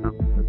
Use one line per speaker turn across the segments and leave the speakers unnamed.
อ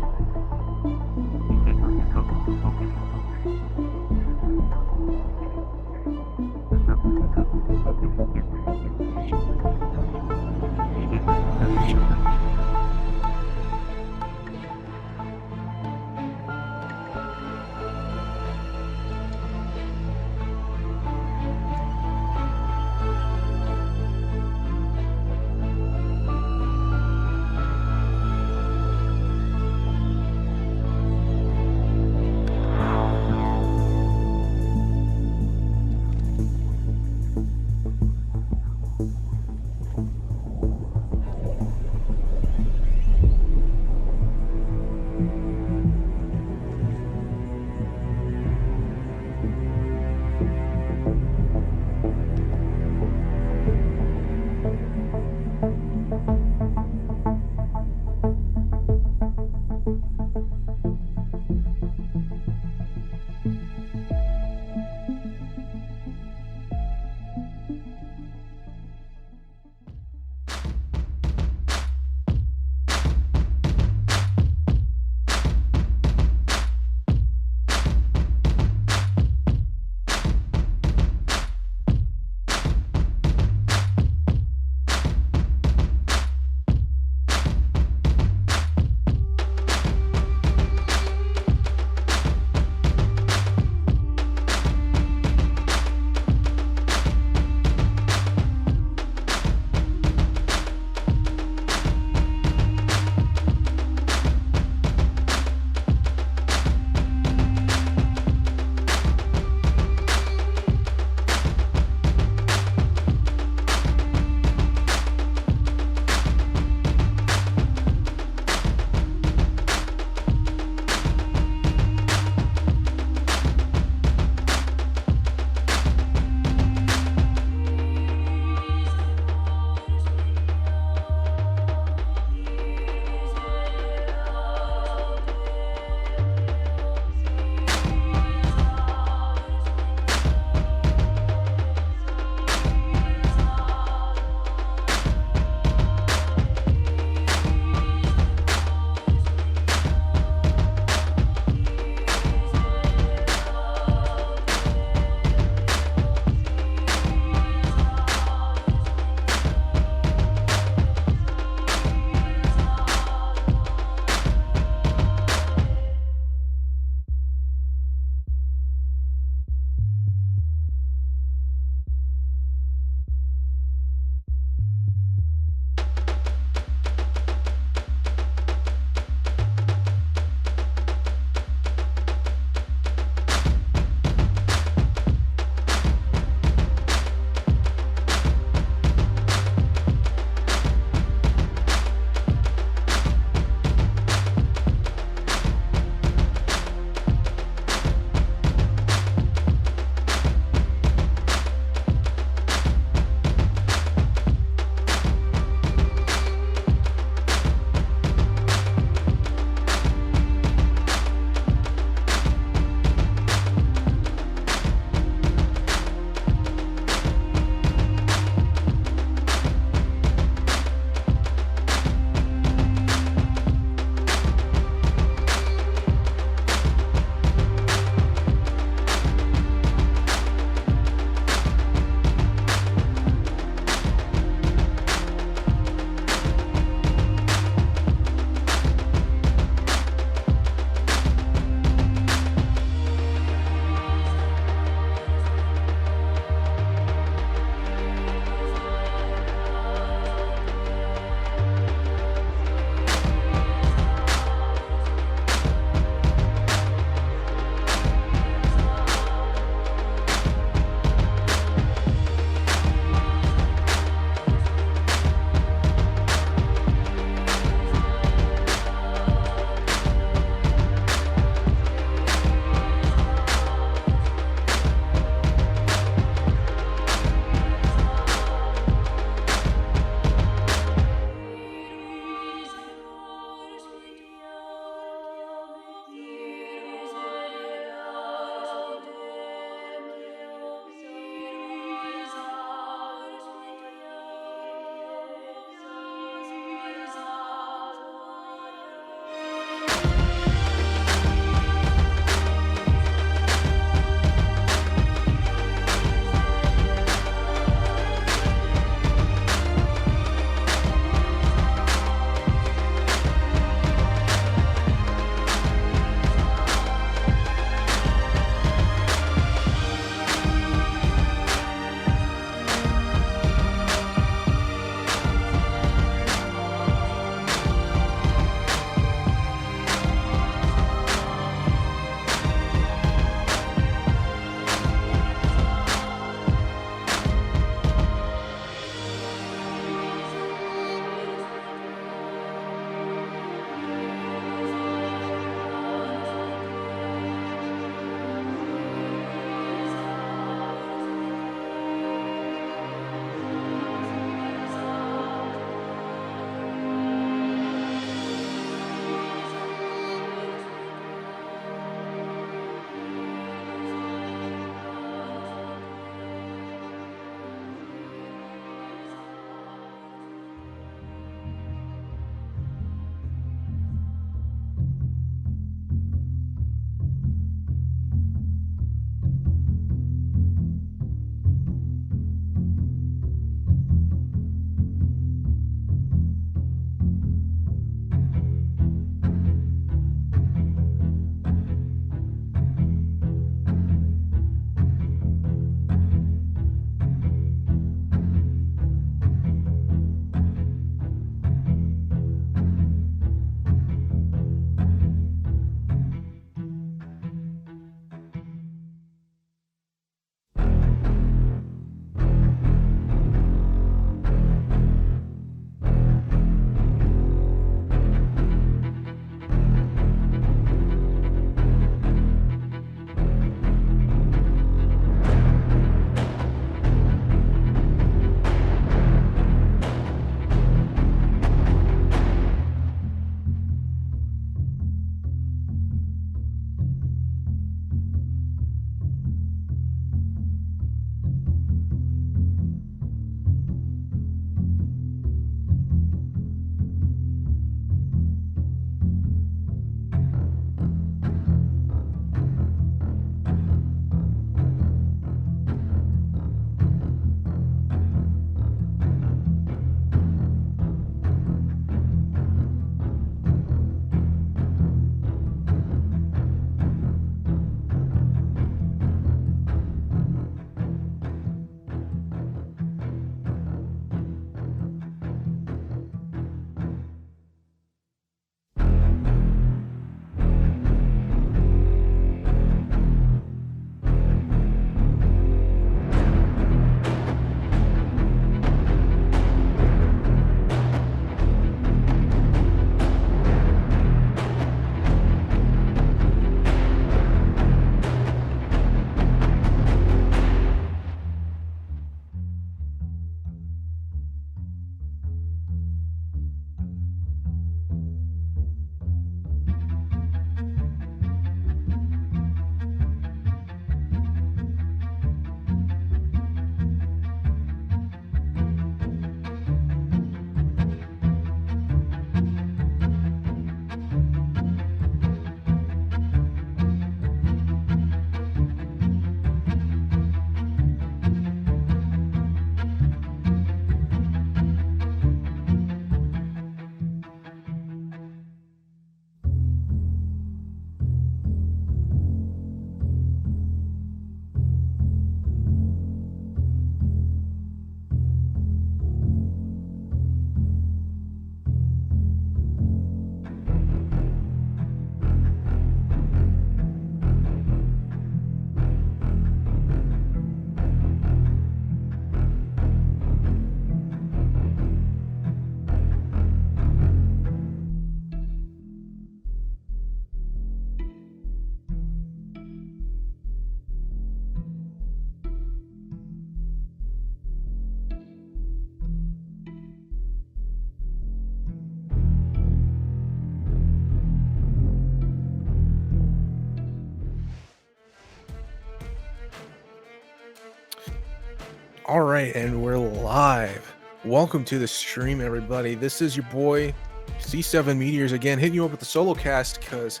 All right, and we're live. Welcome to the stream, everybody. This is your boy C7 Meteors again, hitting you up with the solo cast because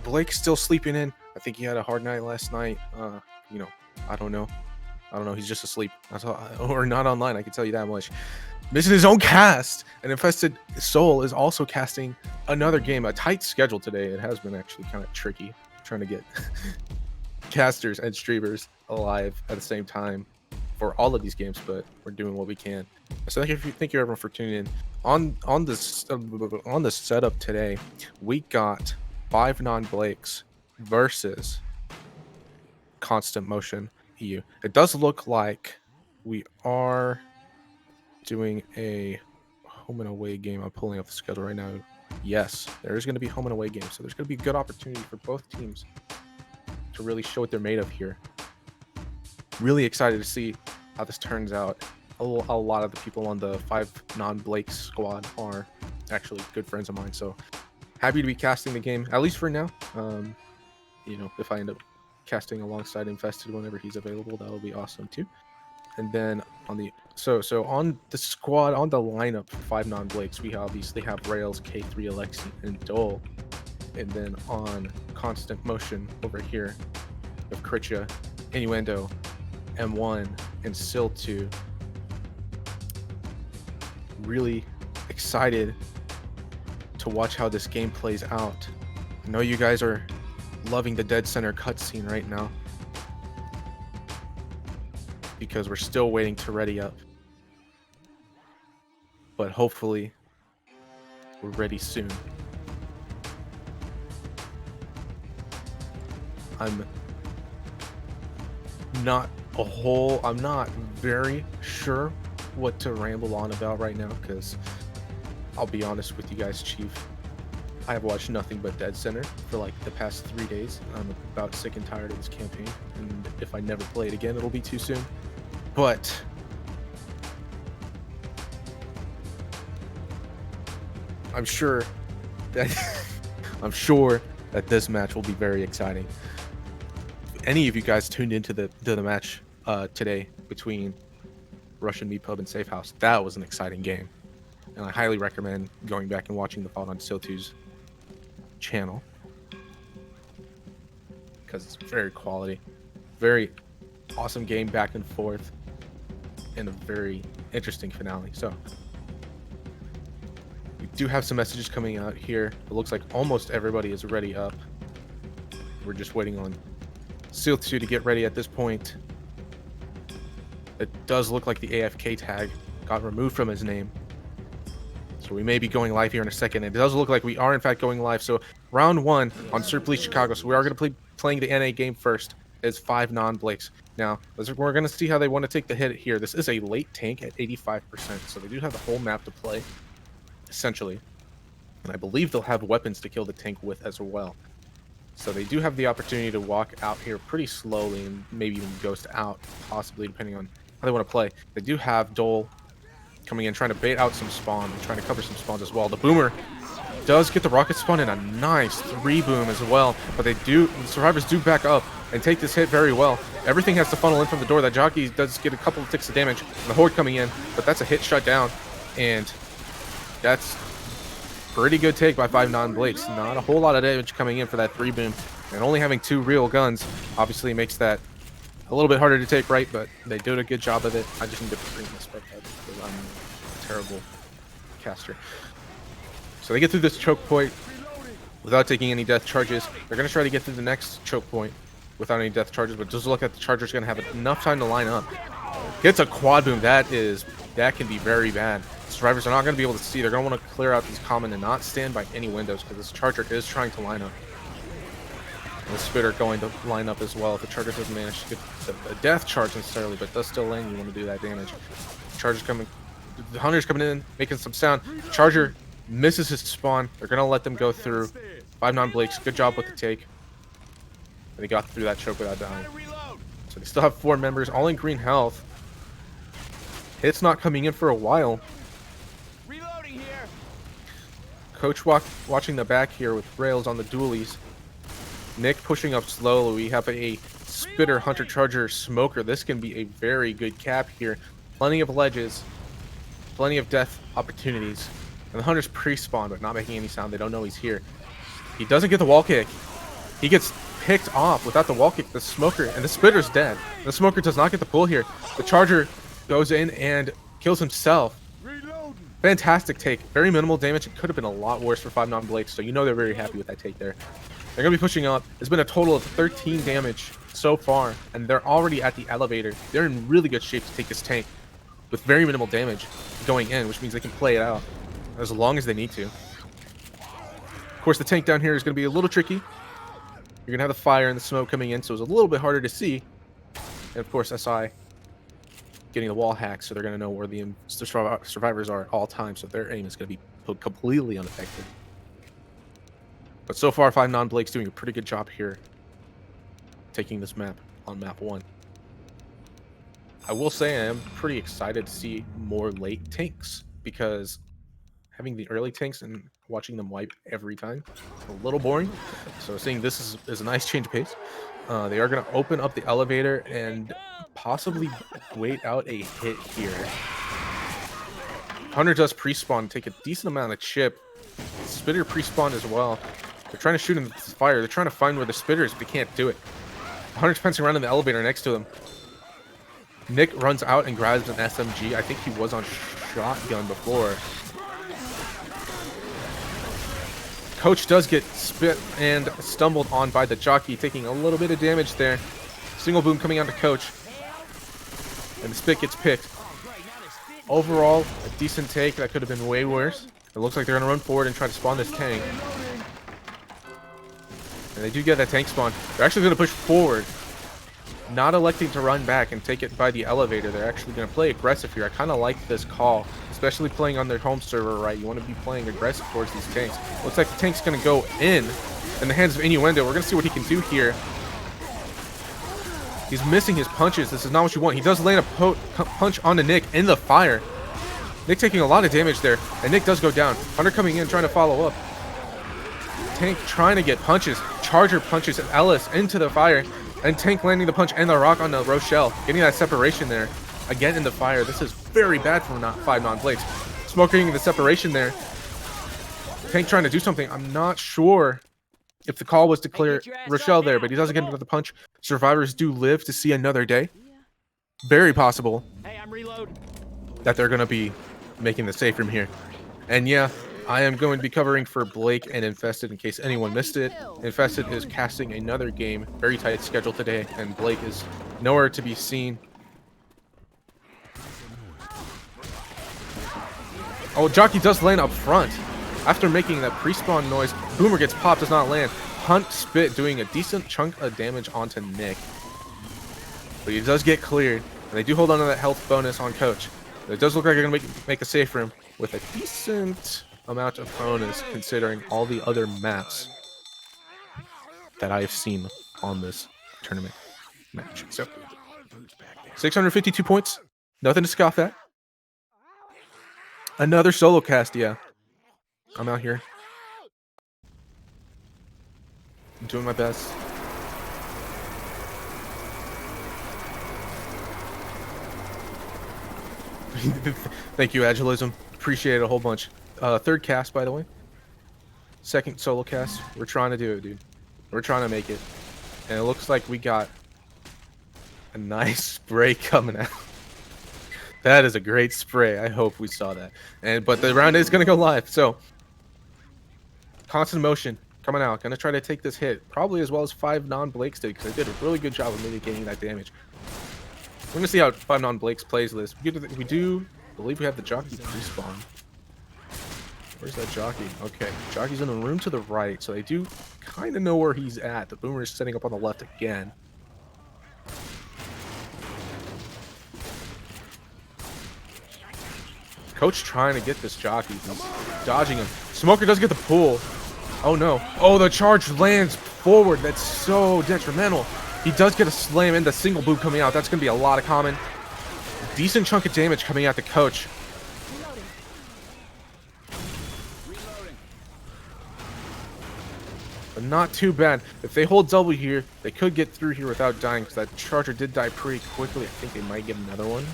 Blake's still sleeping in. I think he had a hard night last night. I don't know. He's just asleep. Or not online. I can tell you that much. Missing his own cast. And Infested Soul is also casting another game. A tight schedule today. It has been actually kind of tricky trying to get casters and streamers alive at the same time for all of these games, but we're doing what we can. So thank you everyone for tuning in. On the setup today, we got 5 non-Blakes versus Constant Motion EU. It does look like we are doing a home and away game. I'm pulling up the schedule right now. Yes, there is going to be home and away games, so there's going to be a good opportunity for both teams to really show what they're made of here. Really excited to see how this turns out. A lot of the people on the 5 non-Blake squad are actually good friends of mine, so happy to be casting the game, at least for now. If I end up casting alongside Infested whenever he's available, that'll be awesome too. And then on the on the squad, on the lineup for 5 non-Blakes, we obviously have Rails, K3, Alexi, and Dole. And then on Constant Motion over here, we have Kritcha, Innuendo, M1, and Sil2. Really excited to watch how this game plays out. I know you guys are loving the Dead Center cutscene right now because we're still waiting to ready up. But hopefully we're ready soon. I'm not very sure what to ramble on about right now, because I'll be honest with you guys, Chief, I have watched nothing but Dead Center for like the past 3 days. I'm about sick and tired of this campaign, and if I never play it again, it'll be too soon. But I'm sure that this match will be very exciting. Any of you guys tuned into the match today between Russian Meat Pub and Safe House, that was an exciting game, and I highly recommend going back and watching the fight on Sil2's channel because it's very quality, very awesome game, back and forth, and a very interesting finale. So we do have some messages coming out here. It looks like almost everybody is ready up. We're just waiting on Sil2 to get ready at this point. It does look like the AFK tag got removed from his name, so we may be going live here in a second. It does look like we are in fact going live. So round 1 on Surplus Chicago. So we are going to playing the NA game first as 5 non-Blakes. Now we're going to see how they want to take the hit here. This is a late tank at 85%, so they do have the whole map to play essentially, and I believe they'll have weapons to kill the tank with as well. So they do have the opportunity to walk out here pretty slowly and maybe even ghost out, possibly, depending on how they want to play. They do have Dole coming in, trying to bait out some spawn and trying to cover some spawns as well. The Boomer does get the rocket spawn and a nice 3-boom as well, but the survivors do back up and take this hit very well. Everything has to funnel in from the door. That jockey does get a couple of ticks of damage, and the Horde coming in, but that's a hit shut down, and that's pretty good take by 5 non-Blakes. Not a whole lot of damage coming in for that 3-boom, and only having 2 real guns obviously makes that a little bit harder to take, right? But they did a good job of it. I just need to bring this back up because I'm a terrible caster. So they get through this choke point without taking any death charges. They're going to try to get through the next choke point without any death charges, but just look at the Charger's going to have enough time to line up. Gets a quad boom. That can be very bad. Survivors are not going to be able to see. They're going to want to clear out these common and not stand by any windows because this Charger is trying to line up. And the Spitter going to line up as well. If the Charger doesn't manage to get a death charge necessarily, but does still land, you want to do that damage. Charger's coming. The Hunter's coming in, making some sound. Charger misses his spawn. They're going to let them go through. 5 non-Blakes. Good job with the take. And they got through that choke without dying. So they still have 4 members, all in green health. Hits not coming in for a while. Coach watching the back here with Rails on the dualies. Nick pushing up slowly. We have a Spitter, Hunter, Charger, Smoker. This can be a very good cap here. Plenty of ledges, plenty of death opportunities. And the Hunter's pre-spawn, but not making any sound. They don't know he's here. He doesn't get the wall kick. He gets picked off without the wall kick. The Smoker, and the Spitter's dead. The Smoker does not get the pull here. The Charger goes in and kills himself. Fantastic take. Very minimal damage. It could have been a lot worse for 5 non-Blakes, so you know they're very happy with that take there. They're going to be pushing up. It's been a total of 13 damage so far, and they're already at the elevator. They're in really good shape to take this tank with very minimal damage going in, which means they can play it out as long as they need to. Of course, the tank down here is going to be a little tricky. You're going to have the fire and the smoke coming in, so it's a little bit harder to see. And of course, SI getting the wall hack, so they're going to know where the survivors are at all times, so their aim is going to be completely unaffected. But so far, 5 non-Blakes doing a pretty good job here, taking this map on map 1. I will say I am pretty excited to see more late tanks, because having the early tanks and watching them wipe every time is a little boring. So seeing this is a nice change of pace. They are going to open up the elevator and possibly wait out a hit here. Hunter does pre-spawn, take a decent amount of chip. Spitter pre-spawned as well. They're trying to shoot him with fire. They're trying to find where the Spitter is, but they can't do it. Hunter's pouncing around in the elevator next to him. Nick runs out and grabs an SMG. I think he was on shotgun before. Coach does get spit and stumbled on by the jockey, taking a little bit of damage there. Single boom coming out to Coach. And the spit gets picked. Overall, a decent take. That could have been way worse. It looks like they're going to run forward and try to spawn this tank. And they do get that tank spawn. They're actually going to push forward. Not electing to run back and take it by the elevator. They're actually going to play aggressive here. I kind of like this call, especially playing on their home server, right? You want to be playing aggressive towards these tanks. Looks like the tank's going to go in the hands of Innuendo. We're going to see what he can do here. He's missing his punches. This is not what you want. He does land a punch onto Nick in the fire. Nick taking a lot of damage there, and Nick does go down. Hunter coming in, trying to follow up. Tank trying to get punches. Charger punches Ellis into the fire. And Tank landing the punch and the rock on the Rochelle. Getting that separation there. Again in the fire. This is very bad for 5 non-Blakes. Smoking the separation there. Tank trying to do something. I'm not sure if the call was to clear Rochelle there, but he doesn't get another punch. Survivors do live to see another day. Very possible that they're going to be making the safe room here. And yeah, I am going to be covering for Blake and Infested in case anyone missed it. Infested is casting another game. Very tight schedule today, and Blake is nowhere to be seen. Oh, Jockey does land up front. After making that pre-spawn noise, Boomer gets popped, does not land. Hunt Spit doing a decent chunk of damage onto Nick. But he does get cleared, and they do hold on to that health bonus on Coach. It does look like they're going to make a safe room with a decent amount of bonus considering all the other maps that I have seen on this tournament match. So, 652 points. Nothing to scoff at. Another solo cast, yeah. I'm out here. I'm doing my best. Thank you, Agilism. Appreciate it a whole bunch. Third cast, by the way. Second solo cast. We're trying to do it, dude. We're trying to make it. And it looks like we got a nice spray coming out. That is a great spray. I hope we saw that. But the round is going to go live. So, constant motion coming out. Going to try to take this hit. Probably as well as 5 non-Blakes did, because they did a really good job of mitigating that damage. We're going to see how 5 non-Blakes plays this. We do believe we have the jockey respawn. Where's that jockey? Okay, jockey's in the room to the right, so they do kind of know where he's at. The Boomer is setting up on the left again. Coach trying to get this jockey. He's dodging him. Smoker does get the pull. Oh no. Oh, the charge lands forward. That's so detrimental. He does get a slam and the single boot coming out. That's going to be a lot of common. Decent chunk of damage coming out to Coach. but not too bad. If they hold double here, they could get through here without dying, because that charger did die pretty quickly. I think they might get another one.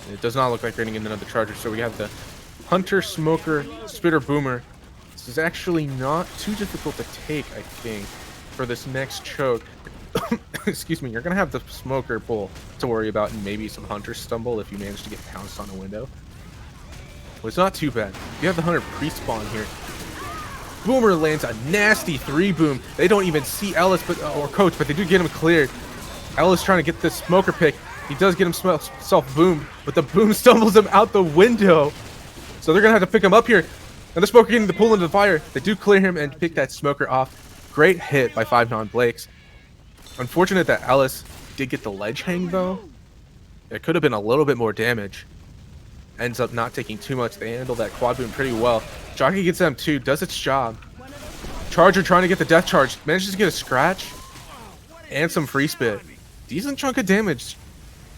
And it does not look like they're going to get another charger, so we have the Hunter, Smoker, Spitter, Boomer. This is actually not too difficult to take, I think, for this next choke. Excuse me, you're going to have the Smoker pull to worry about, and maybe some Hunter stumble if you manage to get pounced on a window. Well, it's not too bad. You have the Hunter pre-spawn here. Boomer lands a nasty 3-boom. They don't even see Ellis or Coach, but they do get him cleared. Ellis trying to get this Smoker pick. He does get himself boomed, but the boom stumbles him out the window. So they're going to have to pick him up here. And the Smoker getting the pull into the fire. They do clear him and pick that Smoker off. Great hit by 5-non Blakes. Unfortunate that Ellis did get the ledge hang, though. It could have been a little bit more damage. Ends up not taking too much. They handle that quad boom pretty well. Jockey gets M2, does its job. Charger trying to get the death charge. Manages to get a scratch and some free spit. Decent chunk of damage.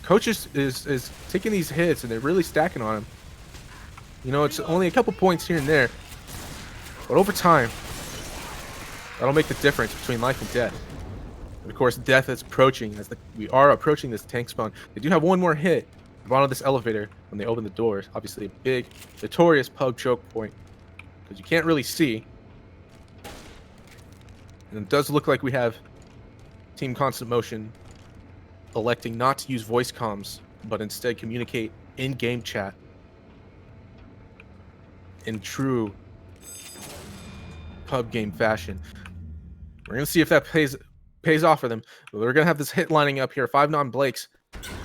Coach is taking these hits and they're really stacking on him. You know, it's only a couple points here and there, but over time, that'll make the difference between life and death. And of course, death is approaching as we are approaching this tank spawn. They do have one more hit at the bottom of this elevator when they open the doors. Obviously, a big, notorious pub choke point because you can't really see. And it does look like we have Team Constant Motion electing not to use voice comms, but instead communicate in-game chat in true pub game fashion. We're gonna see if that pays off for them. But we're gonna have this hit lining up here. 5-non Blakes.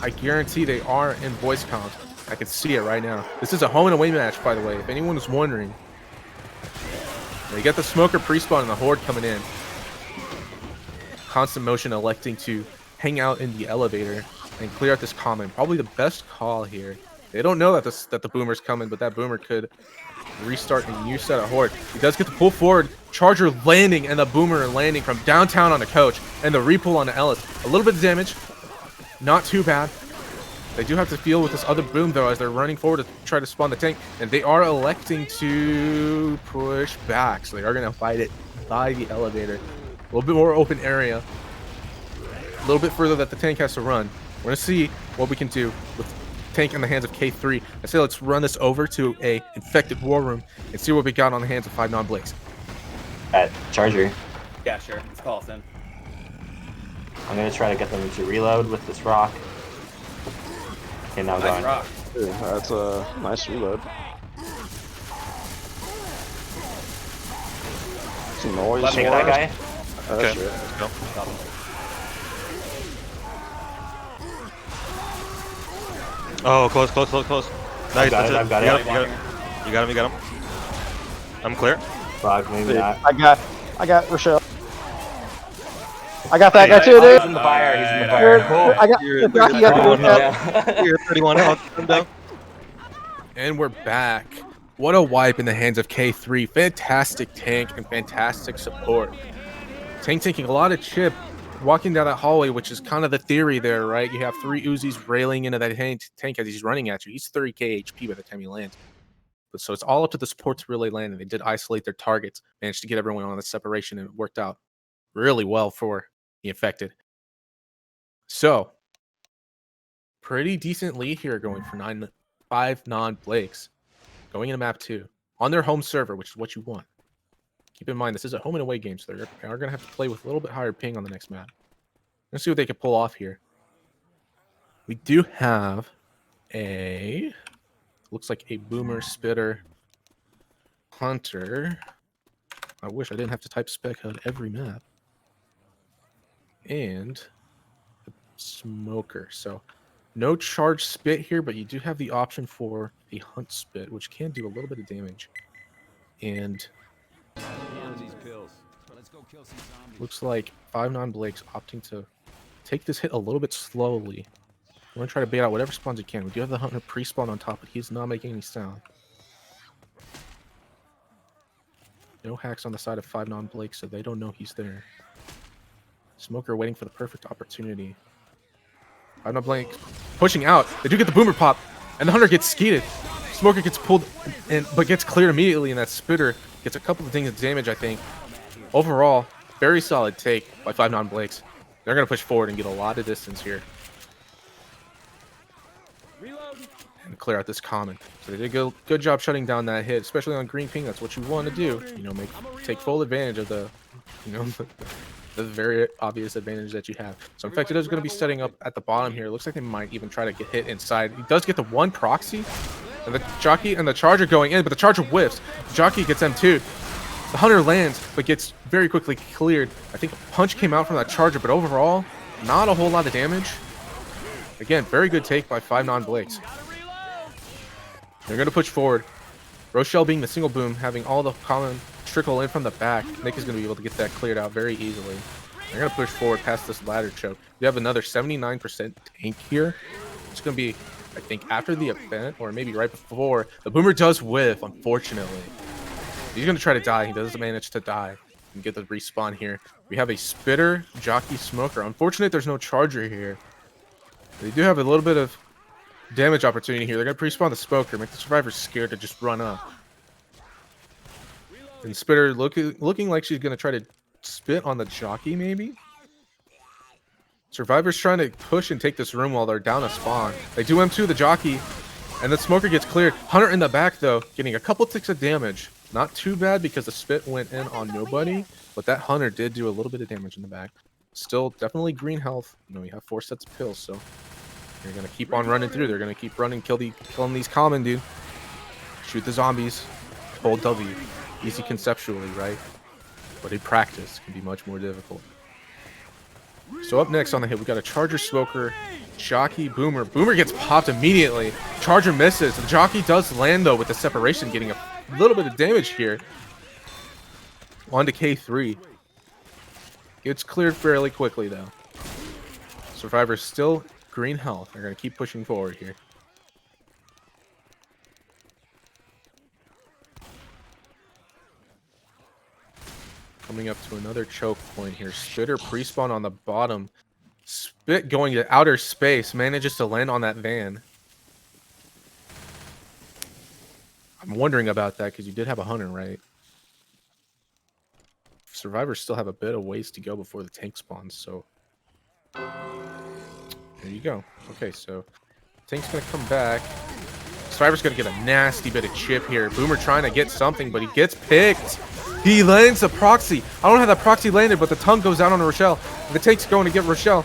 I guarantee they are in voice comms. I can see it right now. This is a home and away match, by the way, if anyone was wondering. They get the Smoker pre-spawn and the Horde coming in. Constant Motion electing to hang out in the elevator and clear out this common. Probably the best call here. They don't know that the Boomer's coming, but that Boomer could restart a new set of Horde. He does get the pull forward. Charger landing and the Boomer landing from downtown on the Coach and the repull on the Ellis. A little bit of damage. Not too bad. They do have to deal with this other boom, though, as they're running forward to try to spawn the tank. And they are electing to push back. So they are going to fight it by the elevator. A little bit more open area. A little bit further that the tank has to run. We're going to see what we can do with tank in the hands of K3. I say let's run this over to a infected war room and see what we got on the hands of 5-non Blakes.
At Charger.
Yeah, sure. Let's call us in.
I'm gonna try to get them to reload with this rock. Okay, now
Nice
going.
rock.
Yeah, that's a nice reload. Some noise.
Let me get that guy.
That's
Okay,
it.
let's go. Oh, close. Nice,
got
that's
it,
it.
I've got
You
it.
got him. I'm clear.
Fuck, maybe not.
I got Rochelle. I got that guy too,
He's
dude.
in the fire. He's in the
You're-
fire.
I got
You're-
you got
you're-
the that.
You're 31 out. I'm down.
And we're back. What a wipe in the hands of K3. Fantastic tank and fantastic support. Tank taking a lot of chip, walking down that hallway, which is kind of the theory there, right? You have 3 Uzis railing into that tank as he's running at you. He's 30k HP by the time he lands. But so it's all up to the support to really land, and they did isolate their targets, managed to get everyone on the separation, and it worked out really well for the infected. So, pretty decent lead here going for 5-non Blakes. Going into map 2 on their home server, which is what you want. Keep in mind, this is a home and away game, so they are going to have to play with a little bit higher ping on the next map. Let's see what they can pull off here. We do have a... looks like a Boomer, Spitter, Hunter. I wish I didn't have to type spec HUD every map. And a Smoker. So no charge spit here, but you do have the option for the Hunt spit, which can do a little bit of damage. And looks like 5-non Blakes opting to take this hit a little bit slowly. I'm going to try to bait out whatever spawns he can. We do have the Hunter pre-spawn on top, but he's not making any sound. No hacks on the side of 5-non Blake, so they don't know he's there. Smoker waiting for the perfect opportunity. 5-non Blake pushing out. They do get the Boomer pop, and the Hunter gets skeeted. Smoker gets pulled in, but gets cleared immediately, and that Spitter gets a couple of things of damage, I think. Overall, very solid take by 5 non-Blakes. They're going to push forward and get a lot of distance here. And clear out this common. So they did a good job shutting down that hit, especially on green ping. That's what you want to do. You know, take full advantage of the, you know, the very obvious advantage that you have. So Infected is going to be setting up at the bottom here. It looks like they might even try to get hit inside. He does get the one proxy, and the jockey and the charger going in, but the charger whiffs. The jockey gets M2. The hunter lands, but gets very quickly cleared. I think a punch came out from that charger, but overall, not a whole lot of damage. Again, very good take by 5 non-Blakes. They're going to push forward. Rochelle being the single boom, having all the common trickle in from the back. Nick is going to be able to get that cleared out very easily. They're going to push forward past this ladder choke. You have another 79% tank here. It's going to be, I think, after the event, or maybe right before. The boomer does whiff, unfortunately. He's going to try to die. He does manage to die and get the respawn here. We have a Spitter, Jockey, Smoker. Unfortunate there's no charger here. They do have a little bit of damage opportunity here. They're going to pre-spawn the Smoker, make the survivors scared to just run up. And Spitter looking like she's going to try to spit on the Jockey, maybe? Survivors trying to push and take this room while they're down a spawn. They do M2 the Jockey, and the Smoker gets cleared. Hunter in the back, though, getting a couple ticks of damage. Not too bad because the spit went in on nobody, but that Hunter did do a little bit of damage in the back. Still, definitely green health. You know, you have 4 sets of pills, so they're going to keep on running through. They're going to keep running, killing these common, dude. Shoot the zombies. Hold W. Easy conceptually, right? But in practice, it can be much more difficult. So up next on the hit, we got a Charger, Smoker, Jockey, Boomer. Boomer gets popped immediately. Charger misses. The Jockey does land, though, with the separation, getting a little bit of damage here. On to K3. Gets cleared fairly quickly, though. Survivors still green health. They're going to keep pushing forward here. Coming up to another choke point here. Spitter pre-spawn on the bottom. Spit going to outer space. Manages to land on that van. I'm wondering about that because you did have a Hunter, right? Survivors still have a bit of ways to go before the tank spawns, so there you go. Okay, so tank's gonna come back. Survivor's gonna get a nasty bit of chip here. Boomer trying to get something, but he gets picked. He lands the proxy. I don't know how that proxy landed, but the tongue goes out on Rochelle. The tank's going to get Rochelle.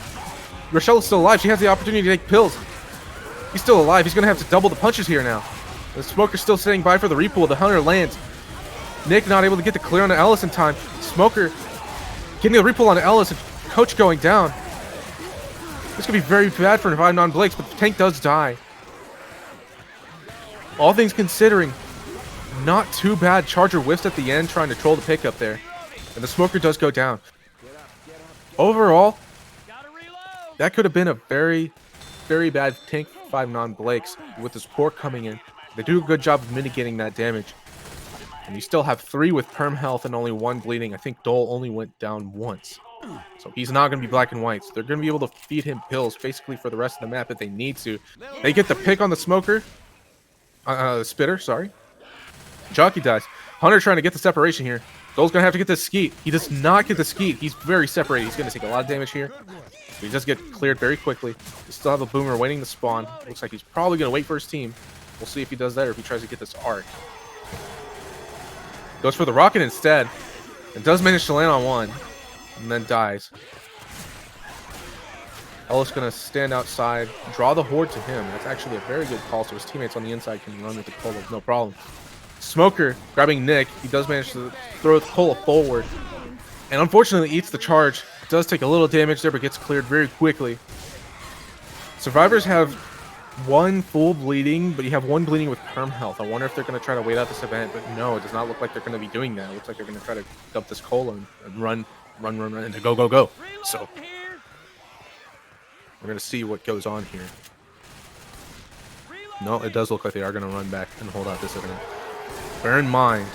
Rochelle is still alive. She has the opportunity to take pills. He's still alive. He's gonna have to double the punches here now. The Smoker's still sitting by for the repool. The Hunter lands. Nick not able to get the clear on the Ellis in time. Smoker getting the repull on the Ellis and Coach going down. This could be very bad for 5 non-Blakes, but the tank does die. All things considering, not too bad. Charger whiffs at the end trying to troll the pickup there. And the Smoker does go down. Overall, that could have been a very, very bad tank 5 non-Blakes with the support coming in. They do a good job of mitigating that damage. And you still have 3 with perm health and only 1 bleeding. I think Dole only went down once. So he's not going to be black and white. So they're going to be able to feed him pills basically for the rest of the map if they need to. They get the pick on the Smoker. Spitter, sorry. Jockey dies. Hunter trying to get the separation here. Dole's going to have to get the skeet. He does not get the skeet. He's very separated. He's going to take a lot of damage here. But he does get cleared very quickly. We still have a Boomer waiting to spawn. Looks like he's probably going to wait for his team. We'll see if he does that or if he tries to get this arc. Goes for the rocket instead. And does manage to land on one. And then dies. Ellis going to stand outside. Draw the horde to him. That's actually a very good call. So his teammates on the inside can run with the cola. No problem. Smoker grabbing Nick. He does manage to throw the cola forward. And unfortunately eats the charge. Does take a little damage there but gets cleared very quickly. Survivors have 1 full bleeding, but you have 1 bleeding with perm health. I wonder if they're going to try to wait out this event, but no, it does not look like they're going to be doing that. It looks like they're going to try to dump this cola and run, and go. So we're going to see what goes on here. No, it does look like they are going to run back and hold out this event. Bear in mind,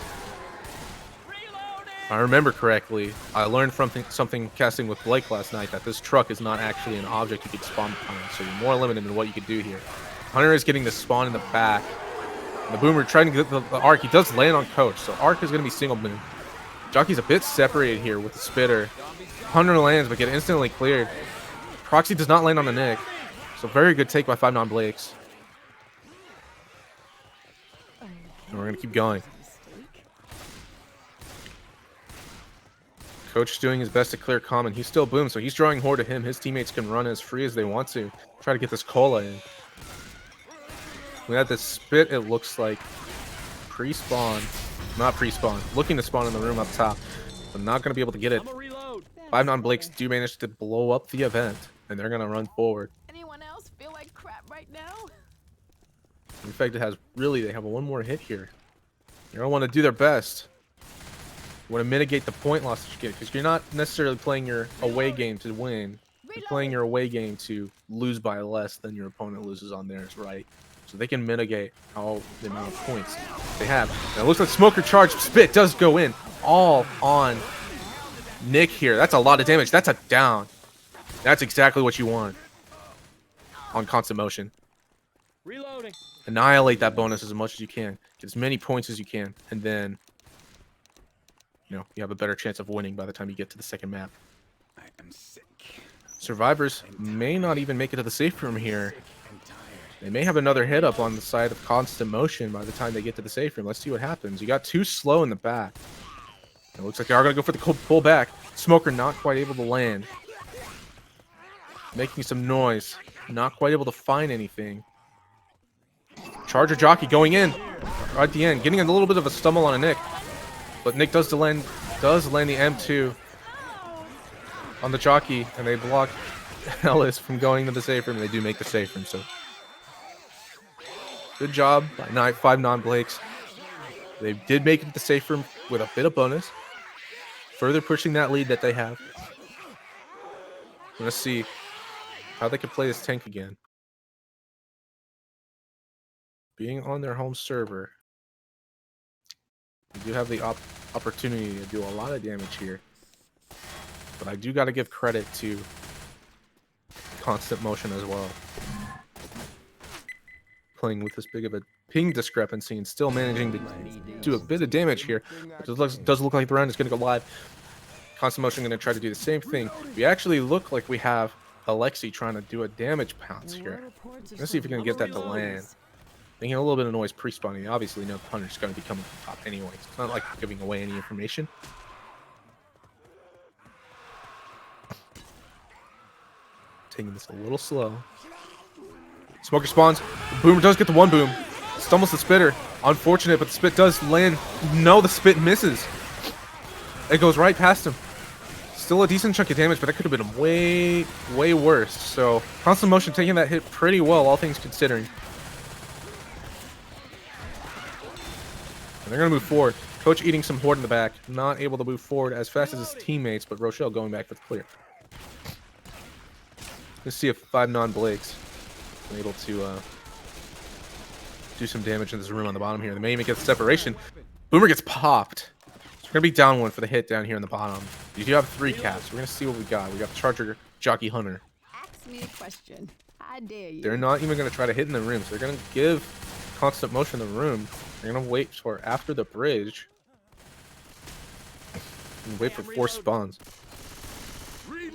if I remember correctly, I learned from something casting with Blake last night that this truck is not actually an object you could spawn behind, so you're more limited in what you could do here. Hunter is getting the spawn in the back. And the Boomer trying to get the arc. He does land on Coach, so arc is going to be single boom. Jockey's a bit separated here with the spitter. Hunter lands, but get instantly cleared. Proxy does not land on the Nick. So very good take by 5 non-Blakes. And we're going to keep going. Coach doing his best to clear common. He's still boom, so he's drawing Horde to him. His teammates can run as free as they want to. Try to get this Cola in. We had this spit, it looks like pre-spawn. Not pre-spawn. Looking to spawn in the room up top. But not going to be able to get it. 5 non-Blakes do manage to blow up the event. And they're going to run forward.
Anyone else feel like crap right now?
In fact, they have one more hit here. They're going to want to do their best. You want to mitigate the point loss that you get, because you're not necessarily playing your away game to win. You're playing your away game to lose by less than your opponent loses on theirs, right? So they can mitigate all the amount of points they have. Now it looks like Smoker Charge Spit does go in. All on Nick here. That's a lot of damage. That's a down. That's exactly what you want on Constant Motion.
Reloading.
Annihilate that bonus as much as you can. Get as many points as you can. And then, you have a better chance of winning by the time you get to the second map.
I am sick.
Survivors may not even make it to the safe room here. They may have another hit up on the side of Constant Motion by the time they get to the safe room. Let's see what happens. You got 2 slow in the back. It looks like they are going to go for the pull back. Smoker not quite able to land. Making some noise. Not quite able to find anything. Charger Jockey going in right at the end. Getting a little bit of a stumble on a Nick. But Nick does land the M2 on the Jockey. And they block Ellis from going to the safe room. And they do make the safe room. So good job by 5 non-Blakes. They did make it to the safe room with a bit of bonus. Further pushing that lead that they have. Let's see how they can play this tank again. Being on their home server, they do have the opportunity to do a lot of damage here. But I do got to give credit to Constant Motion as well. Playing with this big of a ping discrepancy and still managing to do a bit of damage here. It does look like the round is going to go live. Constant Motion going to try to do the same thing. We actually look like we have Alexi trying to do a damage pounce here. Let's see if we can get that to land. Making a little bit of noise pre-spawning. Obviously, no punter's going to be coming from top anyway. It's not like giving away any information. Taking this a little slow. Smoker spawns. Boomer does get the 1 boom. Stumbles the spitter. Unfortunate, but the spit does land. No, the spit misses. It goes right past him. Still a decent chunk of damage, but that could have been way, way worse. So, Constant Motion taking that hit pretty well, all things considering. And they're going to move forward. Coach eating some Horde in the back. Not able to move forward as fast as his teammates, but Rochelle going back for the clear. Let's see if 5 non-Blakes are able to do some damage in this room on the bottom here. They may even get separation. Boomer gets popped. So we're going to be down 1 for the hit down here in the bottom. You do have 3 caps. We're going to see what we got. We got Charger, Jockey, Hunter.
Ask me a question. I dare you.
They're not even going to try to hit in the room. So they're going to give Constant Motion the room. They're going to wait for after the bridge. And wait for 4 spawns.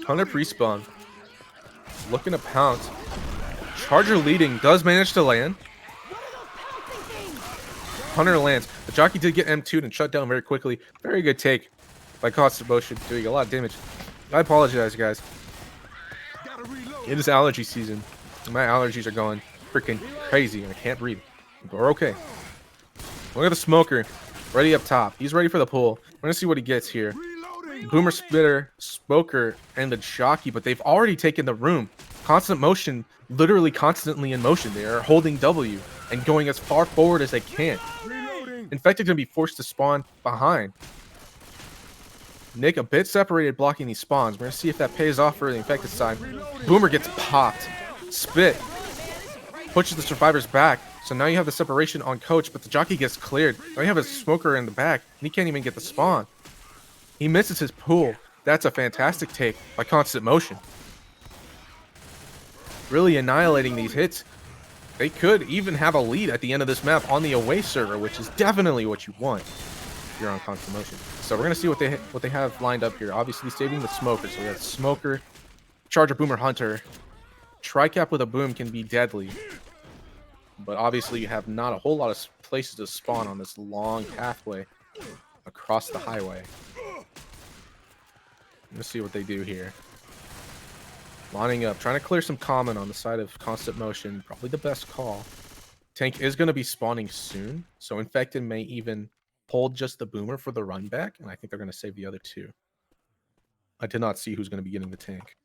Hunter pre-spawn. Looking to pounce. Charger leading. Does manage to land. Hunter lands. The Jockey did get M2'd and shut down very quickly. Very good take by Constant Motion, doing a lot of damage. I apologize, guys. It is allergy season. My allergies are going freaking crazy and I can't breathe. But we're okay. Look at the Smoker. Ready up top. He's ready for the pull. We're going to see what he gets here. Boomer, Spitter, Smoker, and the Jockey, but they've already taken the room. Constant Motion, literally constantly in motion. They are holding W and going as far forward as they can. Infected going to be forced to spawn behind. Nick a bit separated blocking these spawns. We're going to see if that pays off for the Infected side. Boomer gets popped. Spit pushes the survivors back. So now you have the separation on Coach, but the Jockey gets cleared. Now you have a Smoker in the back, and he can't even get the spawn. He misses his pool. That's a fantastic take by Constant Motion. Really annihilating these hits. They could even have a lead at the end of this map on the away server, which is definitely what you want if you're on constant motion. So we're gonna see what they have lined up here. Obviously saving the smoker. So we have smoker, charger, boomer, hunter. Tricap with a boom can be deadly, but obviously you have not a whole lot of places to spawn on this long pathway across the highway. Let's see what they do here. Lining up, trying to clear some common on the side of constant motion. Probably the best call. Tank is going to be spawning soon, so Infected may even hold just the boomer for the run back, and I think they're going to save the other two. I did not see who's going to be getting the tank.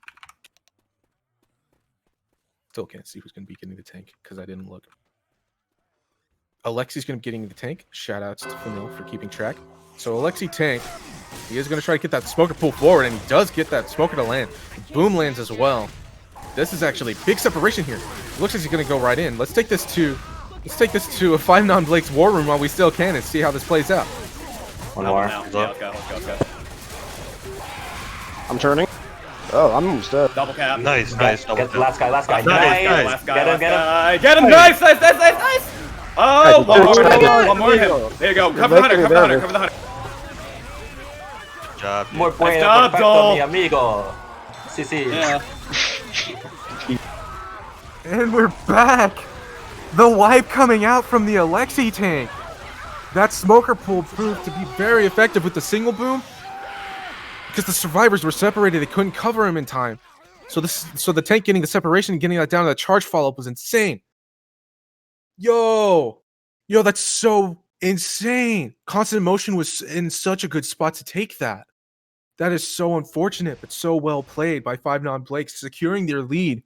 Still can't see who's going to be getting the tank because I didn't look. Alexi's going to be getting the tank. Shoutouts to Vanille for keeping track. So Alexi tank. He is going to try to get that smoker pull forward, and he does get that smoker to land. Boom lands as well. This is actually big separation here. It looks like he's going to go right in. Let's take this to a 5 non-Blake's war room while we still can and see how this plays out.
One more.
Yeah, let's go. Let's go.
I'm turning. Oh, I'm almost dead.
Double cap.
Nice.
Get the last guy.
Nice.
Last guy.
Get him.
Get him. Nice. Oh, one more him. There you go. Cover the hunter. Cover the hunter.
Good job, dude.
Muy bueno,
job,
perfecto,
Dol.
mi amigo. Sí.
Yeah.
And we're back! The wipe coming out from the Alexi tank! That smoker pull proved to be very effective with the single boom. Because the survivors were separated, they couldn't cover him in time. So the tank getting the separation and getting that down to that charge follow-up was insane. Yo, that's so insane. Constant Motion was in such a good spot to take that. That is so unfortunate, but so well played by 5 non-Blake, securing their lead.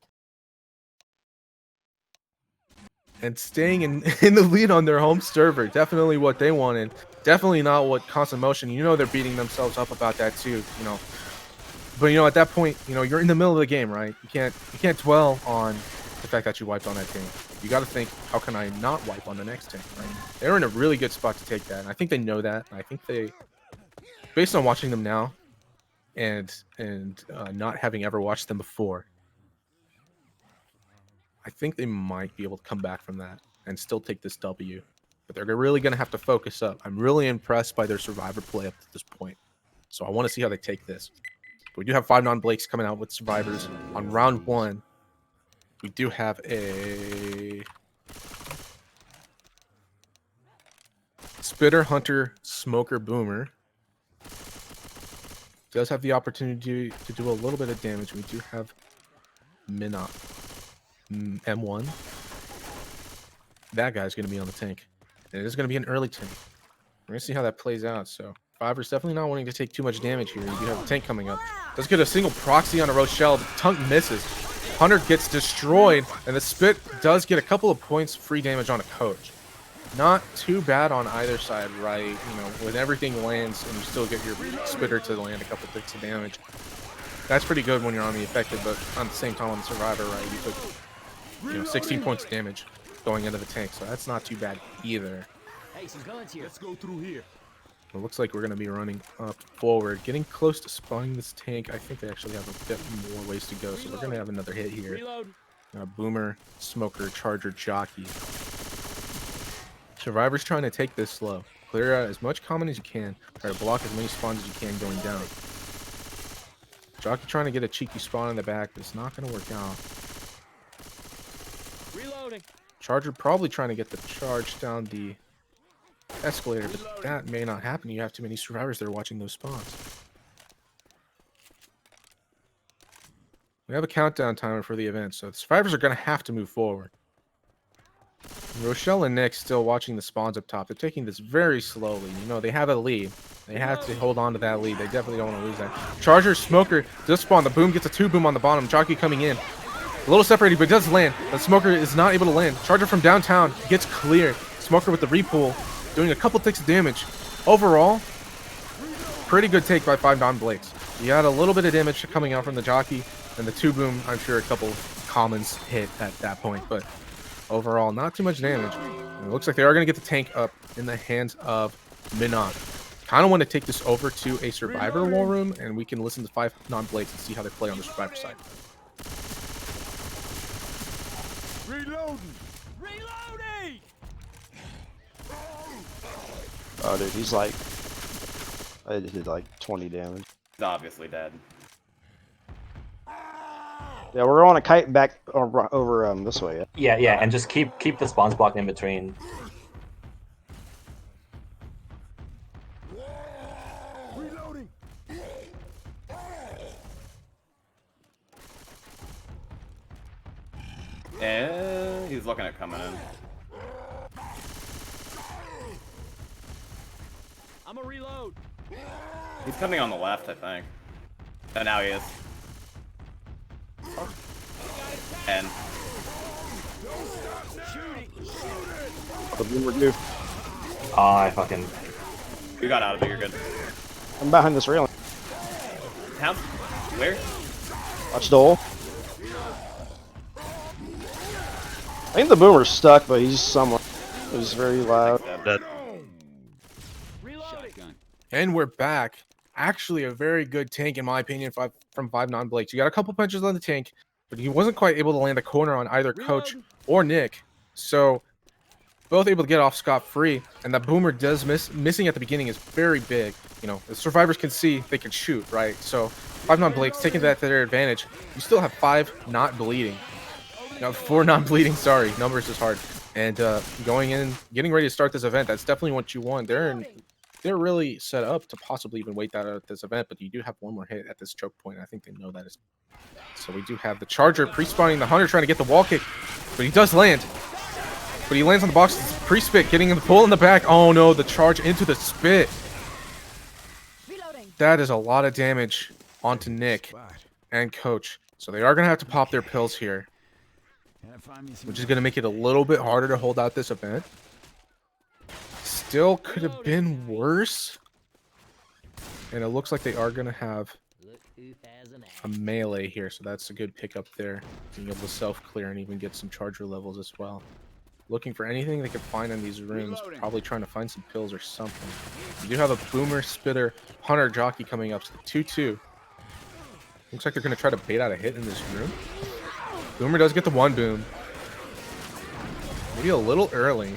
And staying in the lead on their home server. Definitely what they wanted. Definitely not what Constant Motion. You know they're beating themselves up about that too, you know. But you know, at that point, you know, you're in the middle of the game, right? You can't dwell on the fact that you wiped on that tank. You got to think, how can I not wipe on the next tank, right? They're in a really good spot to take that, and I think they know that. I think they, based on watching them now, and not having ever watched them before, I think they might be able to come back from that and still take this W. But they're really going to have to focus up. I'm really impressed by their survivor play up to this point. So I want to see how they take this. But we do have 5 non-Blakes coming out with survivors. On round 1, we do have a Spitter, Hunter, Smoker, Boomer. Does have the opportunity to do a little bit of damage. We do have Minot. M1. That guy's going to be on the tank. And it is going to be an early tank. We're going to see how that plays out. So, Fiver's definitely not wanting to take too much damage here. You do have a tank coming up. Does get a single proxy on a Rochelle. The Tunk misses. Hunter gets destroyed. And the Spit does get a couple of points free damage on a coach. Not too bad on either side, right? You know, when everything lands and you still get your Spitter to land a couple bits of damage. That's pretty good when you're on the affected, but at the same time on the survivor, right? You took 16 points of damage going into the tank, so that's not too bad either.
Hey, some guns here. Let's go through here.
It looks like we're going to be running up forward, getting close to spawning this tank. I think they actually have a bit more ways to go, so we're going to have another hit here. Boomer, Smoker, Charger, Jockey. Survivor's trying to take this slow. Clear out as much common as you can. Try to block as many spawns as you can going down. Jockey trying to get a cheeky spawn in the back, but it's not going to work out.
Reloading.
Charger probably trying to get the charge down the escalator, but that may not happen. You have too many survivors that are watching those spawns. We have a countdown timer for the event, so the survivors are going to have to move forward. Rochelle and Nick still watching the spawns up top. They're taking this very slowly. You know, they have a lead. They have to hold on to that lead. They definitely don't want to lose that. Charger, Smoker does spawn. The Boom gets a 2-boom on the bottom. Jockey coming in. A little separated, but does land. The Smoker is not able to land. Charger from downtown gets clear. Smoker with the repull, doing a couple ticks of damage. Overall, pretty good take by 5 non-Blakes. You had a little bit of damage coming out from the Jockey, and the 2-boom, I'm sure a couple commons hit at that point, but overall, not too much damage. And it looks like they are going to get the tank up in the hands of Minot. Kind of want to take this over to a Survivor war room, and we can listen to 5 non-Blakes and see how they play on the Survivor side.
Reloading. Reloading!
Oh, dude, he's like... I did like 20 damage.
He's obviously dead.
Yeah, we're on a kite back over this way.
Yeah, yeah, and just keep the spawns block in between.
Reloading!
And he's looking at coming in.
I'm a reload.
He's coming on the left, I think. And now he is. And
The boomer do.
Oh, I fucking...
you got out of it, you're good.
I'm behind this railing.
How? Where?
Watch the hole. I think the boomer's stuck, but he's somewhere. He's very loud.
Dead.
Shotgun.
And we're back. Actually, a very good tank, in my opinion, from 5-9 Blakes. You got a couple punches on the tank, but he wasn't quite able to land a corner on either Coach or Nick. So, both able to get off scot-free. And that boomer does missing at the beginning is very big. You know, the survivors can see they can shoot, right? So, 5-9 Blakes taking that to their advantage. You still have 5 not bleeding. No, 4 non-bleeding, sorry. Numbers is hard. And going in, getting ready to start this event, that's definitely what you want. They're really set up to possibly even wait that out at this event, but you do have one more hit at this choke point. I think they know that. So we do have the Charger pre-spawning the Hunter trying to get the wall kick, but he does land. But he lands on the box. It's pre-spit, getting in the pull in the back. Oh no, the charge into the spit.
Reloading.
That is a lot of damage onto Nick and Coach. So they are going to have to pop their pills here, which is going to make it a little bit harder to hold out this event. Still could have been worse. And it looks like they are going to have a melee here, so that's a good pickup there. Being able to self-clear and even get some charger levels as well. Looking for anything they can find in these rooms, probably trying to find some pills or something. We do have a Boomer, Spitter, Hunter, Jockey coming up, so 2-2. Looks like they're going to try to bait out a hit in this room. Boomer does get the one boom. Maybe a little early.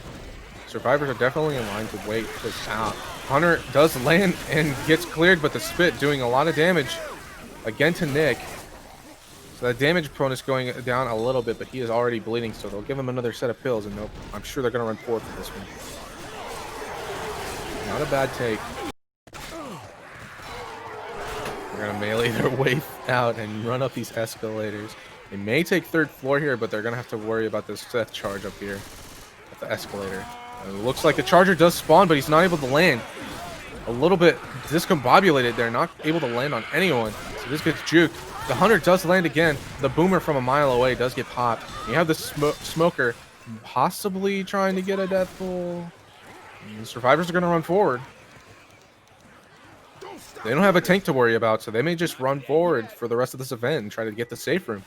Survivors are definitely in line to wait this out. Hunter does land and gets cleared, but the spit doing a lot of damage again to Nick. So that damage bonus going down a little bit, but he is already bleeding, so they'll give him another set of pills, and nope, I'm sure they're going to run forward for this one. Not a bad take. They're going to melee their way out and run up these escalators. They may take 3rd floor here, but they're going to have to worry about this Seth charge up here at the escalator. It looks like the Charger does spawn, but he's not able to land. A little bit discombobulated there, not able to land on anyone. So this gets juked. The Hunter does land again. The Boomer from a mile away does get popped. You have the Smoker possibly trying to get a death pull. The Survivors are going to run forward. They don't have a tank to worry about, so they may just run forward for the rest of this event and try to get the safe room.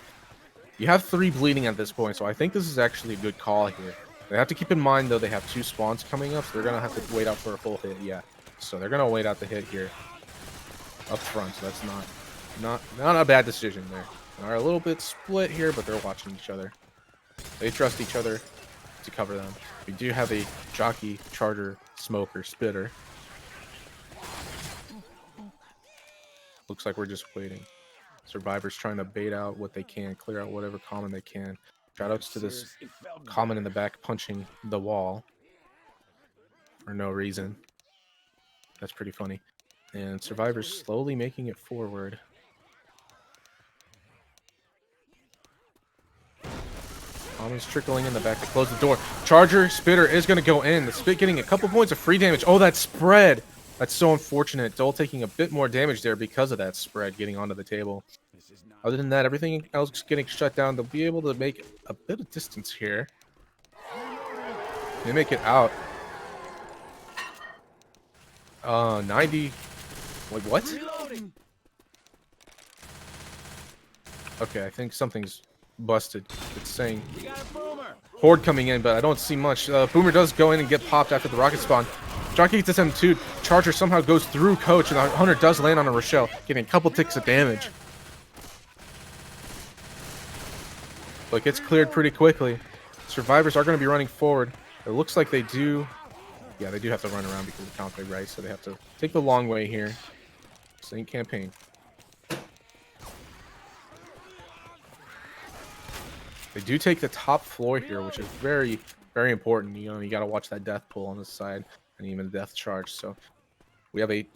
You have 3 bleeding at this point, so I think this is actually a good call here. They have to keep in mind, though, they have 2 spawns coming up, so they're going to have to wait out for a full hit, yeah. So they're going to wait out the hit here up front, so that's not a bad decision there. They are a little bit split here, but they're watching each other. They trust each other to cover them. We do have a Jockey, Charger, Smoker, Spitter. Looks like we're just waiting. Survivors trying to bait out what they can, clear out whatever common they can. Shoutouts to this common in the back punching the wall for no reason. That's pretty funny. And Survivors slowly making it forward. Common's trickling in the back to close the door. Charger, Spitter is going to go in. The Spit getting a couple points of free damage. Oh, that spread! That's so unfortunate. Dole taking a bit more damage there because of that spread getting onto the table. Other than that, everything else getting shut down. They'll be able to make a bit of distance here. They make it out. 90. Wait, what? Okay, I think something's busted. It's saying Horde coming in, but I don't see much. Boomer does go in and get popped after the rocket spawn. Jockey gets SM2. Charger somehow goes through Coach, and the Hunter does land on a Rochelle, getting a couple ticks of damage. But gets cleared pretty quickly. Survivors are going to be running forward. It looks like they do. Yeah, they do have to run around because of the counter, right? So they have to take the long way here. Same campaign. They do take the top floor here, which is very, very important. You know, you got to watch that death pull on this side and even the death charge. So we have a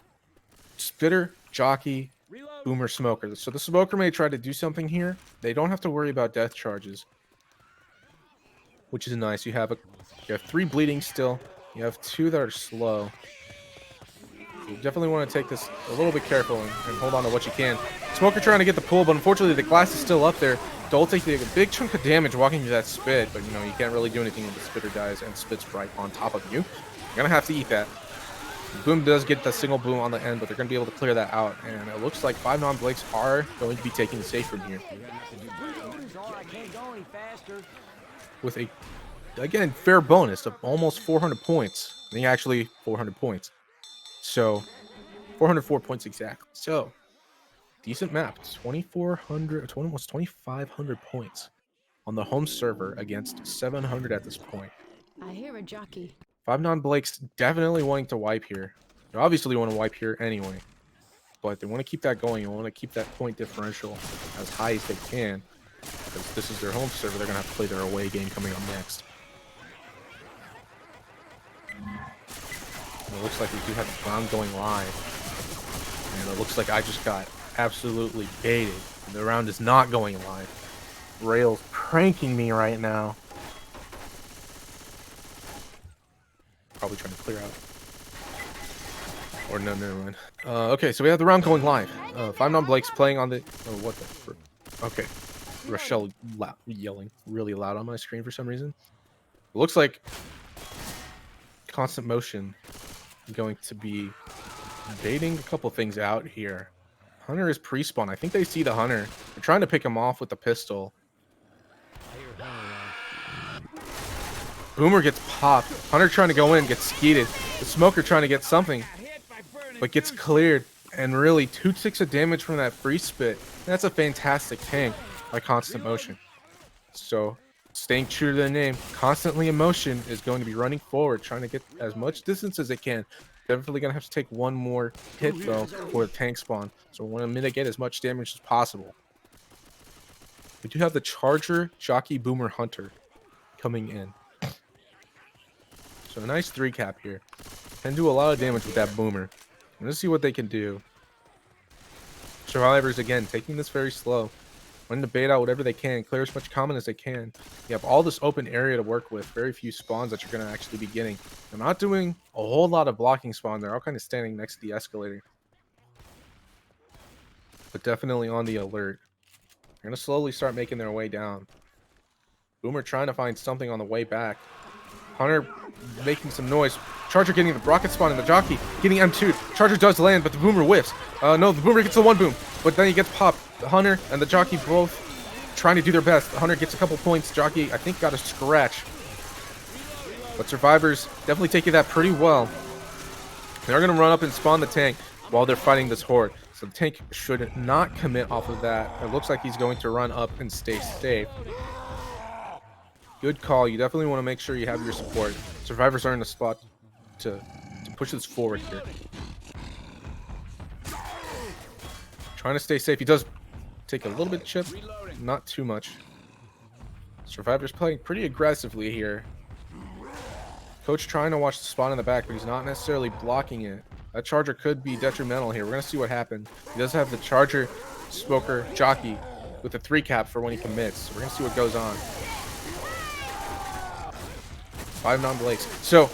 spitter, jockey, boomer, smoker. So the smoker may try to do something here. They don't have to worry about death charges, which is nice. You have 3 bleeding still. You have 2 that are slow. You definitely want to take this a little bit careful and hold on to what you can. Smoker trying to get the pull, but unfortunately the glass is still up there. Dole takes a big chunk of damage walking through that spit, but you know, you can't really do anything when the spitter dies and spits right on top of you. You're going to have to eat that. Boom does get the single boom on the end, but they're going to be able to clear that out. And it looks like 5 non-Blakes are going to be taking the safe from here. With a, again, fair bonus of almost 400 points. I think actually 400 points. So 404 points exactly. So decent map. 2,400, almost 2,500 points on the home server against 700 at this point.
I hear a jockey.
5 non-Blakes definitely wanting to wipe here. They obviously want to wipe here anyway, but they want to keep that going. They want to keep that point differential as high as they can, because this is their home server. They're going to have to play their away game coming up next. And it looks like we do have the round going live. And it looks like I just got absolutely baited. The round is not going live. Rail's pranking me right now. Probably trying to clear out. Or no, never mind. Okay, so we have the round going live. 5 non-Blakes playing on the... Oh, what the... Okay. Rochelle yelling really loud on my screen for some reason. It looks like Constant Motion going to be baiting a couple things out here. Hunter is pre-spawn. I think they see the Hunter. They're trying to pick him off with the pistol. Boomer gets popped. Hunter trying to go in, gets skeeted. The Smoker trying to get something, but gets cleared. And really, 2 ticks of damage from that free spit. That's a fantastic tank by Constant Motion. So, staying true to the name, Constantly in Motion is going to be running forward, trying to get as much distance as they can. Definitely going to have to take one more hit, though, for the tank spawn. So we want to mitigate as much damage as possible. We do have the Charger, Jockey, Boomer, Hunter coming in. So a nice 3-cap here. Can do a lot of damage with that Boomer. Let's see what they can do. Survivors, again, taking this very slow. Wanting to bait out whatever they can, clear as much common as they can. You have all this open area to work with. Very few spawns that you're going to actually be getting. They're not doing a whole lot of blocking spawn. They're all kind of standing next to the escalator. But definitely on the alert. They're going to slowly start making their way down. Boomer trying to find something on the way back. Hunter making some noise. Charger getting the rocket spawn and the jockey getting M2'd. Charger does land, but the Boomer whiffs. No, the Boomer gets the 1 boom, but then he gets popped. The Hunter and the jockey both trying to do their best. The Hunter gets a couple points. Jockey, I think, got a scratch. But Survivors definitely taking that pretty well. They're going to run up and spawn the tank while they're fighting this horde. So the tank should not commit off of that. It looks like he's going to run up and stay safe. Good call. You definitely want to make sure you have your support. Survivors are in a spot to push this forward here. Trying to stay safe. He does take a little bit of chip, not too much. Survivors playing pretty aggressively here. Coach trying to watch the spawn in the back, but he's not necessarily blocking it. That Charger could be detrimental here. We're going to see what happens. He does have the Charger, Smoker, Jockey with a 3-cap for when he commits. So we're going to see what goes on. 5 non-Blakes. So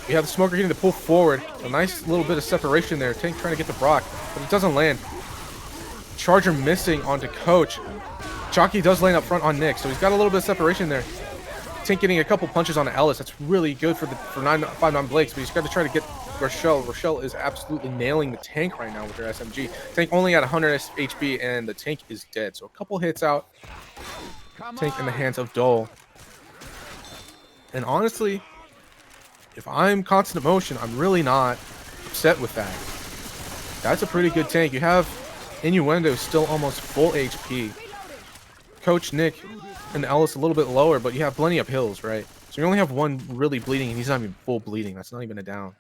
we have the Smoker getting the pull forward. A nice little bit of separation there. Tank trying to get the Brock, but it doesn't land. Charger missing onto Coach. Jockey does land up front on Nick, so he's got a little bit of separation there. Tank getting a couple punches on Ellis. That's really good for 5 non-Blakes, but he's got to try to get Rochelle. Rochelle is absolutely nailing the tank right now with her SMG. Tank only at 100 HP, and the tank is dead. So a couple hits out. Tank in the hands of Dole. And honestly, if I'm Constant Motion, I'm really not upset with that. That's a pretty good tank. You have Innuendo still almost full HP. Coach Nick and Ellis a little bit lower, but you have plenty of hills, right? So you only have one really bleeding, and he's not even full bleeding. That's not even a down.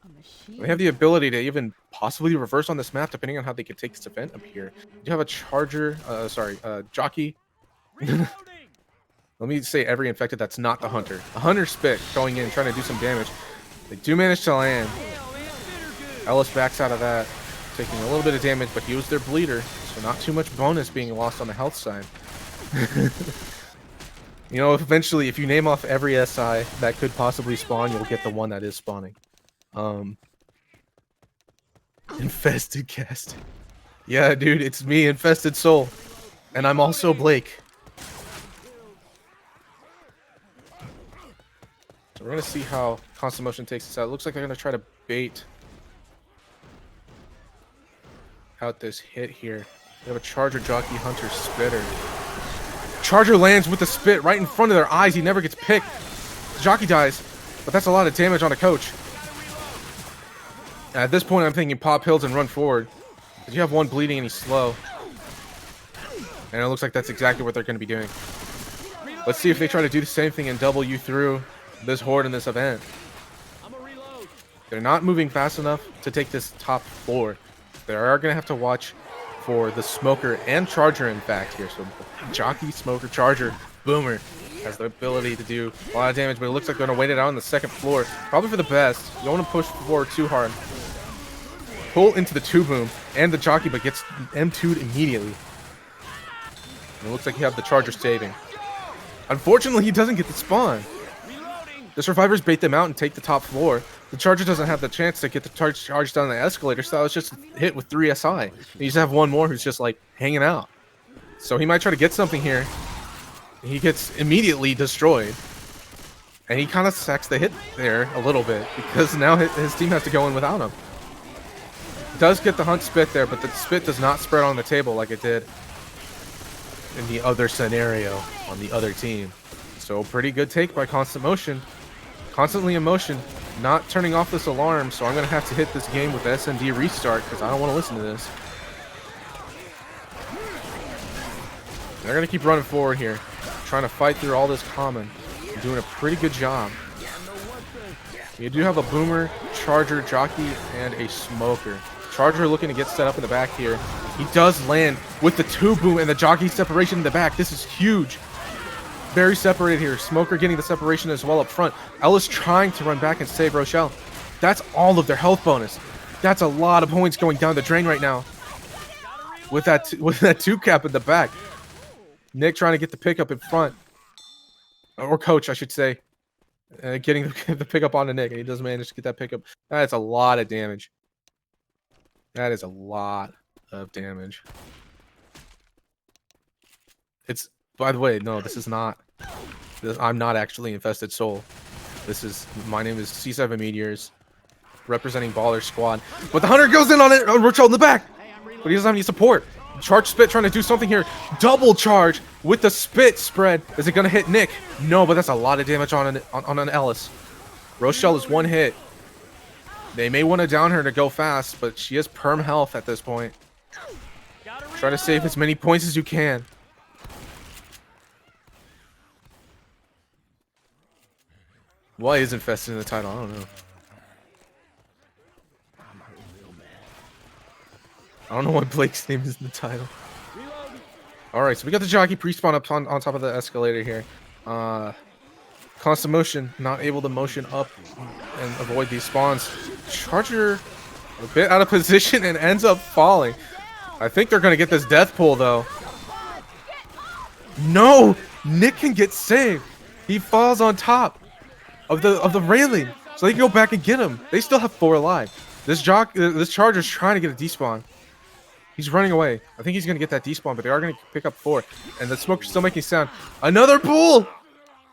A machine.
They have the ability to even possibly reverse on this map, depending on how they could take this event up here. You have a charger, jockey. Let me say every infected that's not the hunter. A hunter spit going in, trying to do some damage. They do manage to land. Ellis backs out of that, taking a little bit of damage, but he was their bleeder, so not too much bonus being lost on the health side. You know, eventually, if you name off every SI that could possibly spawn, you'll get the one that is spawning. Infested cast. Yeah, dude, it's me, Infested Soul. And I'm also Blake. So we're gonna see how Constant Motion takes this out. It looks like they're gonna try to bait out this hit here. We have a Charger, Jockey, Hunter, Spitter. Charger lands with the spit right in front of their eyes. He never gets picked. Jockey dies, but that's a lot of damage on a coach. At this point, I'm thinking pop hills and run forward. Because you have one bleeding and he's slow. And it looks like that's exactly what they're going to be doing. Let's see if they try to do the same thing and double you through this horde in this event. They're not moving fast enough to take this top floor. They are going to have to watch for the Smoker and Charger, in fact, here. So Jockey, Smoker, Charger, Boomer has the ability to do a lot of damage, but it looks like they're going to wait it out on the second floor. Probably for the best. You don't want to push forward too hard. Pull into the 2-boom and the Jockey, but gets M2'd immediately. And it looks like you have the Charger saving. Unfortunately, he doesn't get the spawn. The survivors bait them out and take the top floor. The Charger doesn't have the chance to get the charge down the escalator, so that was just hit with 3 SI. You just have one more who's just like hanging out. So he might try to get something here. He gets immediately destroyed. And he kind of sacks the hit there a little bit, because now his team has to go in without him. Does get the Hunt spit there, but the spit does not spread on the table like it did in the other scenario on the other team. So pretty good take by Constant Motion. Constantly in motion, not turning off this alarm, so I'm going to have to hit this game with the SND restart because I don't want to listen to this. They're going to keep running forward here, trying to fight through all this common. They're doing a pretty good job. You do have a Boomer, Charger, Jockey, and a Smoker. Charger looking to get set up in the back here. He does land with the 2-boom and the Jockey separation in the back. This is huge. Very separated here. Smoker getting the separation as well up front. Ellis trying to run back and save Rochelle. That's all of their health bonus. That's a lot of points going down the drain right now. With that 2-cap in the back. Nick trying to get the pickup in front. Or coach, I should say. Getting the pickup onto Nick. And he does manage to get that pickup. That's a lot of damage. That is a lot of damage. It's... By the way, no, this is not. I'm not actually Infested Soul. My name is C7 Meteors, representing Baller Squad. But the Hunter goes in on it, on Rochelle in the back. But he doesn't have any support. Charge Spit trying to do something here. Double charge with the Spit spread. Is it going to hit Nick? No, but that's a lot of damage on an Ellis. Rochelle is one hit. They may want to down her to go fast, but she has perm health at this point. Try to save as many points as you can. Why is Infested in the title? I don't know. I don't know why Blake's name is in the title. Alright, so we got the Jockey pre-spawn up on top of the escalator here. Constant Motion, not able to motion up and avoid these spawns. Charger a bit out of position and ends up falling. I think they're going to get this death pull, though. No! Nick can get saved. He falls on top of the railing, so they can go back and get him. They still have 4 alive. This Charger's trying to get a despawn. He's running away. I think he's gonna get that despawn, but they are gonna pick up 4. And the Smoker's still making sound. Another pool!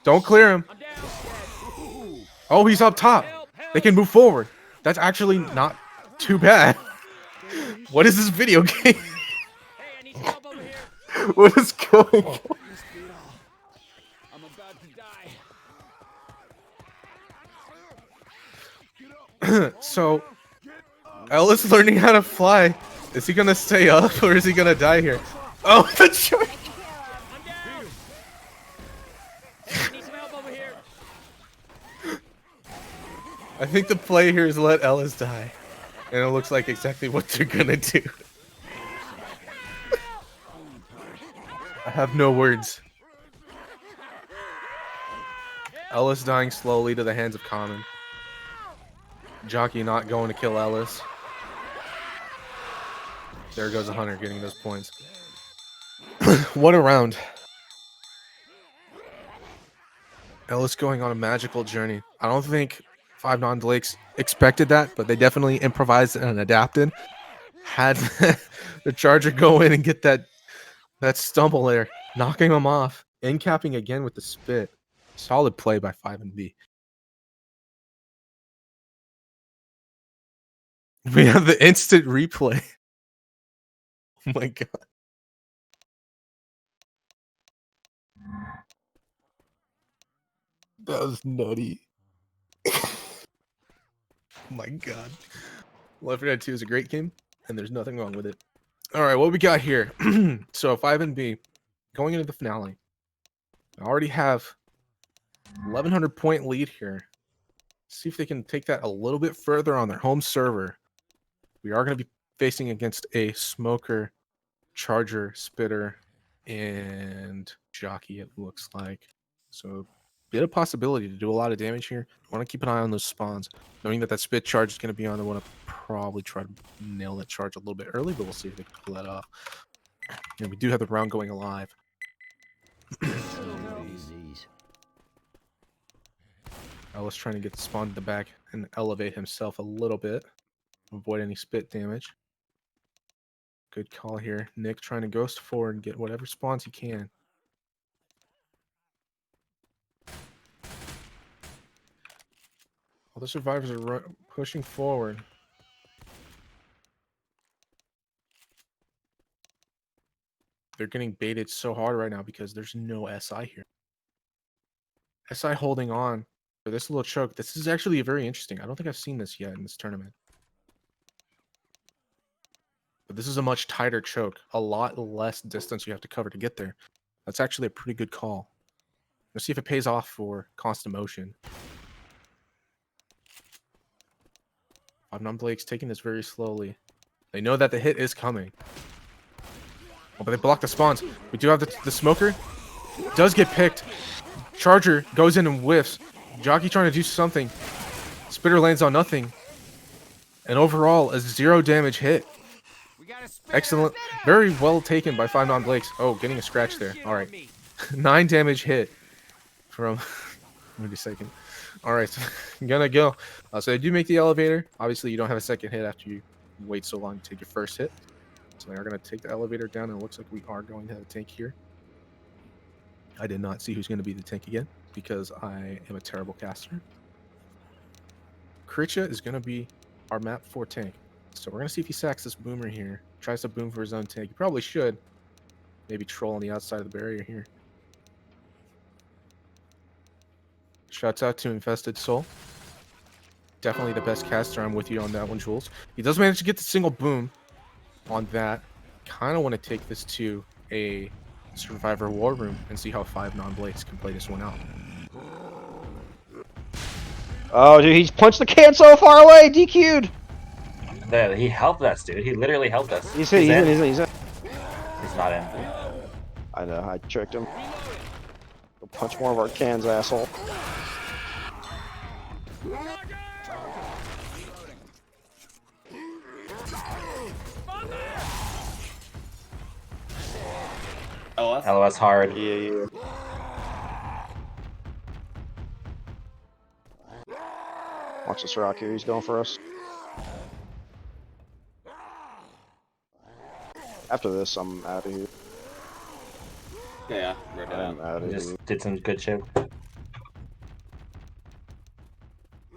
Don't clear him. Oh, he's up top. They can move forward. That's actually not too bad. What is this video game? What is going on? So, Ellis learning how to fly. Is he gonna stay up or is he gonna die here? Oh, the charge! I think the play here is let Ellis die. And it looks like exactly what they're gonna do. I have no words. Ellis dying slowly to the hands of Common. Jockey not going to kill Ellis. There goes a Hunter getting those points. What a round. Ellis going on a magical journey. I don't think 5 non-Blakes expected that, but they definitely improvised and adapted. Had the Charger go in and get that stumble there, knocking him off. End capping again with the spit. Solid play by 5 and B. We have the instant replay. Oh my god. That was nutty. Oh my god. Left 4 Dead 2 is a great game, and there's nothing wrong with it. Alright, what we got here? So 5 and B, going into the finale. I already have 1,100 point lead here. See if they can take that a little bit further on their home server. We are going to be facing against a Smoker, Charger, Spitter, and Jockey, it looks like. So bit of possibility to do a lot of damage here. I want to keep an eye on those spawns. Knowing that spit charge is going to be on, I want to probably try to nail that charge a little bit early, but we'll see if they can pull that off. And we do have the round going alive. Ellis trying to get the spawn to the back and elevate himself a little bit. Avoid any spit damage. Good call here. Nick trying to ghost forward and get whatever spawns he can. All the survivors are pushing forward. They're getting baited so hard right now because there's no SI here. SI holding on for this little choke. This is actually very interesting. I don't think I've seen this yet in this tournament. But this is a much tighter choke. A lot less distance you have to cover to get there. That's actually a pretty good call. Let's see if it pays off for Constant Motion. 5 non-Blakes taking this very slowly. They know that the hit is coming. Oh, but they block the spawns. We do have the Smoker. Does get picked. Charger goes in and whiffs. Jockey trying to do something. Spitter lands on nothing. And overall, a 0 damage hit. Excellent. Very well taken by 5 non-Blakes. Oh, getting a scratch there. All right. 9 damage hit from... Wait a second. All right. So I'm going to go. So they do make the elevator. Obviously, you don't have a second hit after you wait so long to take your first hit. So they are going to take the elevator down, and it looks like we are going to have a tank here. I did not see who's going to be the tank again because I am a terrible caster. Kritcha is going to be our map 4 tank. So we're going to see if he sacks this boomer here. Tries to boom for his own tank. He probably should. Maybe troll on the outside of the barrier here. Shouts out to Infested Soul. Definitely the best caster. I'm with you on that one, Jules. He does manage to get the single boom on that. Kind of want to take this to a Survivor War Room and see how 5 non-Blakes can play this one out.
Oh, dude, he's punched the can so far away. DQ'd.
There, he helped us, dude. He literally helped us.
He's in. He's
not in.
I know. I tricked him. Go punch more of our cans, asshole.
LOS hard.
Yeah. Watch this rock here. He's going for us. After this, I'm out of here.
Yeah, we're
I'm out of here.
Just did some good shit.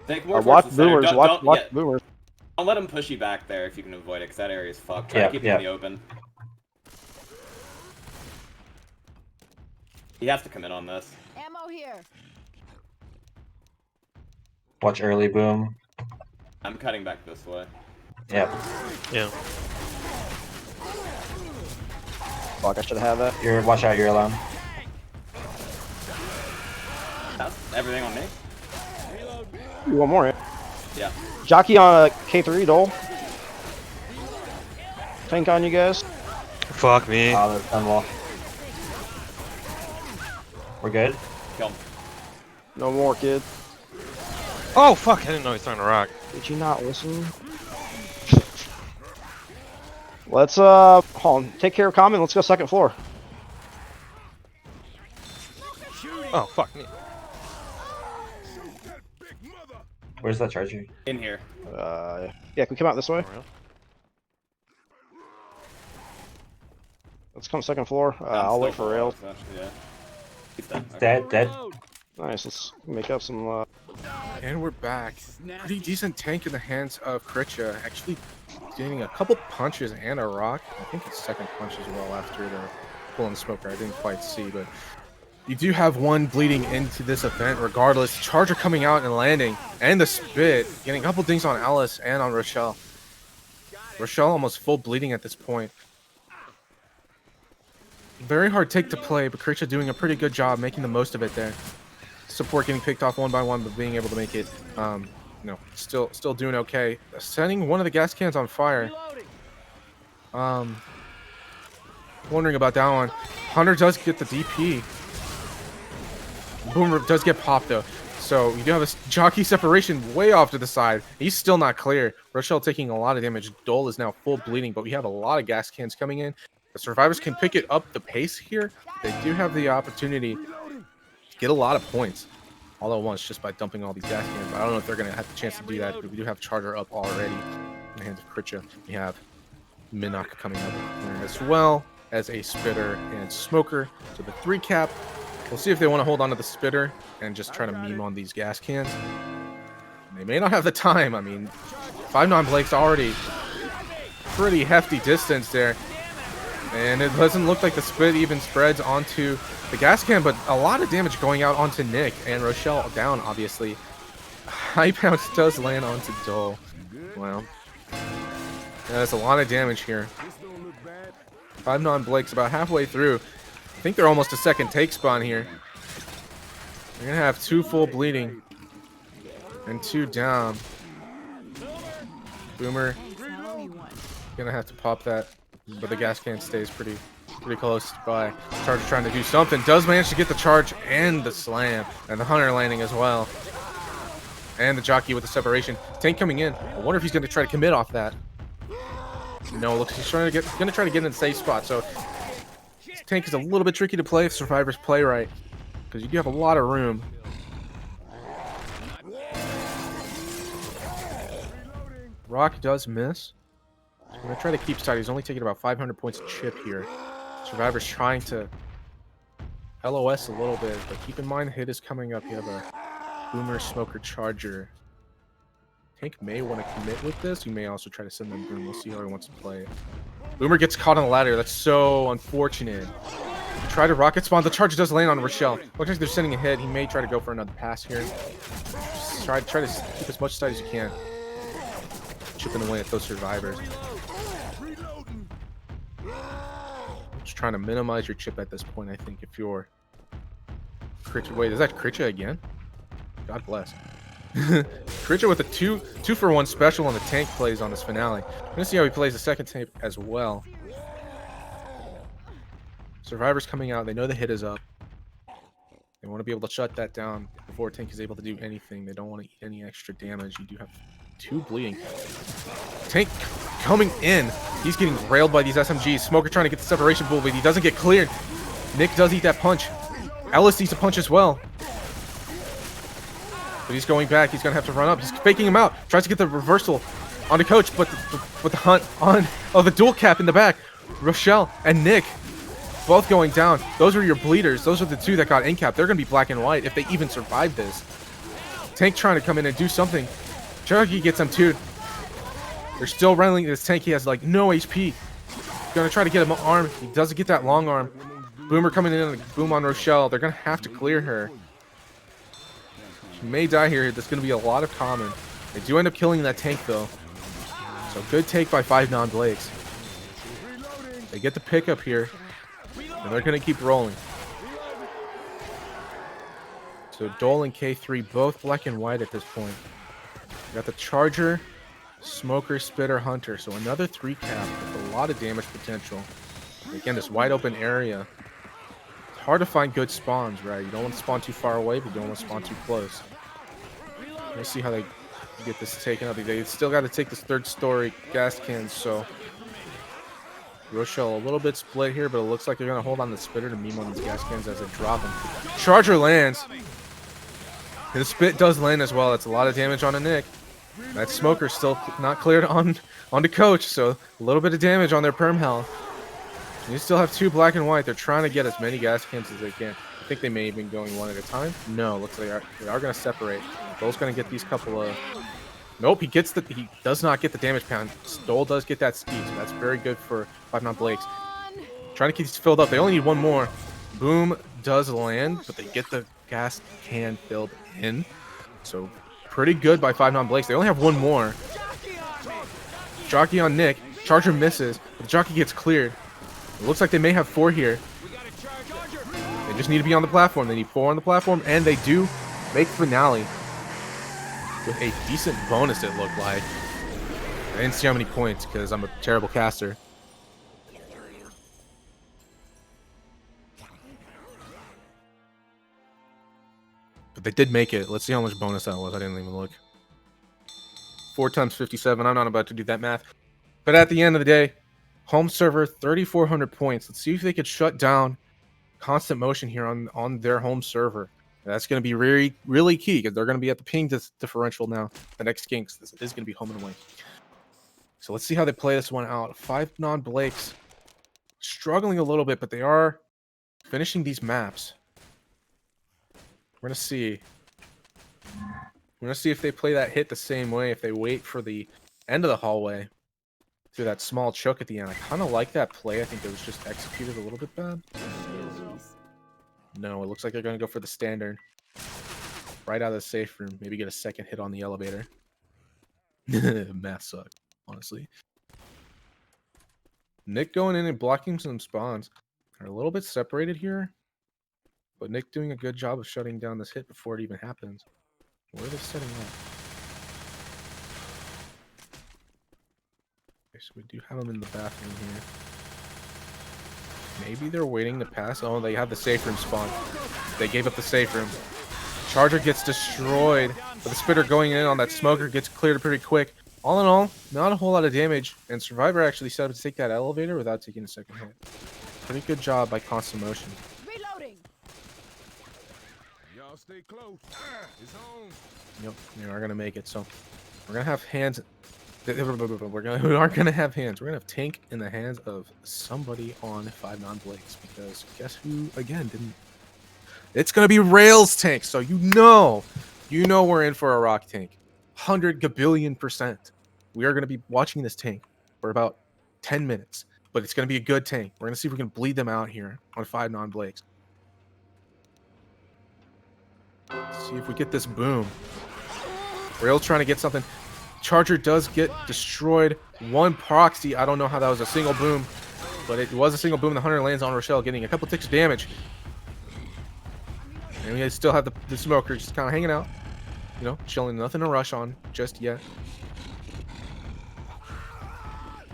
Think more
Watch
towards the center.
boomers. Watch boomers.
Don't let him push you back there if you can avoid it, because that area is fucked. Try to keep him in the open. He has to come in on this.
Ammo here.
Watch early boom.
I'm cutting back this way.
Yep.
Yeah.
Fuck, I should have that.
Watch out, you're alone.
That's everything on me.
You want more?
Yeah.
Jockey on K3, Dole. Tank on you guys.
Fuck me.
Oh, that's done well. We're good.
Kill him.
No more, kid.
Oh fuck! I didn't know he was throwing a rock.
Did you not listen? Let's hold on. Take care of common. Let's go second floor.
Oh fuck me.
Where's that charger?
In here.
Yeah, can we come out this way? Let's come second floor. I'll wait for rail.
Yeah. He's dead. Okay.
Dead, dead.
Nice. Let's make up some.
And we're back. Pretty decent tank in the hands of Kritcha. Actually gaining a couple punches and a rock. I think it's second punch as well after the pull and smoker. I didn't quite see, but you do have one bleeding into this event regardless. Charger coming out and landing. And the spit. Getting a couple dings on Alice and on Rochelle. Rochelle almost full bleeding at this point. Very hard take to play, but Kritcha doing a pretty good job making the most of it there. Support getting picked off one by one, but being able to make it, still doing okay. Setting one of the gas cans on fire. Wondering about that one. Hunter does get the DP. Boomer does get popped though. So you do have a jockey separation way off to the side. He's still not clear. Rochelle taking a lot of damage. Dole is now full bleeding, but we have a lot of gas cans coming in. The survivors can pick it up the pace here. They do have the opportunity to get a lot of points all at once just by dumping all these gas cans. I don't know if they're going to have the chance to do that, but we do have Charger up already in the hands of Kritcha. We have Minnock coming up as well as a Spitter and Smoker. So the 3-cap. We'll see if they want to hold on to the Spitter and just try to meme on these gas cans. They may not have the time. I mean, 5-9 Blake's already pretty hefty distance there. And it doesn't look like the spit even spreads onto the gas can, but a lot of damage going out onto Nick and Rochelle down, obviously. High bounce does land onto Dole. Wow. That's a lot of damage here. 5-9 Blake's about halfway through. I think they're almost a second take spawn here. They're going to have 2 full bleeding and 2 down. Boomer going to have to pop that. But the gas can stays pretty close by. Charger trying to do something. Does manage to get the charge and the slam. And the Hunter landing as well. And the jockey with the separation. Tank coming in. I wonder if he's going to try to commit off that. No, looks he's going to try to get in the safe spot. So this tank is a little bit tricky to play if survivors play right. Because you do have a lot of room. Rock does miss. I'm going to try to keep side. He's only taking about 500 points of chip here. Survivor's trying to LOS a little bit, but keep in mind the hit is coming up. You have a Boomer, Smoker, Charger. Tank may want to commit with this. You may also try to send them Boom. We'll see how he wants to play it. Boomer gets caught on the ladder. That's so unfortunate. Try to rocket spawn. The Charger does land on Rochelle. Looks like they're sending a hit. He may try to go for another pass here. Just try to keep as much side as you can. Chipping away at those survivors. Just trying to minimize your chip at this point, I think, if you're Kritcha. Wait, is that Kritcha again? God bless. Kritcha with a 2-for-1 special on the tank plays on this finale. I'm gonna see how he plays the second tape as well. Survivors coming out, they know the hit is up. They want to be able to shut that down before Tank is able to do anything. They don't want to eat any extra damage. You do have 2 bleeding. Tank coming in. He's getting railed by these SMGs. Smoker trying to get the separation bull, but he doesn't get cleared. Nick does eat that punch. Ellis eats a punch as well. But he's going back. He's going to have to run up. He's faking him out. Tries to get the reversal onto Coach, but the hunt on the dual cap in the back. Rochelle and Nick both going down. Those are your bleeders. Those are the 2 that got in cap. They're going to be black and white if they even survive this. Tank trying to come in and do something. Cherokee gets him too. They're still running this tank. He has like no HP. Gonna try to get him an arm. He doesn't get that long arm. Boomer coming in and boom on Rochelle. They're gonna have to clear her. She may die here. There's gonna be a lot of common. They do end up killing that tank though. So good take by 5-9 Blakes. They get the pickup here. And they're gonna keep rolling. So Dole and K3 both black and white at this point. We got the Charger, Smoker, Spitter, Hunter. So another 3 cap with a lot of damage potential. Again, this wide open area. It's hard to find good spawns, right? You don't want to spawn too far away, but you don't want to spawn too close. We'll see how they get this taken up. They still got to take this 3rd story gas cans, so Rochelle a little bit split here, but it looks like they're going to hold on the Spitter to meme on these gas cans as they drop them. Charger lands. And the Spit does land as well. That's a lot of damage on a Nick. That Smoker's still not cleared onto Coach, so a little bit of damage on their perm health. And you still have 2 black and white. They're trying to get as many gas cans as they can. I think they may have been going 1 at a time. No, looks like they are going to separate. Stole's going to get these couple of... Nope, he does not get the damage pound. Stole does get that speed, so that's very good for 5-9 Blakes. Trying to keep these filled up. They only need 1 more. Boom does land, but they get the gas can filled in. So pretty good by 5-9 Blakes. They only have 1 more. Jockey on Nick. Charger misses, but the Jockey gets cleared. It looks like they may have 4 here. They just need to be on the platform. They need 4 on the platform, and they do make finale with a decent bonus, it looked like. I didn't see how many points because I'm a terrible caster. But they did make it. Let's see how much bonus that was. I didn't even look. 4 times 57. I'm not about to do that math. But at the end of the day, home server, 3,400 points. Let's see if they could shut down constant motion here on their home server. That's going to be really, really key because they're going to be at the ping differential now. The next game is going to be home and away. So let's see how they play this one out. 5-9 Blakes struggling a little bit, but they are finishing these maps. We're going to see. We're going to see if they play that hit the same way, if they wait for the end of the hallway through that small choke at the end. I kind of like that play. I think it was just executed a little bit bad. No, it looks like they're going to go for the standard. Right out of the safe room. Maybe get a 2nd hit on the elevator. Math suck, honestly. Nick going in and blocking some spawns. They're a little bit separated here. But Nick doing a good job of shutting down this hit before it even happens. Where are they setting up? Okay, so we do have them in the bathroom here. Maybe they're waiting to pass. Oh, they have the safe room spawn. They gave up the safe room. Charger gets destroyed. But the Spitter going in on that Smoker gets cleared pretty quick. All in all, not a whole lot of damage. And Survivor actually set up to take that elevator without taking a 2nd hit. Pretty good job by Constant Motion.
Reloading.
Y'all stay close. It's home.
Yep, they are going to make it. So we're going to have hands... We aren't going to have hands. We're going to have tank in the hands of somebody on 5-9 Blakes. Because guess who, again, didn't... It's going to be Rails tank. So you know we're in for a rock tank. 100 gabillion%. We are going to be watching this tank for about 10 minutes. But it's going to be a good tank. We're going to see if we can bleed them out here on 5-9 Blakes. Let's see if we get this boom. Rails trying to get something. Charger does get destroyed. 1 proxy. I don't know how that was a single boom, but it was a single boom. The Hunter lands on Rochelle, getting a couple ticks of damage. And we still have the Smoker just kind of hanging out. You know, chilling. Nothing to rush on just yet.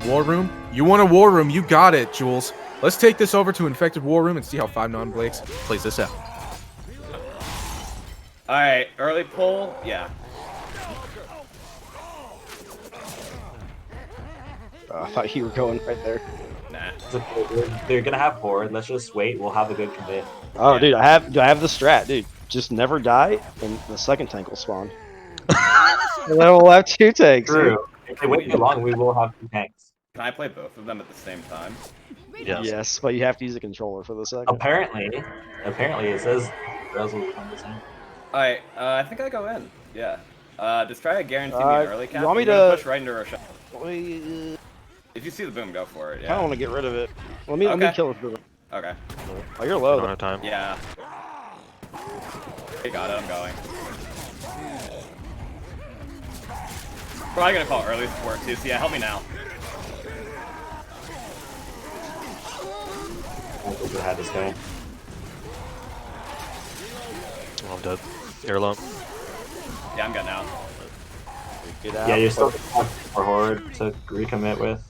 War Room? You want a War Room? You got it, Jules. Let's take this over to Infected War Room and see how 5-9 Blakes plays this out.
Alright, early pull, yeah.
I thought you were going right there.
Nah.
They're gonna have 4. Let's just wait. We'll have a good commit.
Oh, dude, I have the strat, dude. Just never die, and the 2nd tank will spawn. And then we'll have 2 tanks.
True.
Dude.
If they wait too long, we will have 2 tanks.
Can I play both of them at the same time?
Yes, but you have to use a controller for the 2nd.
Apparently it says Rails will come this time.
Alright, I think I go in. Yeah. Just try to guarantee me an early cap.
You want me
I'm gonna
to
push right into Rochelle.
I
If you see the boom, go for it.
kind
Yeah.
of want to get rid of it. Let me kill it.
Okay.
Oh, you're
I
low.
don't
Though.
have time.
Yeah. You got it. I'm going. Probably gonna call early support too. So yeah, help me now.
I think we had this guy.
Oh, I'm dead. Air lump.
Yeah, I'm good now.
Get out.
Yeah, you're still for Horde to recommit with.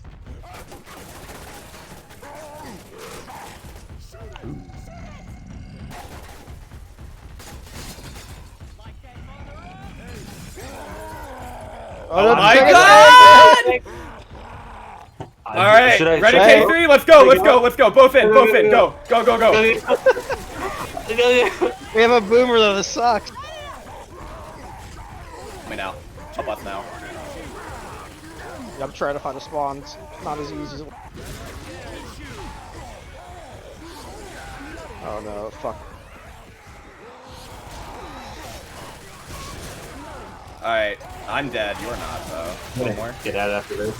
Oh my god! All right,
Should I-
ready,
should I-
K3? Let's go, let's go, let's go. Both in, both in. Go, go, go, go.
We have a boomer though. This sucks.
Me now. Help us now.
I'm trying to find a spawn. It's not as easy as. Oh no! Fuck.
All right, I'm dead. You're not, though. One more.
Get out after this.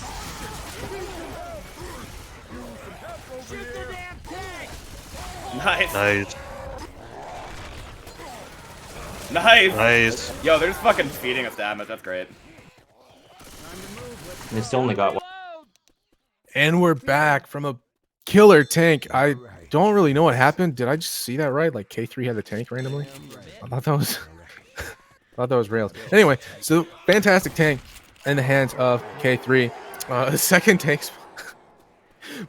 Nice.
Nice.
Nice.
Nice.
Yo, they're just fucking feeding us damage. That's great.
They still only got one.
And we're back from a killer tank. I don't really know what happened. Did I just see that right? Like K3 had the tank randomly? I thought that was I thought that was rails. Anyway, so fantastic tank in the hands of K3. The second tank.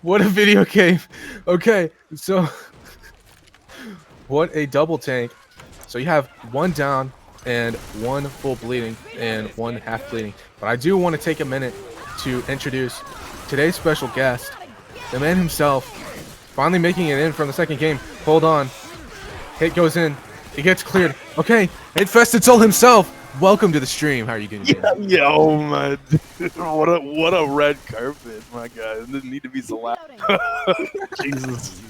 What a video game. Okay, so what a double tank. So you have one down and one full bleeding and one half bleeding. But I do want to take a minute to introduce today's special guest, the man himself, finally making it in from the second game. Hold on. Hit goes in. It gets cleared. Okay, Infestedsoul himself. Welcome to the stream. How are you doing?
Yo, my dude, what a red carpet, my guy. It didn't need to be so loud. Jesus.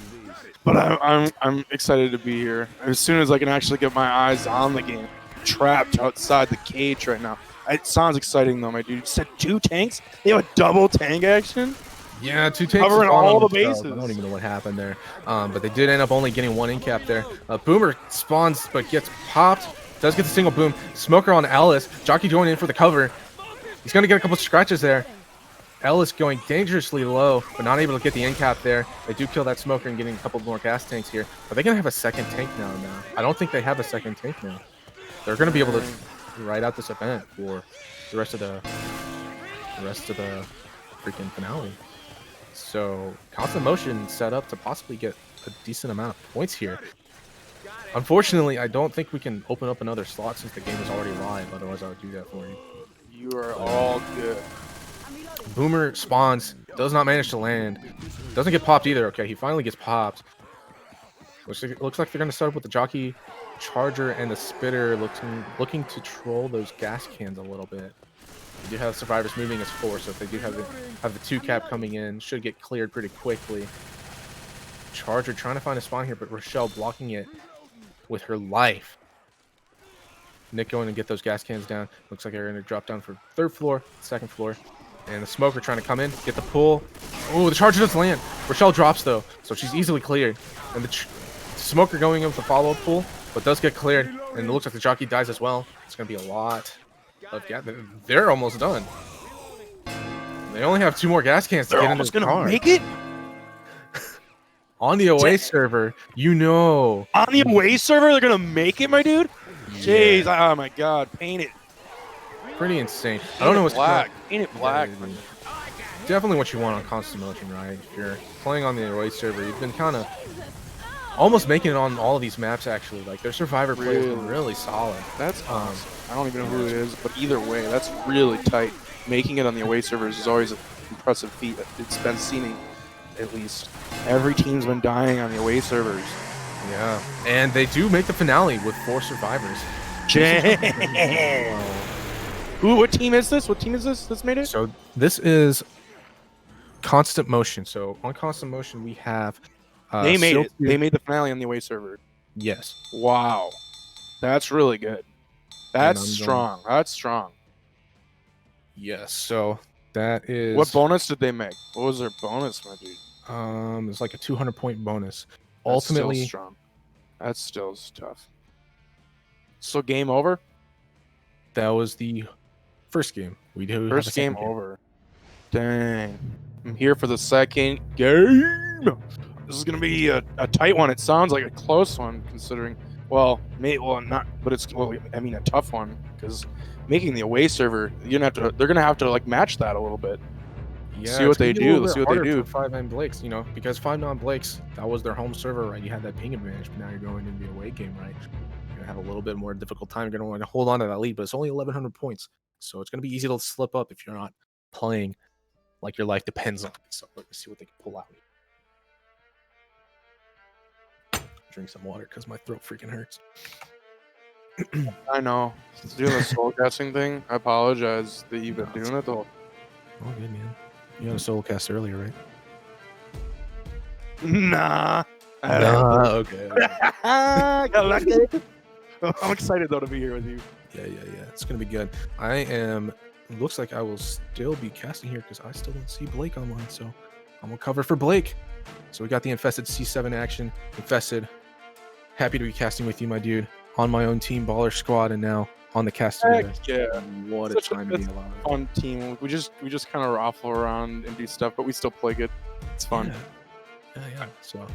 But I'm excited to be here. As soon as I can actually get my eyes on the game, trapped outside the cage right now. It sounds exciting though, my dude. You said 2 tanks? They have a double tank action?
Yeah, 2 tanks
Covering
spawned
all
on
the
themselves.
bases.
I don't even know what happened there. But they did end up only getting 1 in-cap there. Boomer spawns but gets popped. Does get the single boom. Smoker on Ellis. Jockey joining in for the cover. He's going to get a couple scratches there. Ellis going dangerously low, but not able to get the in-cap there. They do kill that Smoker and getting a couple more gas tanks here. Are they going to have a second tank now? I don't think they have a second tank now. They're going to be able to ride out this event for the rest of the freaking finale. So Constant Motion set up to possibly get a decent amount of points here. Unfortunately, I don't think we can open up another slot since the game is already live. Otherwise, I would do that for you.
You are all good.
Boomer spawns, does not manage to land. Doesn't get popped either. Okay, he finally gets popped. Looks like they're going to start up with the Jockey, Charger, and the Spitter looking to troll those gas cans a little bit. They do have survivors moving as 4, so if they do have the 2-cap coming in, should get cleared pretty quickly. Charger trying to find a spawn here, but Rochelle blocking it with her life. Nick going to get those gas cans down. Looks like they're going to drop down for 3rd floor, 2nd floor. And the Smoker trying to come in, get the pull. Oh, the Charger doesn't land. Rochelle drops, though, so she's easily cleared. And the Smoker going in with the follow-up pull, but does get cleared. And it looks like the Jockey dies as well. It's going to be a lot of gas. They're almost done. They only have 2 more gas cans to
They're
get
almost
into the
gonna
car.
make it?
On the away server, you know.
On the away server, they're gonna make it, my dude? Jeez, oh my god, paint it.
Pretty insane. I don't know what's
black. Paint it black.
Yeah, definitely what you want on Constant Motion, right? If you're playing on the away server, you've been kind of almost making it on all of these maps, actually. Like, their Survivor play has been really solid.
That's awesome. I don't even know who it is, but either way, that's really tight. Making it on the away servers is always an impressive feat. It's been seen, at least. Every team's been dying on the away servers.
Yeah, and they do make the finale with 4 survivors.
What team is this? What team is this that's made it?
So this is Constant Motion. So on Constant Motion, we have
They made it.
Silty-
They made the finale on the away server.
Yes.
Wow. That's really good. That's
I'm
strong. That's strong.
Yes. So that is
What bonus did they make? What was their bonus, my dude?
it's like a 200-point bonus.
That's still
Ultimately,
strong. That's still tough. So game over?
that was the first game. We do have a
First
second
game over. Dang. I'm here for the second game. This is gonna be a tight one. It sounds like a close one, considering. Well, not, but it's. Well, I mean, a tough one because making the away server. They're gonna have to like match that a little bit.
Yeah,
See what
it's gonna
they
be a
do.
little
Let's
bit
see what they
harder
do.
for 5-9 Blakes, you know, because 5-9 Blakes, that was their home server, right? You had that ping advantage, but now you're going into the away game, right? You're gonna have a little bit more difficult time. You're gonna want to hold on to that lead, but it's only 1,100 points, so it's gonna be easy to slip up if you're not playing like your life depends on it. So let's see what they can pull out. Drink some water because my throat freaking hurts.
I know. Doing the soul casting thing. I apologize that you've been doing it though.
Oh, good man. You had a solo cast earlier, right?
Nah.
Okay.
Got lucky. I'm excited though to be here with you.
Yeah. It's gonna be good. I am. Looks like I will still be casting here because I still don't see Blake online, so I'm gonna cover for Blake. So we got the Infested C7 action. Infested. Happy to be casting with you, my dude. On my own team, Baller Squad, and now on the cast together.
Heck yeah.
What
Such
a
a
time to
good
be alive.
Fun team. We just kind of raffle around and do stuff, but we still play good. It's fun.
Yeah. So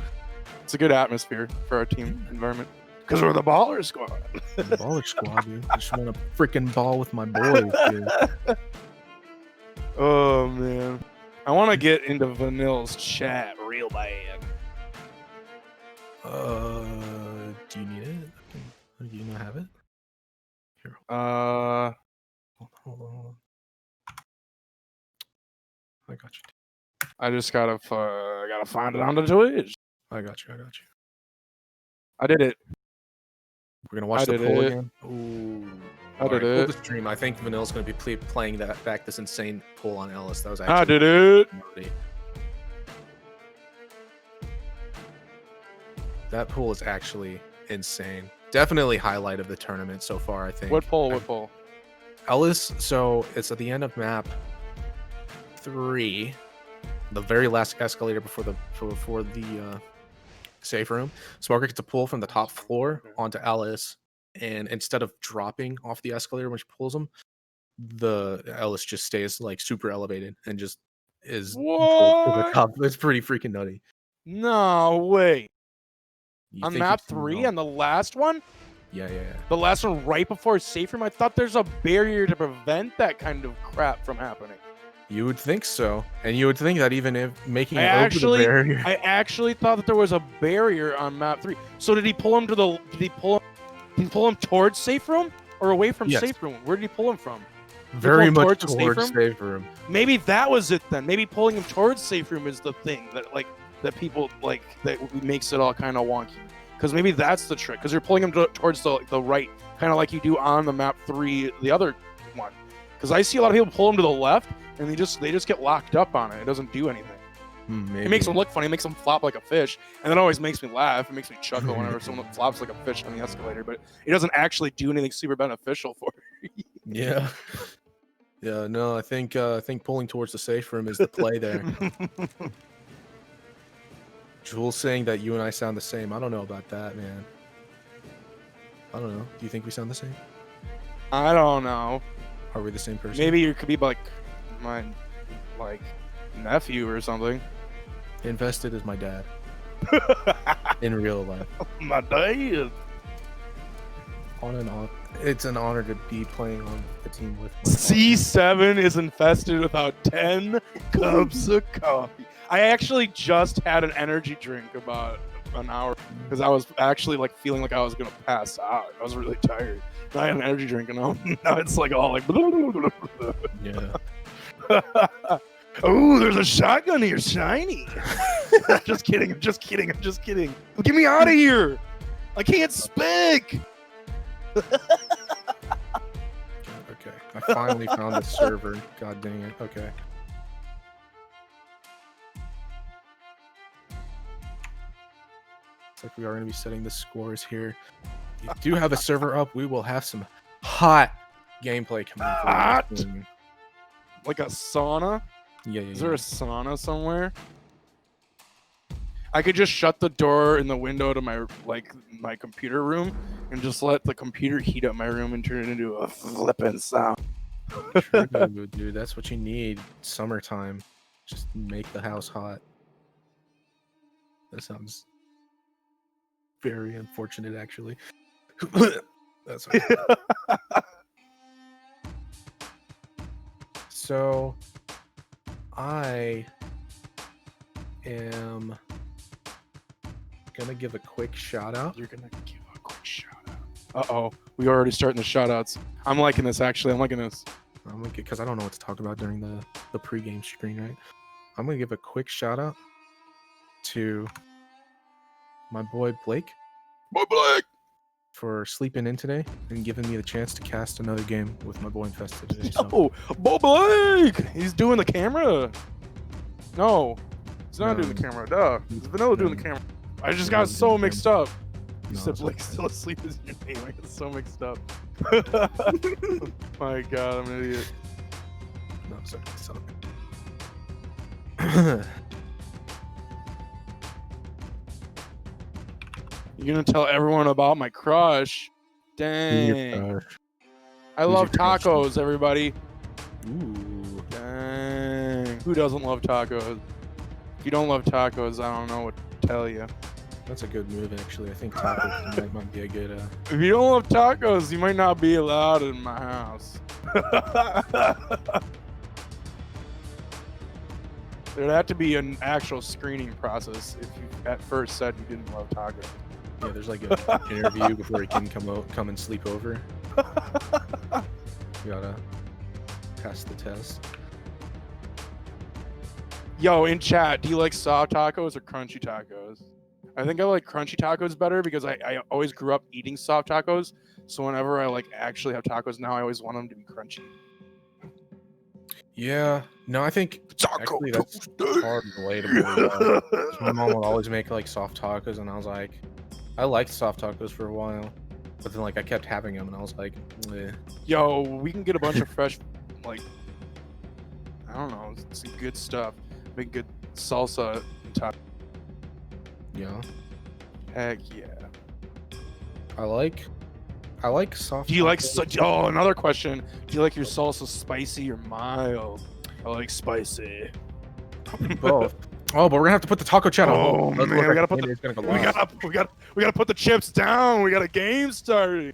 It's a good atmosphere for our team environment. Because we're the Baller Squad.
the Baller Squad, dude. I just want to freaking ball with my boys, dude.
Oh man. I want to get into Vanille's chat real bad.
Do you need it? Do you not have it? Here,
Uh,
hold on. I got you.
I just gotta find it on the Twitch.
I got you.
I did it.
We're gonna watch
I
the
did
poll
it.
again. Ooh.
I did
Pull
it.
the stream. I think Vanilla's gonna be playing that back this insane poll on Ellis. That was
I
actually
did it.
naughty. That pool is actually insane. Definitely highlight of the tournament so far, I think.
What poll? What poll?
Ellis, so it's at the end of map 3, the very last escalator before the safe room. Smoker gets a pull from the top floor onto Ellis, and instead of dropping off the escalator when she pulls him, the Ellis just stays like super elevated and just is pulled to the
What?
top. It's pretty freaking nutty.
No way.
You
On
think
map
you've seen
3,
all-
on the last one?
Yeah.
The last one right before safe room? I thought there's a barrier to prevent that kind of crap from happening.
You would think so, and you would think that even if making
I
it over the barrier.
I actually thought that there was a barrier on map 3. So did he pull him to the? Did he pull him towards safe room or away from
Yes.
safe room? Where did he pull him from?
Very
pull him
much
towards the
towards
safe room?
safe room.
Maybe that was it then. Maybe pulling him towards safe room is the thing that people like that makes it all kind of wonky. Because maybe that's the trick. Because you're pulling him towards the right, kind of like you do on the map 3, the other one. Because I see a lot of people pull him to the left, and they just get locked up on it. It doesn't do anything.
Maybe.
It makes them look funny. It makes them flop like a fish, and it always makes me laugh. It makes me chuckle whenever someone flops like a fish on the escalator. But it doesn't actually do anything super beneficial for you.
Yeah. Yeah, no, I think pulling towards the safe room is the play there. Jules saying that you and I sound the same. I don't know about that, man. I don't know. Do you think we sound the same?
I don't know.
Are we the same person?
Maybe you could be like my nephew or something.
Invested is my dad in real life.
My dad.
On and off. It's an honor to be playing on the team with my
C7 is infested with about 10 cups of coffee. I actually just had an energy drink about an hour because I was actually like feeling like I was gonna pass out. I was really tired. And I had an energy drink and now it's like all like.
Yeah.
Oh, there's a shotgun here, shiny. Just kidding. I'm just kidding. Get me out of here. I can't speak.
Okay. I finally found the server. God dang it. Okay. Looks like we are going to be setting the scores here. If you do have a server up, we will have some hot gameplay coming for you
Hot?
soon.
Like a sauna?
Yeah.
Is there a sauna somewhere? I could just shut the door and the window to my computer room and just let the computer heat up my room and turn it into a flippin' sound.
True, dude, that's what you need. Summertime. Just make the house hot. That sounds very unfortunate, actually. That's right. So I am gonna give a quick shout out.
You're gonna give a quick shout out. Uh-oh. We already starting the shout outs. I'm liking this, actually. I'm liking this.
I'm gonna because I don't know what to talk about during the pregame screen, right? I'm gonna give a quick shout out to my boy Blake
Boy, Blake!
for sleeping in today and giving me the chance to cast another game with my boy Infested today. So
Oh, Bo Blake! He's doing the camera. No, he's not
No.
doing the camera. Duh. It's Vanilla doing the camera. I just got
Vanilla
so
doing the
mixed up. You
No,
said
it's
Blake's
okay.
still asleep is your name. I got so mixed up. My God, I'm an idiot.
no, sorry, sorry.
You're gonna tell everyone about my crush. Dang. I
Who's
love
your crush?
tacos, everybody.
Ooh.
Dang. Who doesn't love tacos? If you don't love tacos, I don't know what to tell you.
That's a good move, actually. I think tacos might be a good.
If you don't love tacos, you might not be allowed in my house. There'd have to be an actual screening process if you at first said you didn't love tacos.
Yeah, there's like an interview before he can come and sleep over. You gotta pass the test.
Yo, in chat, do you like soft tacos or crunchy tacos? I think I like crunchy tacos better because I always grew up eating soft tacos. So whenever I like actually have tacos now, I always want them to be crunchy.
Yeah, no, I think
Taco
actually that's
Tuesday.
hard relatable. My mom would always make like soft tacos, and I was like, I liked soft tacos for a while, but then like I kept having them, and I was like, eh.
Yo, we can get a bunch of fresh, like, I don't know, some good stuff. Make good salsa and taco.
Yeah,
Heck yeah.
I like soft.
Do you like
tacos.
such? Oh, another question. Do you like your salsa spicy or mild? I like spicy.
both? Oh, but we're gonna have to put the taco chat on.
Oh,
hold. Let's
man,
look
we gotta
at
put
it.
the-
It's gonna go
We
live.
gotta put the chips down. We got a game started.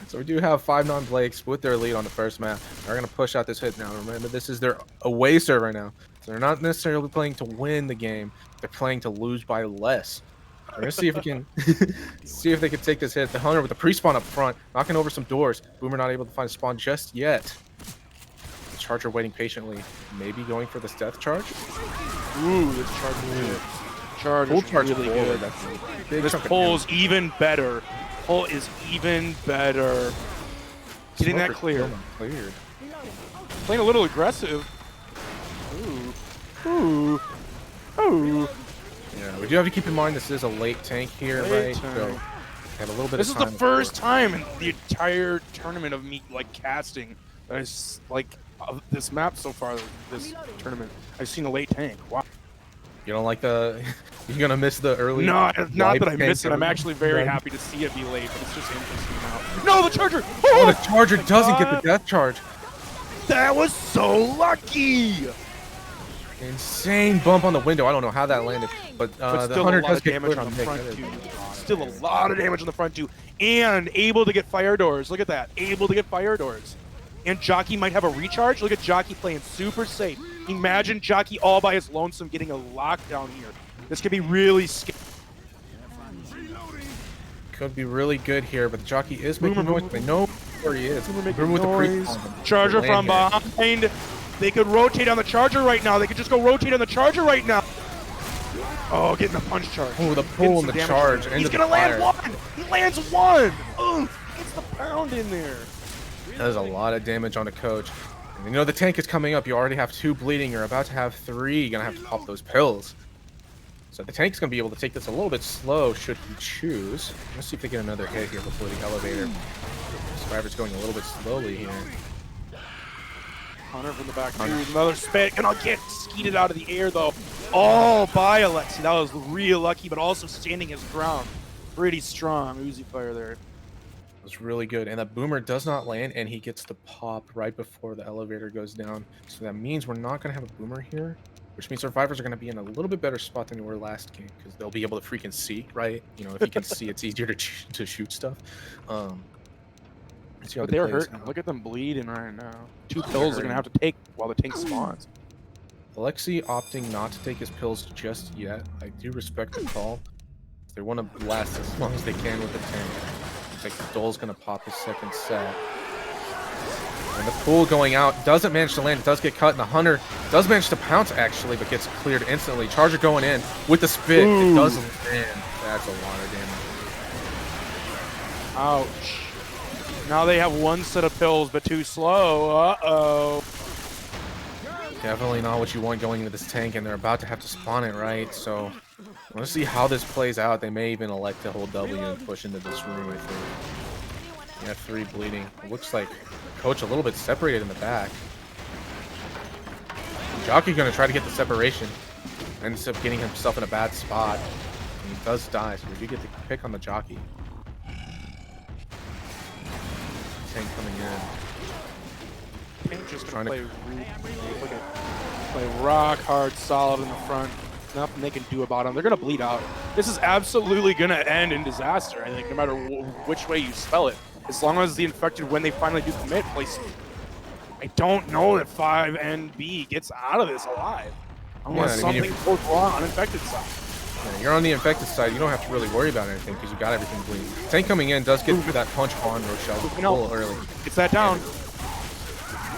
So we do have 5 non-Blakes with their lead on the first map. They're gonna push out this hit now. Remember, this is their away serve right now, so they're not necessarily playing to win the game. They're playing to lose by less. We're gonna see if we can see if they can take this hit. The Hunter with the pre-spawn up front, knocking over some doors. Boomer not able to find a spawn just yet. Charger waiting patiently, maybe going for this death charge.
Ooh, this charge
Full
is
charge
really
forward,
good.
that's a big
This
chunk of
pull's even better. Pull is even better. Getting that
Smoker
clear.
still cleared.
Playing a little aggressive. Ooh. Ooh. Ooh.
Yeah, we do have to keep in mind this is a late tank here,
Late
right?
tank.
So we have a little bit
This
of
is the
time
first
before-
time in the entire tournament of me like casting that I like of this map so far. This tournament, I've seen a late tank. Wow.
You don't like the? You're gonna miss the early.
No, not
live
that I
tank
miss it. I'm
ever-
actually very
Right.
happy to see it be late, but it's just interesting now. No, the charger!
Oh, the
Oh,
charger
my
doesn't get
God.
the death charge.
that was so lucky!
Insane bump on the window. I don't know how that landed, but,
But
the
still a
Hunter
lot
does
of
get
damage
cleared
on the
Nick.
front
That is-
too. Still a lot of damage on the front too, and able to get fire doors. Look at that, able to get fire doors. And Jockey might have a recharge. Look at Jockey playing super safe. Imagine Jockey all by his lonesome getting a lockdown here. This could be really scary.
Could be really good here, but the jockey is making
Boomer,
noise. They know where he is.
Boomer making
with the
noise.
pre-spawn.
Charger from
Land
behind. They could rotate on the charger right now. They could just go rotate on the charger right now. Oh, getting a punch charge.
here. Oh, the
Getting
pull and
some
the
damage.
charge.
He's
into the
gonna land
fire.
one. He lands one. Oof. Gets the pound in there.
That is a lot of damage on the coach. And you know the tank is coming up. You already have 2 bleeding. You're about to have 3. You're gonna have to pop those pills. So the tank's gonna be able to take this a little bit slow should he choose. Let's see if they get another hit here before the elevator. Survivor's going a little bit slowly here.
Hunter from the back. Dude, another spit. Gonna get skeeted out of the air though. Oh, by Alexi. That was real lucky, but also standing his ground. Pretty strong. Uzi fire there.
It was really good. And that boomer does not land, and he gets the pop right before the elevator goes down. So that means we're not gonna have a boomer here, which means survivors are gonna be in a little bit better spot than they were last game because they'll be able to freaking see, right? You know, if you can see, it's easier to shoot stuff. Let's see how
But
they
they're
play this
hurting.
out.
Look at them bleeding right now. 2 pills they're gonna have to take while the tank spawns.
Alexi opting not to take his pills just yet. I do respect the call. They want to last as long as they can with the tank. Looks like Dole's gonna pop his second set. And the pool going out doesn't manage to land. It does get cut, and the Hunter does manage to pounce actually, but gets cleared instantly. Charger going in with the spit. It doesn't land. That's a lot of damage.
Ouch. Now they have 1 set of pills, but too slow. Uh-oh.
Definitely not what you want going into this tank, and they're about to have to spawn it, right? So let's see how this plays out. They may even elect to hold W and push into this room, I think. We have 3 bleeding. It looks like Coach a little bit separated in the back. Jockey gonna try to get the separation. Ends up getting himself in a bad spot. And he does die, so we do get the pick on the Jockey. Tank coming in.
Tank just
Trying
gonna
to-
play rock hard, solid in the front. Nothing they can do about them. They're gonna bleed out. This is absolutely gonna end in disaster. I think no matter which way you spell it, as long as the infected, when they finally do commit, place. I don't know that 5NB gets out of this alive, unless
Yeah, I mean,
something goes wrong on infected side.
Yeah, you're on the infected side. You don't have to really worry about anything because you got everything bleeding. Tank coming in does get that punch on Rochelle a little early.
Gets that down.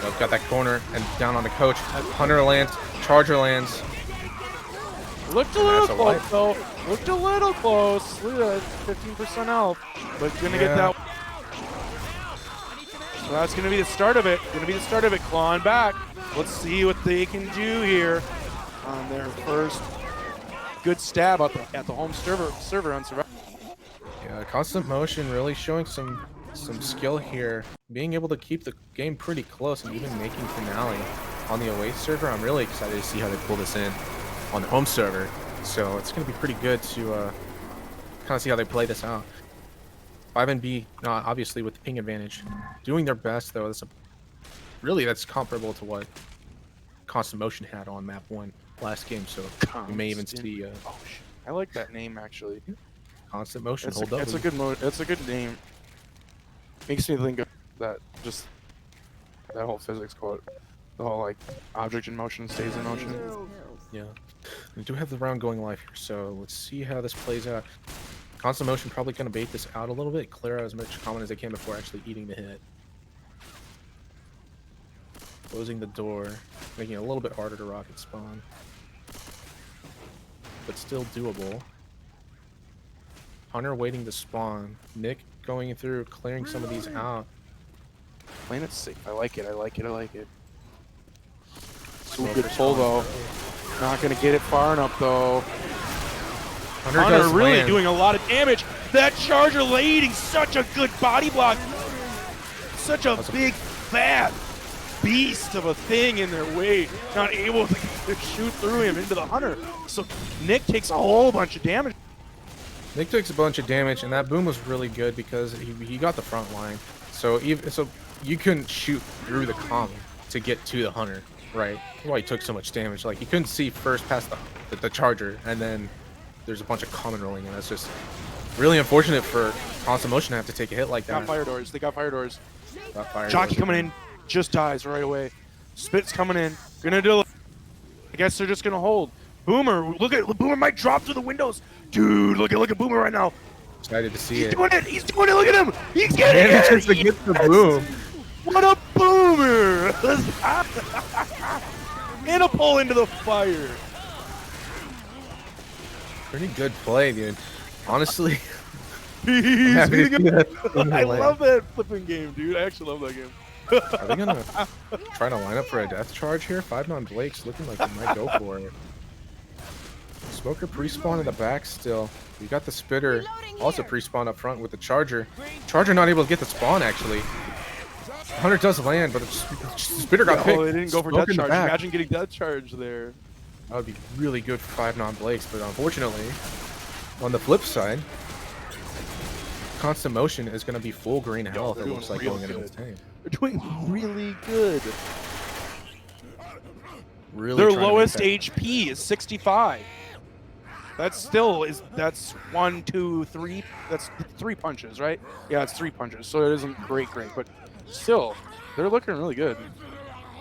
Nope, got that corner and down on the Coach. Hunter lands, Charger lands.
Looked a little
That's a
close
light.
though. Looked a little close. Look at that, 15% health, but gonna get that. So that's gonna be the start of it. Gonna be the start of it. Clawing back. Let's see what they can do here on their first good stab at the home server on Survivor.
Yeah, constant motion really showing some skill here. Being able to keep the game pretty close and even making finale on the away server. I'm really excited to see how they pull this in on the home server. So it's going to be pretty good to kind of see how they play this out. 5NB, obviously with the ping advantage, doing their best though. That's comparable to what Constant Motion had on map 1 last game. So we may even see
Oh shit! I like that name actually.
Constant Motion.
It's
Hold
a,
up.
it's a good It's a good name. Makes me think of that whole physics quote. The whole like object in motion stays in motion.
Yeah, we do have the round going live here, so let's see how this plays out. Constant Motion probably going to bait this out a little bit, clear out as much common as they can before actually eating the hit. Closing the door, making it a little bit harder to rocket spawn, but still doable. Hunter waiting to spawn. Nick going through, clearing some of these out.
Playing it safe. I like it. I like it. I like it. Ooh,
Smoker
good pull though. Not gonna get it far enough though.
Hunter
Hunter
does
really
land.
doing a lot of damage. That Charger leading such a good body block. Such a big, fat beast of a thing in their way. Not able to shoot through him into the Hunter. So Nick takes a whole bunch of damage.
Nick takes a bunch of damage, and that boom was really good because he got the front line. So you couldn't shoot through the common to get to the Hunter, right? That's why he took so much damage. Like, he couldn't see first past the Charger, and then there's a bunch of common rolling in. That's just really unfortunate for Constant Motion to have to take a hit like
Got
that.
fire doors. They got fire doors.
Got fire
Jockey
doors.
coming in, just dies right away. Spit's coming in, gonna do it. I guess they're just gonna hold. Boomer, look at Boomer might drop through the windows. Dude, look at Boomer right now.
Excited to see
He's
it.
doing it. He's doing it. Look at him. He's getting it.
Manages to get the boom.
What a Boomer! And a pull into the fire.
Pretty good play, dude. Honestly,
He's
happy to
beating
see
him.
that in the
I
lane.
love that flipping game, dude. I actually love that game.
are they gonna try to line up for a death charge here? 5-9 Blake's looking like he might go for it. Smoker pre-spawn in the back still. We got the Spitter also pre-spawn up front with the Charger. Charger not able to get the spawn actually. Hunter does land, but the Spitter got picked.
Oh, they didn't go for
Smoke
death
in the
charge.
back.
Imagine getting death charge there.
That would be really good for 5-9 Blakes, but unfortunately, on the flip side, Constant Motion is going to be full green health, it
they're
looks
doing
like,
real
going into
good.
this tank.
They're doing really good.
Really
Their
trying to make
lowest
that-
HP is 65. That's still that's 1, 2, 3. That's 3 punches, right? Yeah, it's 3 punches. So it isn't great, but still, they're looking really good.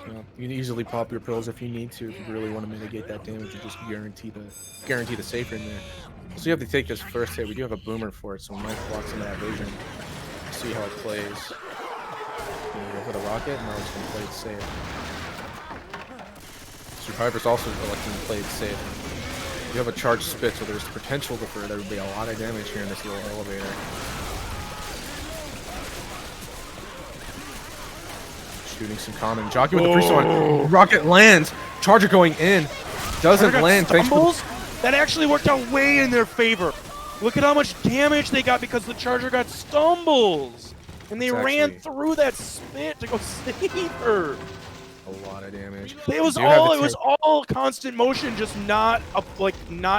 You know, you can easily pop your pills if you need to. If you really want to mitigate that damage, you just guarantee the safer in there. So you have to take this first hit. We do have a boomer for it, so we might block some of that vision. See how it plays. Go for the rocket, and now he's going to play it safe. Survivor's also electing to play it safe. You have a charged spit, so there's potential for there to be a lot of damage here in this little elevator. Shooting some common. Jockey with the free one. Rocket lands. Charger going in. Doesn't land.
Stumbles? That actually worked out way in their favor. Look at how much damage they got because the Charger got stumbles. And they ran through that spit to go save her.
A lot of damage.
It was all constant motion, just not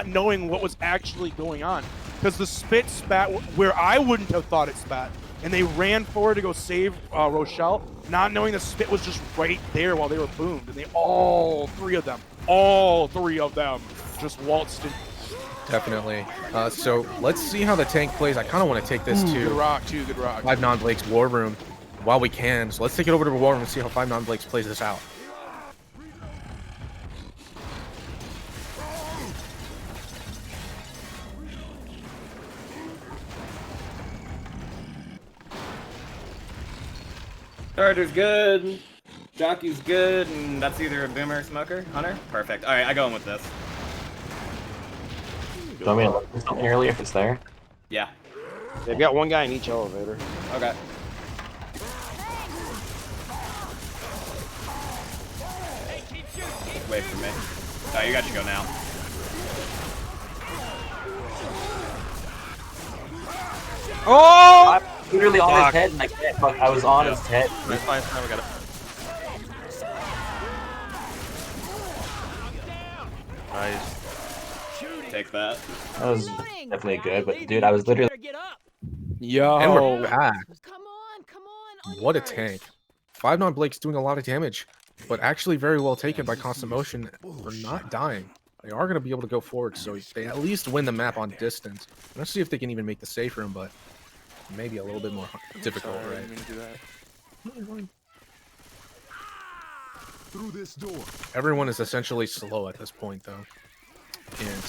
knowing what was actually going on. Because the spit spat where I wouldn't have thought it spat. And they ran forward to go save Rochelle, not knowing the spit was just right there while they were boomed. And all three of them just waltzed in.
Definitely. So let's see how the tank plays. I kind of want to take this to
Good rock.
5 Non-Blake's War Room while we can. So let's take it over to the War Room and see how 5 Non-Blake's plays this out.
Charger's good. Jockey's good, and that's either a boomer or smoker. Hunter? Perfect. Alright, I go in with this.
Do you want me to look for something early if it's there?
Yeah.
They've got one guy in each elevator.
Okay. Wait for me. Oh, you got to go now.
Oh!
I'm literally on his head, and I can't. Fuck, I was on his head.
It's fine, we got it. Nice.
Take that.
That was definitely good, but dude, I was literally.
Yo.
And we're back.
Come on.
What a tank. 5 Non-Blake's doing a lot of damage, but actually very well taken by Constant Motion for not dying. They are going to be able to go forward, so they at least win the map on distance. Let's see if they can even make the safe room, but maybe a little bit more difficult,
Sorry, I
right?
didn't mean to do that.
Through this door.
Everyone is essentially slow at this point, though. And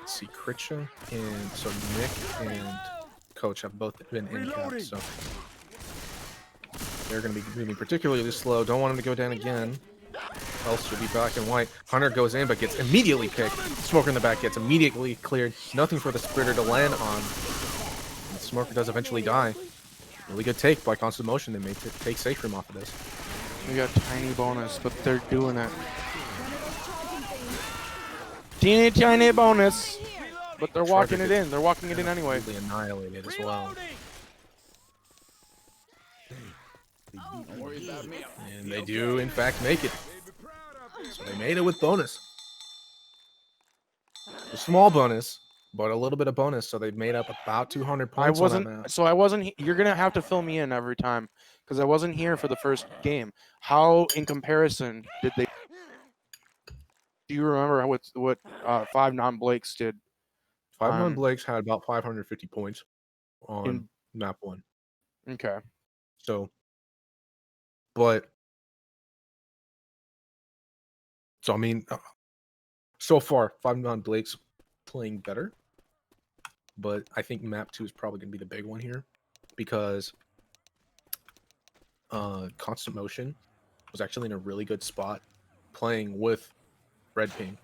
let's see, Critcha and so Nick and Coach have both been in cap, so they're going to be moving particularly slow. Don't want him to go down again, else you'll be back in white. Hunter goes in, but gets immediately picked. Smoker in the back gets immediately cleared. Nothing for the Splitter to land on. And Smoker does eventually die. Really good take by Constant Motion. They may take safe room off of this.
We got tiny bonus, but they're doing it. Tiny bonus, but they're walking it in. They're walking it in anyway.
Completely annihilated as well. And they do, in fact, make it. So they made it with bonus. A small bonus, but a little bit of bonus. So they've made up about 200 points on that map.
I wasn't. You're gonna have to fill me in every time because I wasn't here for the first game. How, in comparison, did they? Do you remember what 5 Non-Blakes did?
5 Non-Blakes had about 550 points on map 1.
Okay.
So I mean, so far 5 Non-Blakes playing better, but I think map 2 is probably gonna be the big one here because Constant Motion was actually in a really good spot playing with Red Ping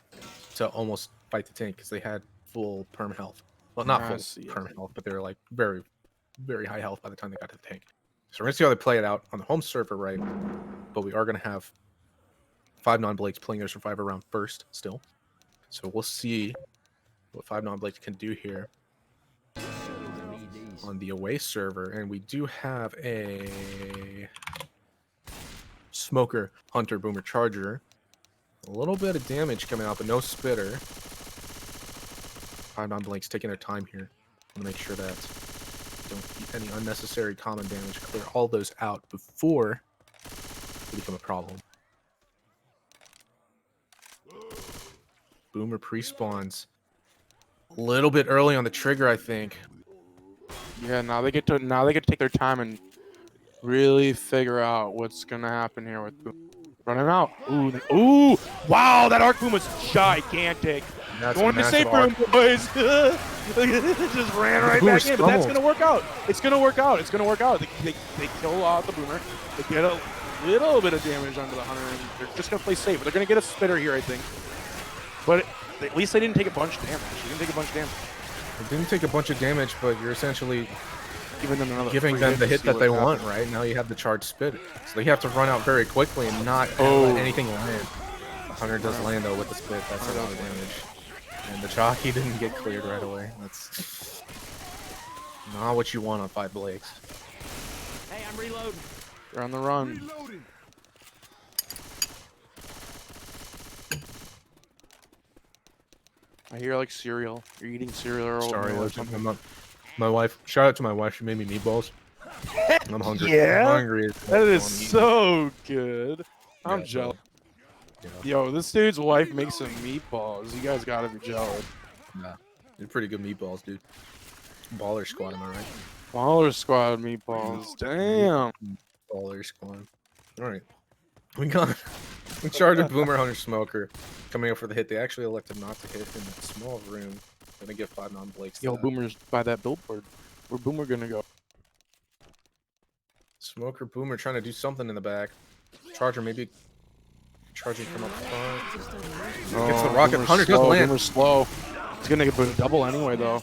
to almost fight the tank because they had full perm health. Well, not full perm health, but they were like very, very high health by the time they got to the tank. So we're gonna see how they play it out on the home server, right? But we are gonna have 5 Non-Blakes playing their Survivor round first still. So we'll see what 5 Non-Blakes can do here on the away server. And we do have a Smoker, Hunter, Boomer, Charger. A little bit of damage coming out, but no Spitter. 5 Non-Blakes taking their time here. I want to make sure that don't get any unnecessary common damage. Clear all those out before they become a problem. Boomer pre-spawns a little bit early on the trigger, I think.
Yeah, now they get to take their time and really figure out what's gonna happen here with Boom. Running out. Ooh! Wow, that arc boom was gigantic.
That's
Going to
massive
safe room,
arc.
boys. Just ran right
Boomer
back in, but that's
stumbled.
gonna work out. It's gonna work out. It's gonna work out. They kill out the Boomer. They get a little bit of damage onto the Hunter, and they're just gonna play safe. They're gonna get a spitter here, I think. But at least they didn't take a bunch of damage. They didn't take a bunch of damage.
It didn't take a bunch of damage, but you're essentially
Giving them another
giving
free
them
hit
the
to
hit
see
that
what
they
happens.
want, right? Now you have the charged spit. So they have to run out very quickly and not
Oh.
let anything land. The Hunter does land though with the spit. That's a lot of damage. And the jockey didn't get cleared right away. That's not what you want on 5 Blakes.
Hey, I'm reloading.
They're on the run.
Reloading.
I hear like cereal. You're eating cereal or
Sorry,
oatmeal or
that's
something.
my wife. Shout out to my wife. She made me meatballs. I'm hungry.
Yeah?
I'm hungry.
That is
I'm eating.
so good. I'm
Yeah,
jealous.
Yeah.
Yo, this dude's wife makes some meatballs. You guys gotta be jealous.
Nah, they're pretty good meatballs, dude. Baller squad, am I right?
Baller squad meatballs. Damn.
Baller squad. All right, we got in charge of Boomer Hunter Smoker coming up for the hit. They actually elected not to hit in that small room. Gonna give 5 non-Blakes.
Yo, Boomer's by that billboard. Where Boomer gonna go?
Smoker Boomer trying to do something in the back. Charger maybe charging from up front. Gets the rocket.
Boomer's
Hunter does
slow.
land.
Boomer's slow. He's gonna get a double anyway, though.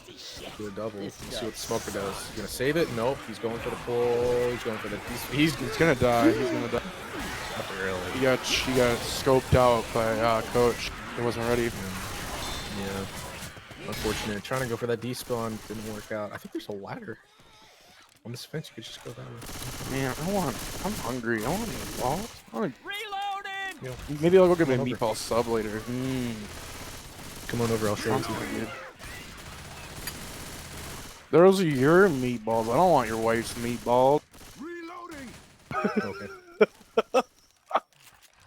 Do a double. Let's see what Smoker does. He's gonna save it. Nope. He's going for the pull. He's going for the. He's
He's gonna die. He's gonna die.
not really.
He got scoped out by coach. He wasn't ready.
Yeah. Unfortunate. Trying to go for that despawn didn't work out. I think there's a ladder on this fence. You could just go that way.
Man, I'm hungry. I want meatballs.
Reloading.
You know,
Maybe I'll go get my
Come on over.
meatball sub later.
come on over. I'll show it to you.
Those are your meatballs. I don't want your wife's meatballs.
Reloading.
Okay.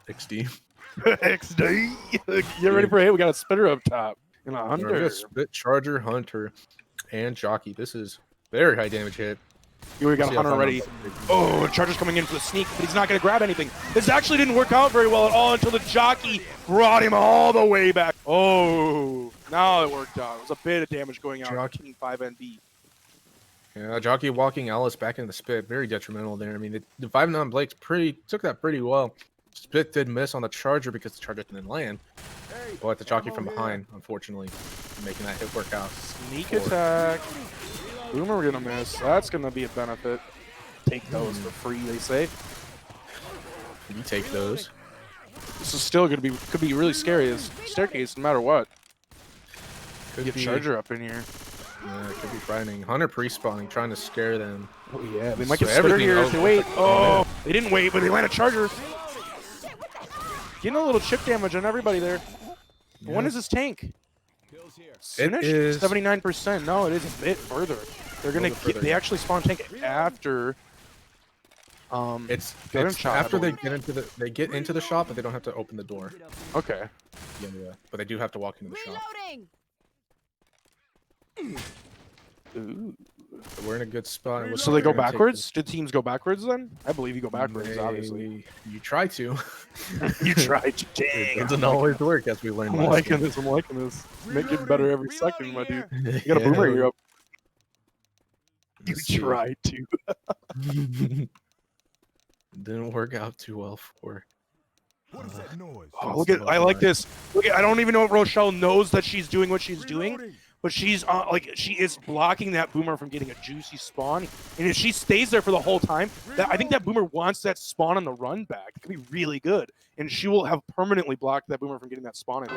XD.
XD. Get ready for a hit. We got a spitter up top. And a
Alright, we
hunter.
got Spit, Charger, Hunter, and Jockey. This is very high damage hit.
Here we got
See
a
how
hunter
far
ready.
I'm-
Oh, Charger's coming in for the sneak, but he's not going to grab anything. This actually didn't work out very well at all until the jockey brought him all the way back. Oh, now it worked out. It was a bit of damage going out.
Jockey.
Team 5NB.
Yeah, Jockey walking Alice back into the Spit. Very detrimental there. I mean, the 5 non-Blakes took that pretty well. Spit did miss on the Charger because the Charger didn't land. But the Jockey from behind, unfortunately, making that hit work out.
Sneak attack. Boomer going to miss. That's going to be a benefit. Take those for free, they say.
You take those.
This is still going to be, could be really scary. This staircase, no matter what.
Could
Get
be,
Charger up in here.
Yeah, it could be frightening. Hunter pre-spawning, trying to scare them.
Oh, yeah. They might
So
get spitter
everything
here if
else-
they wait. Oh, they didn't wait, but they landed Charger. Getting a little chip damage on everybody there. When
Yeah.
is this tank?
Kills here.
Finished?
is-
79%. No, it is a bit further. They're gonna
bit
get.
further,
They
yeah.
actually spawn tank after.
It's
Gunshot, I
after they
believe.
get into the shop, but they don't have to open the door.
Okay.
Yeah. But they do have to walk into the shop.
Reloading.
Ooh.
So we're in a good spot.
So they go
We're gonna take
backwards? Did teams go backwards then? I believe you go
this-
backwards, obviously.
You try to.
You tried to.
It
Dang.
doesn't always work, as we learned
I'm
last
liking this. I'm liking this. Make it better every second, my dude. You got a
Yeah.
boomerang here up. You
Let's see.
tried to.
Didn't work out too well for.
What is that noise?
Oh, look at. I like this. Look at. I don't even know if Rochelle knows that she's doing what she's doing.
Reloading.
But she's like she is blocking that boomer from getting a juicy spawn, and if she stays there for the whole time, I think that boomer wants that spawn on the run back. It could be really good, and she will have permanently blocked that boomer from getting that spawn in.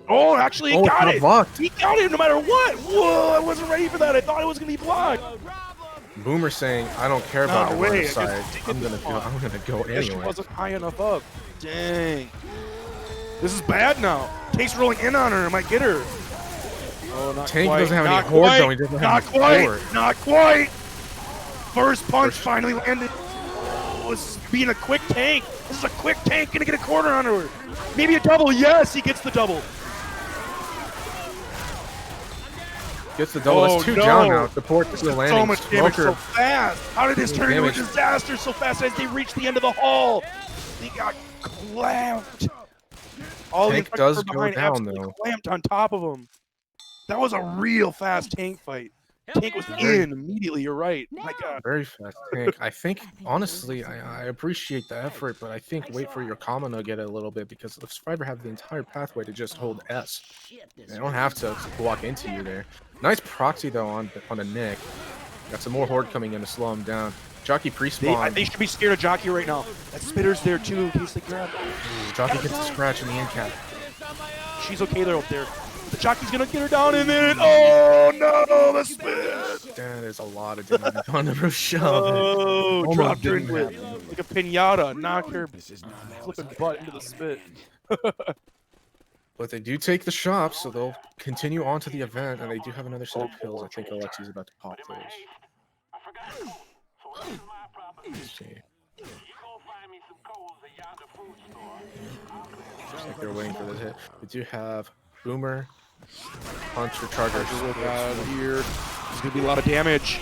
Oh, actually, he got it.
Blocked.
He got it no matter what. Whoa, I wasn't ready for that. I thought it was gonna be blocked.
Boomer saying, "I don't care about
No
your
way,
run
I
side.
guess
I'm gonna
it's
go.
on.
I'm gonna go
Yeah, she
anyway."
wasn't high enough up. Dang. This is bad now. Tank's rolling in on her. Might get her. Oh, not
Tank
quite.
doesn't have
Not
any horde
quite.
though. He doesn't
Not
have any
quite.
horde.
Not quite. First punch finally landed. Oh, this is being a quick tank. This is a quick tank. Gonna get a corner on her. Maybe a double. Yes, he gets the double.
Gets the double. That's 2 down now. Support still landing.
So much damage so
Smoker.
fast. How did this turn into a
Damage.
disaster so fast as they reached the end of the hall? They got clamped. All
Tank
the
does
effects were
go
behind
down,
absolutely
though.
clamped on top of him. That was a real fast tank fight. Tank was in immediately. You're right. My God.
Very fast tank. I think, honestly, I appreciate the effort, but I think wait for your Kamina to get it a little bit because the Survivor have the entire pathway to just hold S. They don't have to walk into you there. Nice proxy, though, on the Nick. Got some more Horde coming in to slow him down. Jockey pre-spawn.
They should be scared of Jockey right now. That Spitter's there, too, in case they grab him.
Jockey gets the scratch in the end cap.
She's okay there up there. The Jockey's going to get her down in a minute. Oh, no, the Spit.
That is a lot of damage on the Rochelle.
Oh,
Almost
dropped her
didn't
into it
happen.
like a pinata. Knock her flipping butt into the Spit.
But they do take the shop, so they'll continue on to the event, and they do have another set of pills. I think Alexi's about to pop those. Let's see. Looks like they're waiting for this hit. We do have Boomer, Hunter, Chargers.
Here. There's going to be a lot of damage.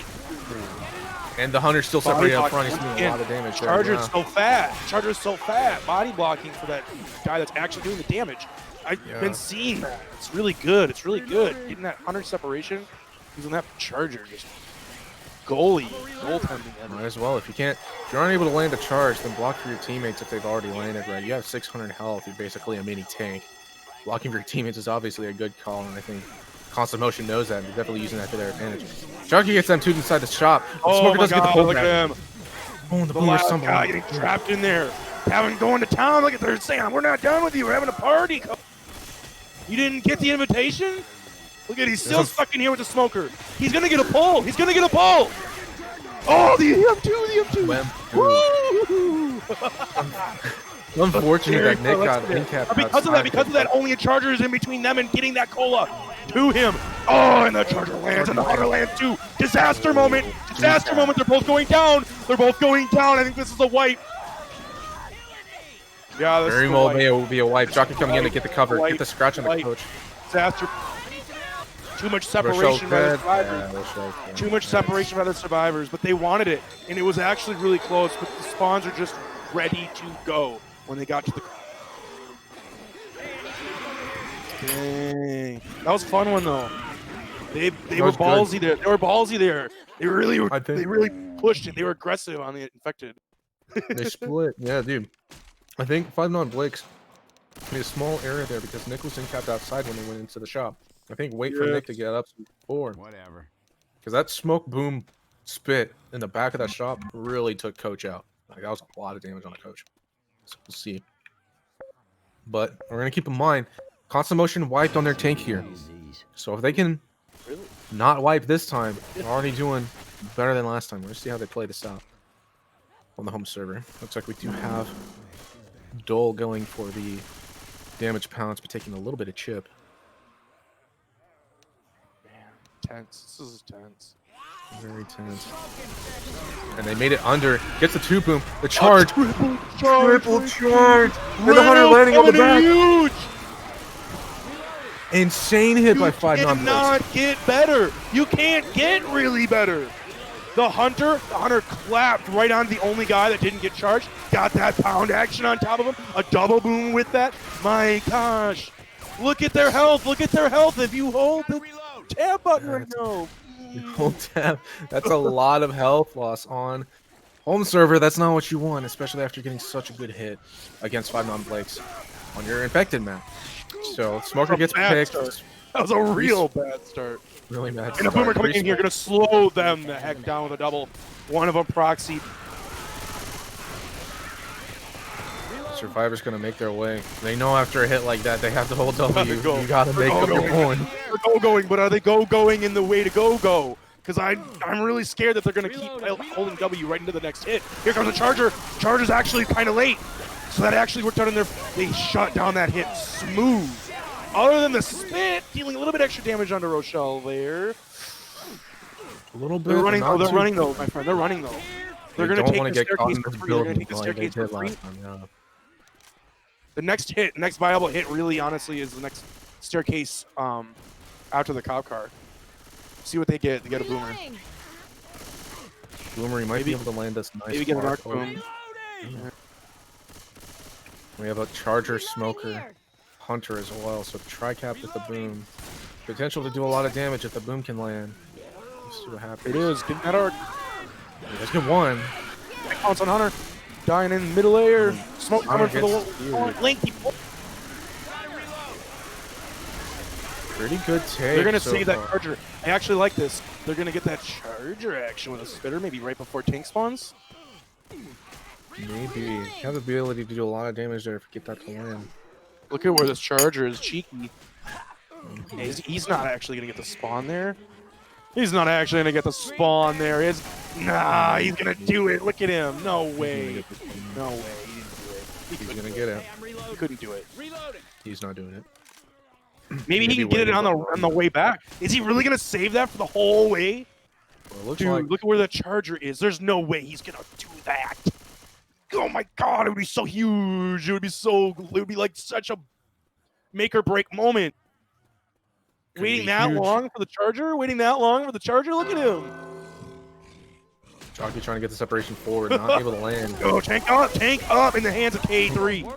And the Hunter's still separated up front. He's doing a lot of damage. there,
Charger's
yeah.
so fat. Charger's so fat. Body blocking for that guy that's actually doing the damage. I've
Yeah.
been seeing that. It's really good. It's really good. Getting that Hunter separation. Using that Charger. Just goaltending.
Might as well. If you're unable to land a charge, then block for your teammates if they've already landed, right? You have 600 health. You're basically a mini tank. Blocking for your teammates is obviously a good call, and I think Constant Motion knows that. And they're definitely using that to their advantage. Jockey gets them 2 inside the shop.
Oh
Smoker
my
does get the
God,
pull
look
back.
at him.
Oh, the
The
Boomer's
last
stumbling.
guy getting trapped in there. Having going to town. Look at they're saying, we're not done with you. We're having a party. You didn't get the invitation? Look at he's still stuck in here with the Smoker. He's going to get a pull. He's going to get a pull. Oh, the EM2. Woo!
Unfortunate that Nick got in cap.
Because of that, only a Charger is in between them and getting that cola to him. Oh, and the Charger lands, and the Hunter lands too. Disaster moment. Disaster moment. They're both going down. I think this is a wipe. Yeah, this
Very
is a
well
wipe.
may will be a wipe. Jockey coming in to get the cover. Get the scratch on the
Wipe.
coach.
Disaster. Too much
Rochelle's
separation by the
dead.
survivors.
Yeah, Rochelle's dead.
Too much separation by the survivors, but they wanted it, and it was actually really close. But the spawns are just ready to go when they got to the. Dang, that was a fun one though. They were
was good.
ballsy there. They were ballsy there. They really were.
I think-
They really pushed it. They were aggressive on the infected.
They split. Yeah, dude. I think 5-9 Blake's in a small area there because Nick was in capped outside when they went into the shop. I think wait for
Yeah.
Nick to get up forward.
Whatever.
Because that smoke boom spit in the back of that shop really took Coach out. Like, that was a lot of damage on the Coach. So we'll see. But we're going to keep in mind, Constant Motion wiped on their tank here. So if they can not wipe this time, they're already doing better than last time. We're going to see how they play this out on the home server. Looks like we do have Dole going for the damage pounce, but taking a little bit of chip.
Tense. This is tense.
Very tense. And they made it under. Gets the 2 boom. The charge.
Triple
charge. And the Hunter landing on the back.
Huge.
Insane hit by
You
5-9 Blaze.
cannot get better. You can't get really better. The Hunter clapped right on the only guy that didn't get charged. Got that pound action on top of him. A double boom with that. My gosh. Look at their health. Look at their health. If you hold the tab button right now.
Hold tab. That's a lot of health loss on home server. That's not what you want, especially after getting such a good hit against 5-9 Blakes on your infected map. So Smoker gets
Bad
picked.
start. That was a real bad start.
Really bad.
And a
start.
Boomer coming in
Respawn.
here, going to slow them the heck down with a double. One of them proxied.
Survivor's gonna make their way. They know after a hit like that, they have to hold W.
go.
You gotta make them
go-going.
going.
They're go-going, but are they go-going in the way to go-go? Because I'm really scared that they're going to keep holding W right into the next hit. Here comes the Charger. Charger's actually kind of late. So that actually worked out in their... They shut down that hit smooth. Other than the spit, dealing a little bit extra damage onto Rochelle there.
A little bit.
They're running,
not
they're
too-
runny though, my friend. They're running though. They're
They
going to
don't
take
wanna
the
get caught
staircase
in
for
this
free. They're going to
building
take the
like they
staircase for
did
free.
last time, yeah.
The next viable hit really honestly is the next staircase after the cop car. See what they get. They get a boomer.
Boomer might
Maybe-
be able to land us nice.
Maybe get an arc
arc.
boom.
We have a Charger, Smoker, Hunter as well. So Tri-Cap with the boom. Potential to do a lot of damage if the boom can land. Let's see what happens.
It is. Getting that arc.
Let's get one.
Pounce on Hunter. Dying in middle layer. Smoke coming for the
gets
lengthy.
Pretty good take.
They're gonna
so
save that
far.
Charger. I actually like this. They're gonna get that Charger action with a spitter, maybe right before tank spawns.
Maybe. Have the ability to do a lot of damage there if we get that to land.
Look at where this Charger is cheeky. He's not actually gonna get the spawn there. He's not actually gonna get the spawn there. Nah, he's gonna do it. Look at him. No way. No way. He didn't do it.
He's gonna get it.
He couldn't do it.
He's not doing it.
Maybe he can get it on the way back. Is he really gonna save that for the whole way?
Well, it looks
Dude,
like
look at where the Charger is. There's no way he's gonna do that. Oh my god, it would be so huge. It would be like such a make or break moment. Waiting
be
that
huge.
long for the Charger? Waiting that long for the Charger? Look at him.
Jockey trying to get the separation forward, not able to land.
Go, tank up in the hands of K3.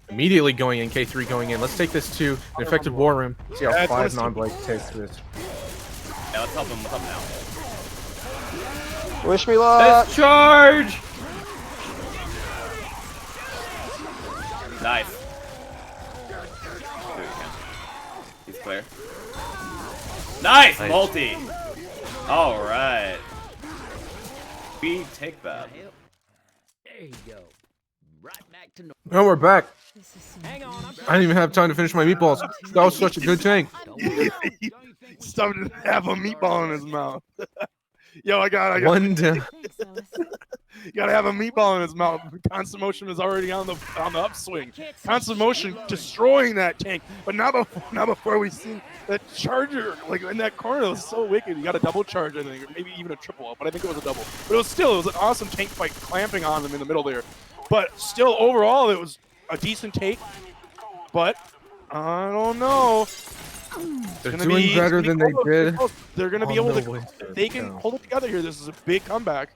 Immediately going in, K3 going in. Let's take this to an infected war room. See how
Yeah, it's
5
gonna
non-blade takes this.
Yeah, let's help him. Let's help him now.
Wish me luck.
Let's charge! Nice. There we go. He's clear. Nice! Multi! Alright. We take that.
There you go. Right back to normal.
Oh, we're back.
Hang on, I'm
I didn't even have time to finish my meatballs. That was such a good tank.
Stop to have a meatball in his mouth. Yo, I got
One down.
you gotta have a meatball in his mouth. Constant Motion is already on the upswing. Constant Motion destroying that tank, but not before we see that Charger like in that corner. It was so wicked. You got a double charge, I think, or maybe even a triple up, but I think it was a double. But it was an awesome tank fight, clamping on them in the middle there. But still, overall, it was a decent take. But I don't know.
They're
Gonna
doing
be-
better
it's
than
gonna
they
be
did.
close. They're going to be
on
able
the
to.
way
If they can hold it together here, this is a big comeback.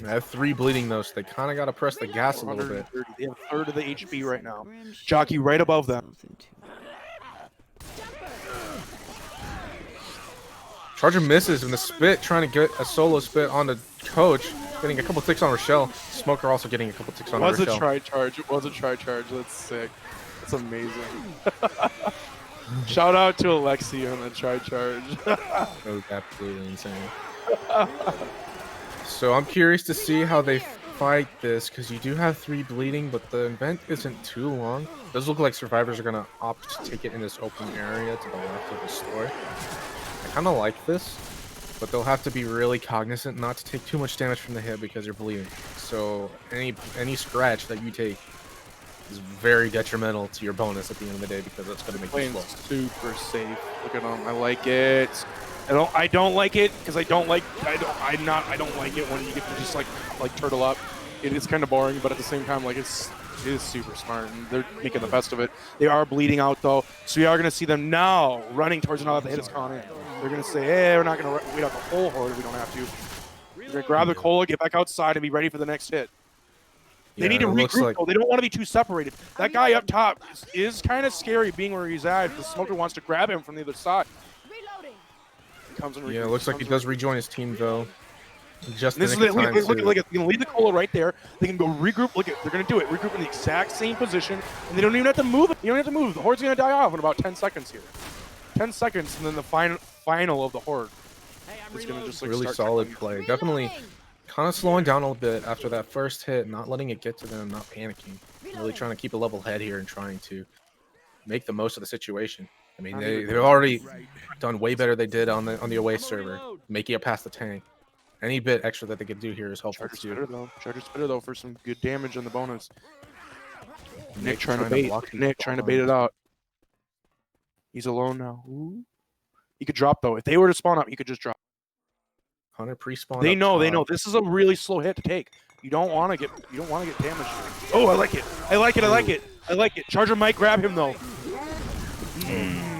I have 3 bleeding though, so they kind of got to press the gas a little bit.
130. They have a third of the HP right now. Jockey right above them.
Charger misses in the spit, trying to get a solo spit on the coach, getting a couple ticks on Rochelle. Smoker also getting a couple ticks on
Was a
Rochelle.
tri-charge. It was a tri-charge. That's sick. That's amazing. Shout out to Alexi on the tri-charge.
That was absolutely insane. So I'm curious to see how they fight this, because you do have 3 bleeding, but the event isn't too long. It does look like survivors are going to opt to take it in this open area to the left of the store. I kind of like this, but they'll have to be really cognizant not to take too much damage from the hit because you're bleeding. So any scratch that you take is very detrimental to your bonus at the end of the day, because that's going to make you
Playing
slow.
super safe. Look at him. I like it. I don't like it because I don't like it when you get to just like turtle up. It is kind of boring, but at the same time, like it is super smart, and they're making the best of it. They are bleeding out though, so we are going to see them now running towards another. The hit is gone in. They're going to say, "Hey, we're not going to wait out the whole horde if we don't have to." They're going to grab the cola, get back outside, and be ready for the next hit. They need to
it looks
regroup
like
though. They don't want to be too separated. That guy up top is kind of scary, being where he's at. The Smoker wants to grab him from the other side. He comes and
it looks like he does rejoin his team though. Just
This is
in the
look,
time
look,
to-
look, they're gonna leave the cola right there. They can go regroup. Look at, they're gonna do it. Regroup in the exact same position, and they don't even have to move. You don't have to move. The horde's gonna die off in about 10 seconds here. 10 seconds, and then the final of the horde is gonna just like
really
start
solid
tackling.
play. Definitely kind of slowing down a little bit after that first hit, not letting it get to them, not panicking. Really trying to keep a level head here and trying to make the most of the situation. I mean, they've already done way better they did on the away server, making it past the tank. Any bit extra that they could do here is helpful
Charger's
too.
better though. Charger's better though for some good damage on the bonus. Nick
trying
trying
to
to bait.
block these
Nick trying to bait it
bombs.
out. He's alone now. Ooh. He could drop though. If they were to spawn up, he could just drop.
Hunter pre-spawn.
They
up
know. They
top.
know. This is a really slow hit to take. You don't want to get damaged. Oh, I like it. I like it. I like it. I like it. Charger might grab him though.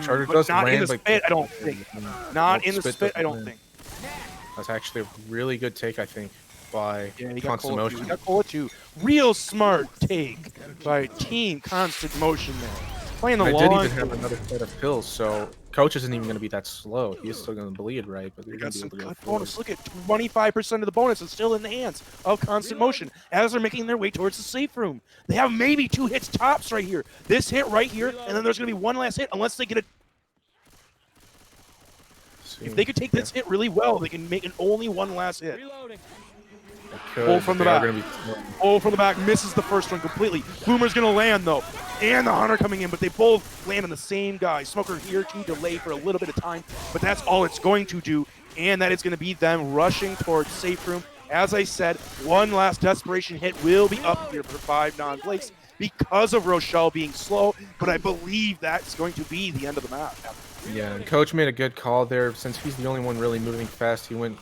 Charger
but
does
not in
land,
the
but
spit, I don't think. Not in the
Spit
spit, I
doesn't
don't
land.
think.
That's actually a really good take, I think, by
Yeah, he got
Constant
Cola too.
Motion.
He got Cola too. Real smart take by Team Constant Motion there. Playing the
I
long
did even have
game.
another set of pills, so Coach isn't even going to be that slow. He is still going to bleed, right? But
We
you're
got
going to be
some
able to go
good
forward.
bonus. Look at 25% of the bonus is still in the hands of Constant Motion as they're making their way towards the safe room. They have maybe 2 hits tops right here. This hit right here, and then there's going to be one last hit unless they get it. If they could take this hit really well, they can make only one last hit.
Reloading.
Pull from the back. Pull from the back, misses the first one completely. Boomer's going to land, though. And the Hunter coming in, but they both land on the same guy. Smoker here to delay for a little bit of time, but that's all it's going to do. And that is going to be them rushing towards safe room. As I said, one last desperation hit will be up here for 5 non-Blakes because of Rochelle being slow, but I believe that's going to be the end of the map.
Yeah, and Coach made a good call there. Since he's the only one really moving fast, he went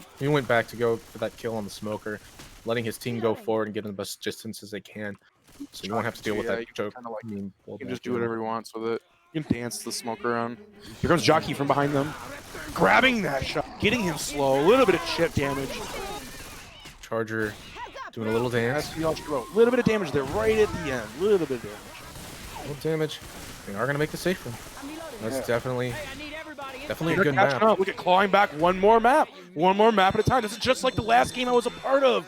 back to go for that kill on the Smoker, letting his team go forward and get in the best distance as they can. So you won't have to deal with that joke.
Kinda like,
You
he can just do whatever he wants with it. You can dance the Smoker around. Here comes Jockey from behind them, grabbing that shot, getting him slow. A little bit of chip damage.
Charger doing a little dance.
That's the all she wrote. A little bit of damage there right at the end. A little bit of damage.
A little damage. They are going to make the safe room. That's definitely
I need everybody in.
a
They're
good
catching
map.
up. Look at clawing back one more map. One more map at a time. This is just like the last game I was a part of.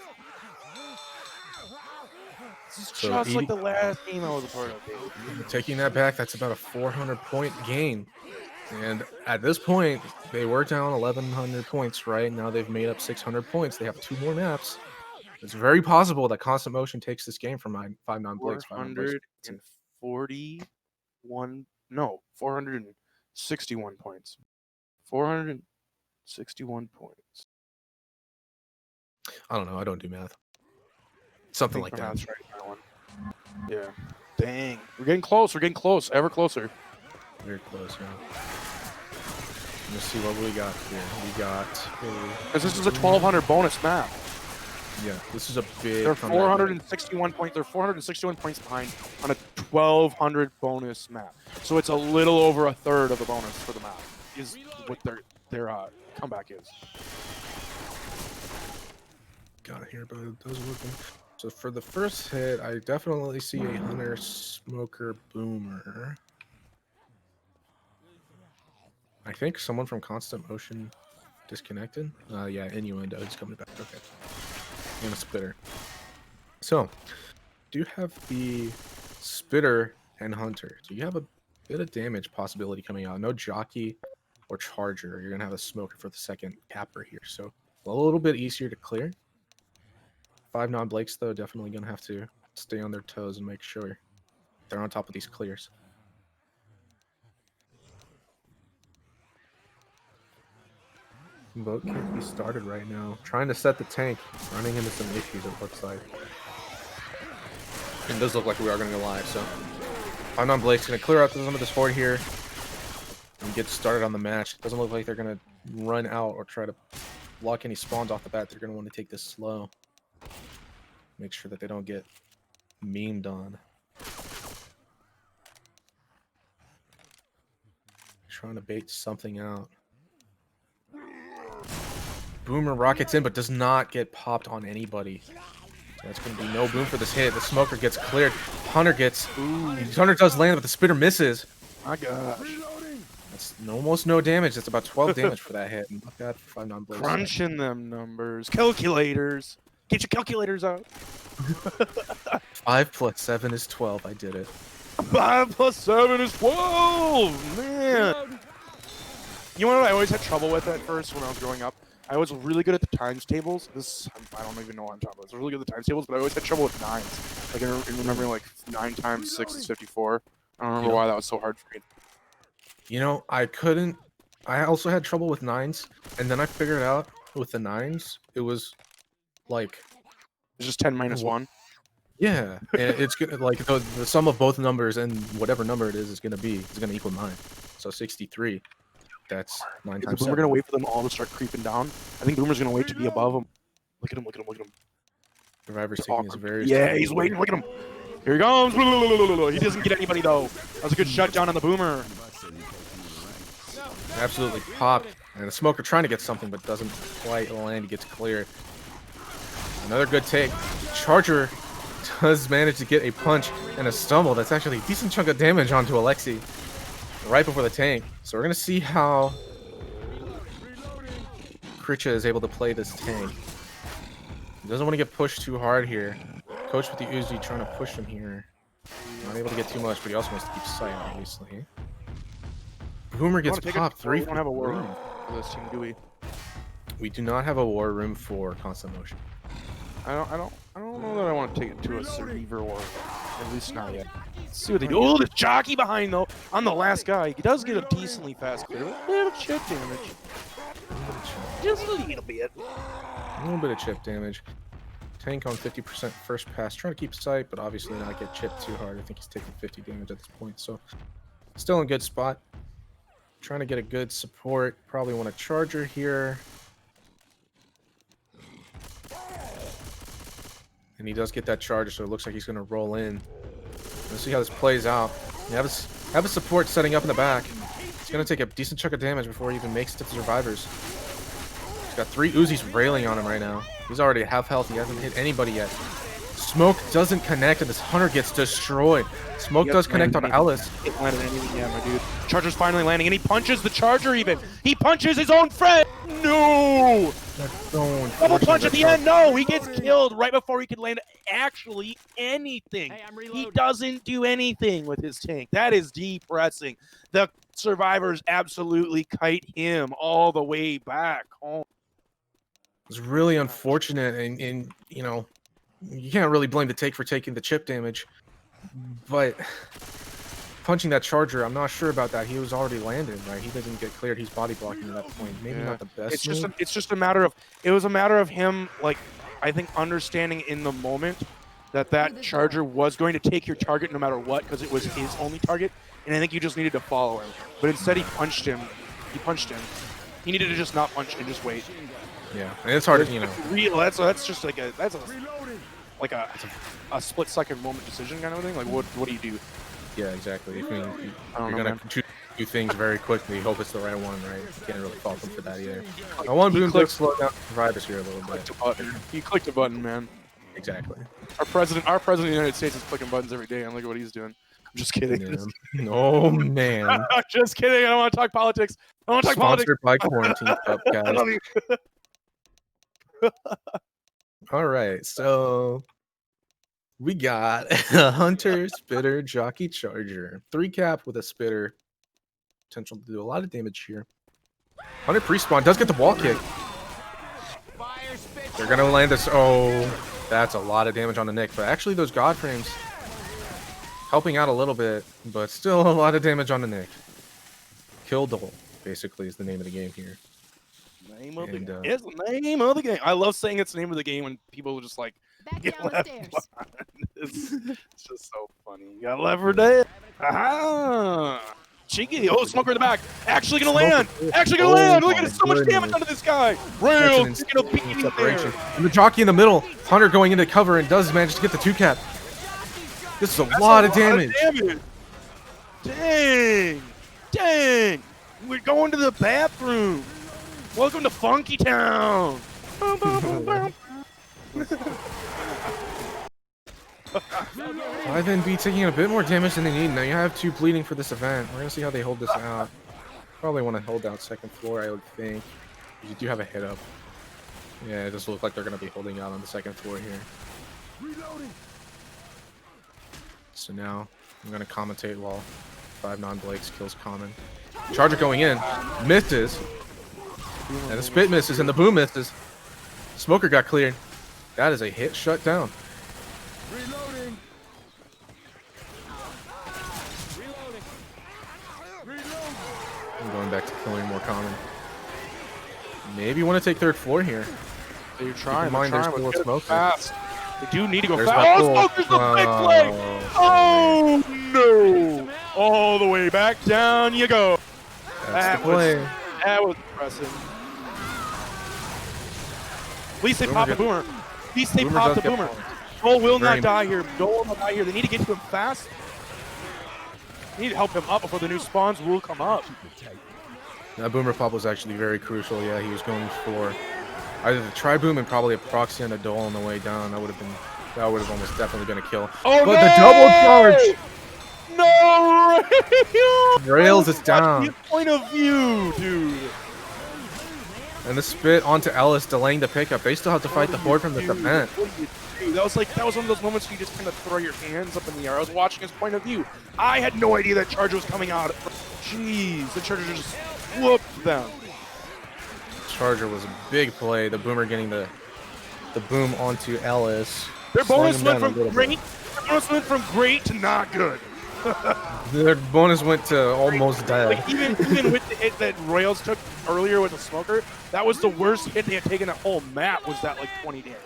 This is
So
just
80
like the last game I was a part of, dude.
Taking that back, that's about a 400-point gain. And at this point, they were down 1,100 points, right? Now they've made up 600 points. They have 2 more maps. It's very possible that Constant Motion takes this game from 5 non-Blakes.
441, no, 461 points. 461 points.
I don't know. I don't do math. Something like that.
Right, that one. Yeah. Dang. We're getting close. We're getting close. Ever closer.
Very close, yeah. Let's see what we got here. We got
Because this is a 1,200 bonus map.
yeah, this is a big.
They're
comeback.
461 points. They're 461 points behind on a 1,200 bonus map. So it's a little over a third of the bonus for the map. Is what their comeback is.
Got it here, but it does work. So for the first hit, I definitely see a Hunter, Smoker, Boomer. I think someone from Constant Motion disconnected. Yeah, Innuendo is coming back. Okay. And a Spitter. So, do you have the Spitter and Hunter? Do you have a bit of damage possibility coming out? No Jockey or Charger. You're going to have a Smoker for the second capper here. So, a little bit easier to clear. 5 non-Blakes, though, definitely going to have to stay on their toes and make sure they're on top of these clears. Boat can't be started right now. Trying to set the tank, running into some issues, it looks like. It does look like we are going to go live, so 5 non-Blake's going to clear out some of this horde here and get started on the match. It doesn't look like they're going to run out or try to block any spawns off the bat. They're going to want to take this slow. Make sure that they don't get memed on. Trying to bait something out. Boomer rockets in, but does not get popped on anybody. So that's going to be no boom for this hit. The Smoker gets cleared. Hunter gets... Ooh, Hunter does land, but the Spitter misses.
My gosh.
That's almost no damage. That's about 12 damage for that hit. Not bad for 5 non-Blakes.
Crunching them numbers. Calculators. Get your calculators out.
5 plus 7 is 12. I did it.
5 plus 7 is 12. Man. You know what I always had trouble with at first when I was growing up? I was really good at the times tables. I don't even know what I'm talking about. I was really good at the times tables, but I always had trouble with 9s. Like, I remember like 9 times 6 is 54. I don't remember why that was so hard for me.
You know, I couldn't... I also had trouble with 9s, and then I figured out with the 9s, it was like...
It's just 10 minus 1.
Yeah, and it's gonna like the sum of both numbers and whatever number it is gonna equal 9. So 63. That's 9
Is
times
Boomer
7.
gonna wait for them all to start creeping down? I think Boomer's gonna wait to be above them. Look at him! Look at him! Look at him!
Survivor's taking is very...
Yeah, he's waiting. Look at him! Here he comes! He doesn't get anybody though. That was a good shutdown on the Boomer.
Absolutely popped. And the Smoker trying to get something, but doesn't quite land. He gets cleared. Another good take. Charger does manage to get a punch and a stumble. That's actually a decent chunk of damage onto Alexi right before the tank. So we're going to see how Kricha is able to play this tank. He doesn't want to get pushed too hard here. Coach with the Uzi trying to push him here. Not able to get too much, but he also wants to keep sight, obviously. Boomer gets popped 3.
We don't have a war room for this team, do we?
We do not have a war room for constant motion.
I don't know that I want to take it to a survivor war. At least not yet. Let's see what they do. Oh, the jockey behind though. On the last guy. He does get a decently fast clear. A little chip damage. Just a little bit.
A little bit of chip damage. Tank on 50% first pass. Trying to keep sight, but obviously not get chipped too hard. I think he's taking 50 damage at this point. So still in good spot. Trying to get a good support. Probably want a charger here. And he does get that charger, so it looks like he's going to roll in. Let's see how this plays out. You have a support setting up in the back. He's going to take a decent chunk of damage before he even makes it to the survivors. He's got 3 Uzis railing on him right now. He's already at half health. He hasn't hit anybody yet. Smoke doesn't connect, and this Hunter gets destroyed. Smoke does connect on Alice.
It landed anything yet, my dude. Charger's finally landing, and he punches the Charger even. He punches his own friend. No!
That's so unfortunate.
Double punch at the end. No, he gets killed right before he could land actually anything.
Hey, I'm
He
reloading.
doesn't do anything with his tank. That is depressing. The survivors absolutely kite him all the way back home.
It's really unfortunate, and you know, you can't really blame the take for taking the chip damage, but punching that Charger, I'm not sure about that. He was already landed, right? He doesn't get cleared. He's body blocking at that point. Maybe not the best.
It's just a matter of it was a matter of him, like, I think, understanding in the moment that Charger was going to take your target no matter what, because it was his only target, and I think you just needed to follow him. But instead he punched him. He needed to just not punch and just wait.
Yeah, and it's hard, you know.
Real. That's just like a split second moment decision kind of thing. Like what do you do?
Yeah, exactly. If you're
know,
gonna
man.
do things very quickly, hope it's the right one, right? You can't really fault them for that either. I want Boone to slow down survivors here a little bit.
He clicked a button, man.
Exactly.
Our president of the United States is clicking buttons every day, and look at what he's doing. I'm just kidding.
Yeah. Oh man.
I'm just kidding. I don't want to talk politics. I don't want to talk politics.
Sponsored by Quarantine Cup,
I
guys.
love you.
All right, so we got a Hunter, Spitter, Jockey, Charger. 3 cap with a Spitter. Potential to do a lot of damage here. Hunter pre-spawn does get the wall kick. They're going to land this. Oh, that's a lot of damage on the Nick. But actually, those God frames helping out a little bit, but still a lot of damage on the Nick. Kill Dole, basically, is the name of the game here.
Name of the game. It's the name of the game. I love saying it's the name of the game when people just like get left behind. It's just so funny. You got left for dead. Aha! Cheeky. Oh, Smoker in the back. Actually gonna land. Actually gonna land. Look at so much damage onto this guy. Real. He's gonna beat me there.
And the Jockey in the middle. Hunter going into cover and does manage to get the 2 cap. This is a lot of damage.
Dang. Dang. We're going to the bathroom. Welcome to Funky Town.
IVNB taking a bit more damage than they need. Now you have 2 bleeding for this event. We're going to see how they hold this out. Probably want to hold out second floor, I would think. You do have a hit up. Yeah, it does look like they're going to be holding out on the second floor here. So now I'm going to commentate while 5 non-Blakes kills Common. Charger going in. Misses. And the spit misses and the boom misses. Smoker got cleared. That is a hit shut down.
Reloading.
I'm going back to killing more Common. Maybe you want to take third floor here.
They're trying.
Keep in mind, there's still a Smoker.
Fast. They do need to go
There's
fast.
that
Oh,
pull.
Smoker's the big play. Oh no! All the way back down you go.
That's the play.
That was impressive. At least they
Boomer
pop the
gets-
boomer. At least they
Boomer
pop
does
the
get
boomer.
points.
Dole will
Very
not die here. Dole will not die here. They need to get to him fast. They need to help him up before the new spawns will come up.
That boomer pop was actually very crucial. Yeah, he was going for either the tri-boom and probably a proxy and a dole on the way down. That would have almost definitely been a kill.
Oh,
but
no!
the double charge!
No,
Rails is down.
Point of view, dude.
And the spit onto Ellis, delaying the pickup. They still have to fight the horde from the defense.
That was one of those moments where you just kind of throw your hands up in the air. I was watching his point of view. I had no idea that charger was coming out. Jeez, the charger just whooped them.
Charger was a big play. The boomer getting the boom onto Ellis.
Their
slowing
bonus
him
went
down a
from
little
great.
bit.
Their bonus went from great to not good.
Their bonus went to almost dead.
Like even with the hit that Royals took earlier with the smoker, that was the worst hit they had taken that whole map. Was that like 20 damage,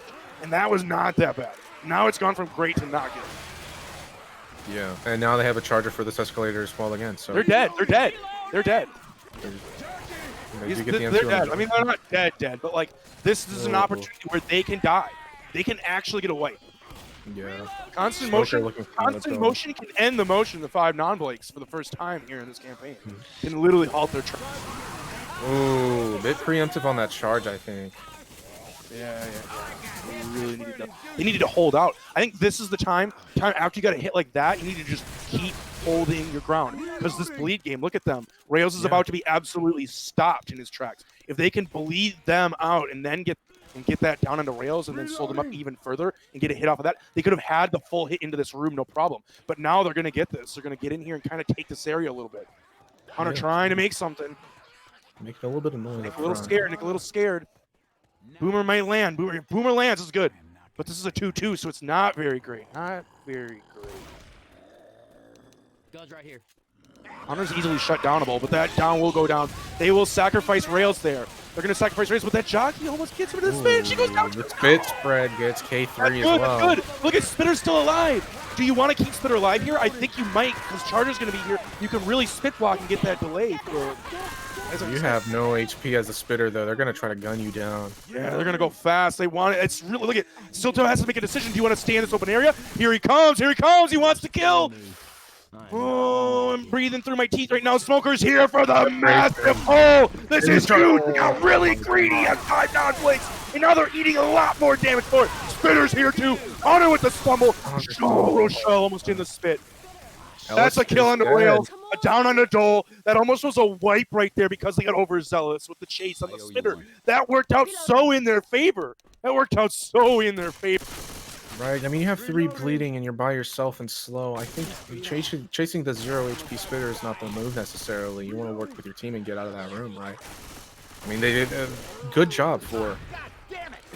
and that was not that bad. Now it's gone from great to not good.
Yeah, and now they have a charger for this escalator as well again. So
They're dead. They're dead. They're dead.
they do get the
They're
M2 on
dead.
the
I mean, they're not dead, but like this is an opportunity where they can die. They can actually get a wipe.
yeah.
Constant
Smoker
motion.
looking for
Constant
the
motion can end the motion of the 5 non-Blakes for the first time here in this campaign. Can literally halt their charge.
Ooh, a bit preemptive on that charge, I think.
Yeah. They really needed to hold out. I think this is the time after you got a hit like that, you need to just keep holding your ground. Because this bleed game, look at them. Rails is about to be absolutely stopped in his tracks. If they can bleed them out and then get that down into Rails and then slow them up even further and get a hit off of that, they could have had the full hit into this room, no problem. But now they're going to get this. They're going to get in here and kind of take this area a little bit. Hunter trying to make something.
Making a little bit of noise.
Nick a little scared. Boomer might land. Boomer lands is good. But this is a 2-2, so it's not very great. Not very great.
Guns right here.
Hunter's easily shut downable, but that down will go down. They will sacrifice Rails there. They're going to sacrifice Rails, but that jockey almost gets rid of the spin. She goes down.
The spit spread gets K3
That's
as
good,
well.
that's good. Look at Spitter's still alive. Do you want to keep Spitter alive here? I think you might, because Charger's going to be here. You can really spit block and get that delay.
You have no HP as a spitter, though. They're going to try to gun you down.
Yeah, they're going to go fast. They want it. It's really, look at, Silto has to make a decision. Do you want to stay in this open area? Here he comes. Here he comes. He wants to kill. Oh, I'm breathing through my teeth right now. Smoker's here for the massive pull. This is huge. They got really greedy at 5 non-Blakes. And now they're eating a lot more damage for it. Spitter's here too. Hunter with the stumble. Oh, Rochelle almost in the spit. That's a kill on the Rails. A down on the Dole. That almost was a wipe right there because they got overzealous with the chase on the Spitter. That worked out so in their favor.
Right, I mean, you have 3 bleeding and you're by yourself and slow. I think chasing the 0 HP spitter is not the move necessarily. You want to work with your team and get out of that room, right? I mean, they did a good job for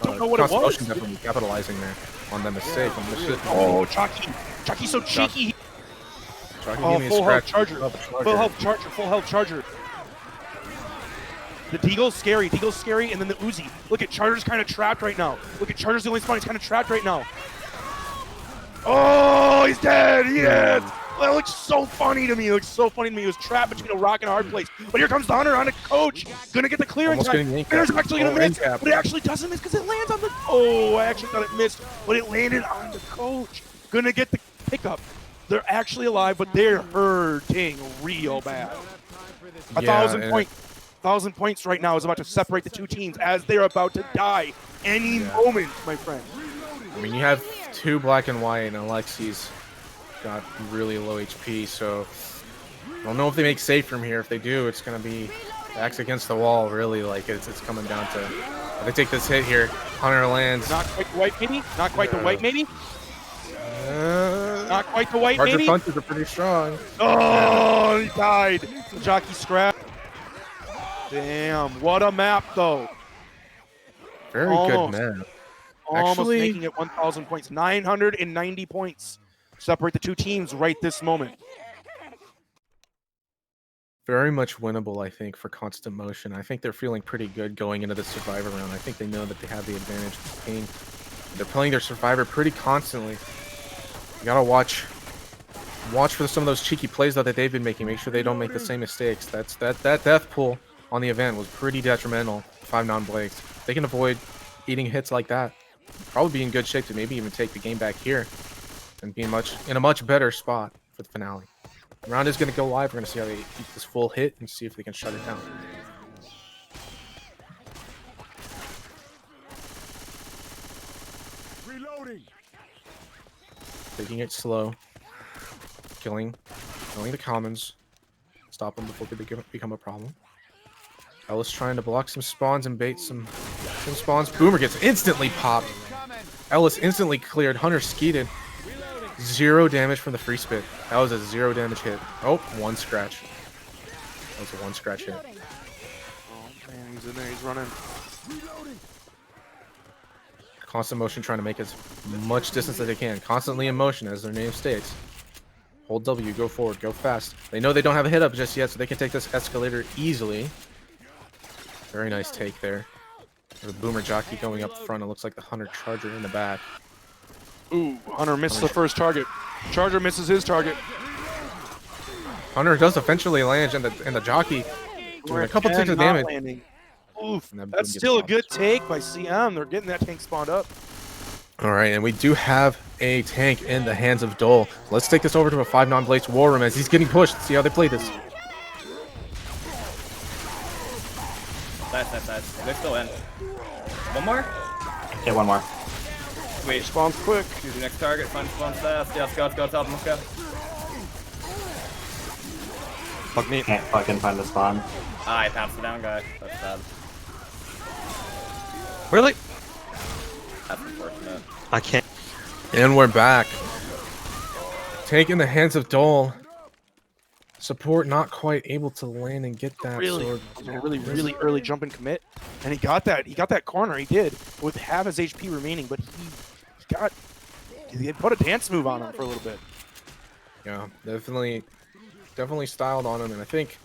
don't know what it was.
Constellation definitely capitalizing there on the mistake.
Oh, Chucky. Chucky's so cheeky.
Chucky
Oh,
gave me a
full health
scratch.
charger. Full health charger. The Deagle's scary. And then the Uzi. Look at Charger's kind of trapped right now. Charger's the only spawn. He's kind of trapped right now. Oh, he's dead. Yes. That looks so funny to me. He was trapped between a rock and a hard place. But here comes the Hunter on a coach. Gonna get the clearance. Spinner's actually gonna miss. But it actually doesn't miss because it lands on the... Oh, I actually thought it missed. But it landed on the coach. Gonna get the pickup. They're actually alive, but they're hurting real bad. 1,000 points right now is about to separate the two teams as they're about to die any moment, my friend.
I mean, you have 2 black and white, and Alexi's got really low HP, so I don't know if they make safe from here. If they do, it's going to be backs against the wall, really. Like, it's coming down to... If they take this hit here, Hunter lands.
Not quite the white, maybe? Not quite the white, maybe? Not quite the white,
Charger
maybe?
punches are pretty strong.
Oh, he died. Jockey scrap. Damn, what a map, though.
Very
Almost.
good map.
Almost
Actually,
making it 1,000 points. 990 points. Separate the two teams right this moment.
very much winnable, I think, for Constant Motion. I think they're feeling pretty good going into the Survivor round. I think they know that they have the advantage of the team. They're playing their Survivor pretty constantly. You gotta watch for some of those cheeky plays though that they've been making. Make sure they don't make the same mistakes. That death pool on the event was pretty detrimental. 5 non-Blakes. They can avoid eating hits like that. Probably be in good shape to maybe even take the game back here and be in a much better spot for the finale. The round is going to go live. We're going to see how they eat this full hit and see if they can shut it down. taking it slow, killing the commons, stop them before they become a problem. Ellis trying to block some spawns and bait some spawns. Boomer gets instantly popped. Ellis instantly cleared. Hunter skeeted. 0 damage from the free spit. That was a 0 damage hit. Oh, 1 scratch. That was a 1 scratch hit.
Oh man, he's in there. He's running.
Constant motion, trying to make as much distance as they can. Constantly in motion, as their name states. Hold W, go forward, go fast. They know they don't have a hit up just yet, so they can take this escalator easily. Very nice take there. The Boomer jockey going up front. It looks like the Hunter Charger in the back.
Ooh, Hunter missed the first target. Charger misses his target.
Hunter does eventually land, and the jockey doing a couple ticks of damage.
Landing. Oof,
And then
that's
Boom gets
still a
popped.
good take by CM. They're getting that tank spawned up.
All right, and we do have a tank in the hands of Dole. Let's take this over to a 5 non-blades war room as he's getting pushed. See how they play this.
Nice. They're still in. One more?
Okay, one more.
Wait,
Spawns quick.
choose your next target, find spawn fast. Yeah, let's go, top, let's go.
Fuck me.
Can't fucking find the spawn.
Ah, I pounced the down guy. That's sad.
Really?
That's unfortunate.
I can't.
And we're back. Tank in the hands of Dole. Support not quite able to land and get that sword.
Really early jump and commit, and he got that corner. He did with half his HP remaining, but he had put a dance move on him for a little bit.
Yeah, definitely styled on him, and I think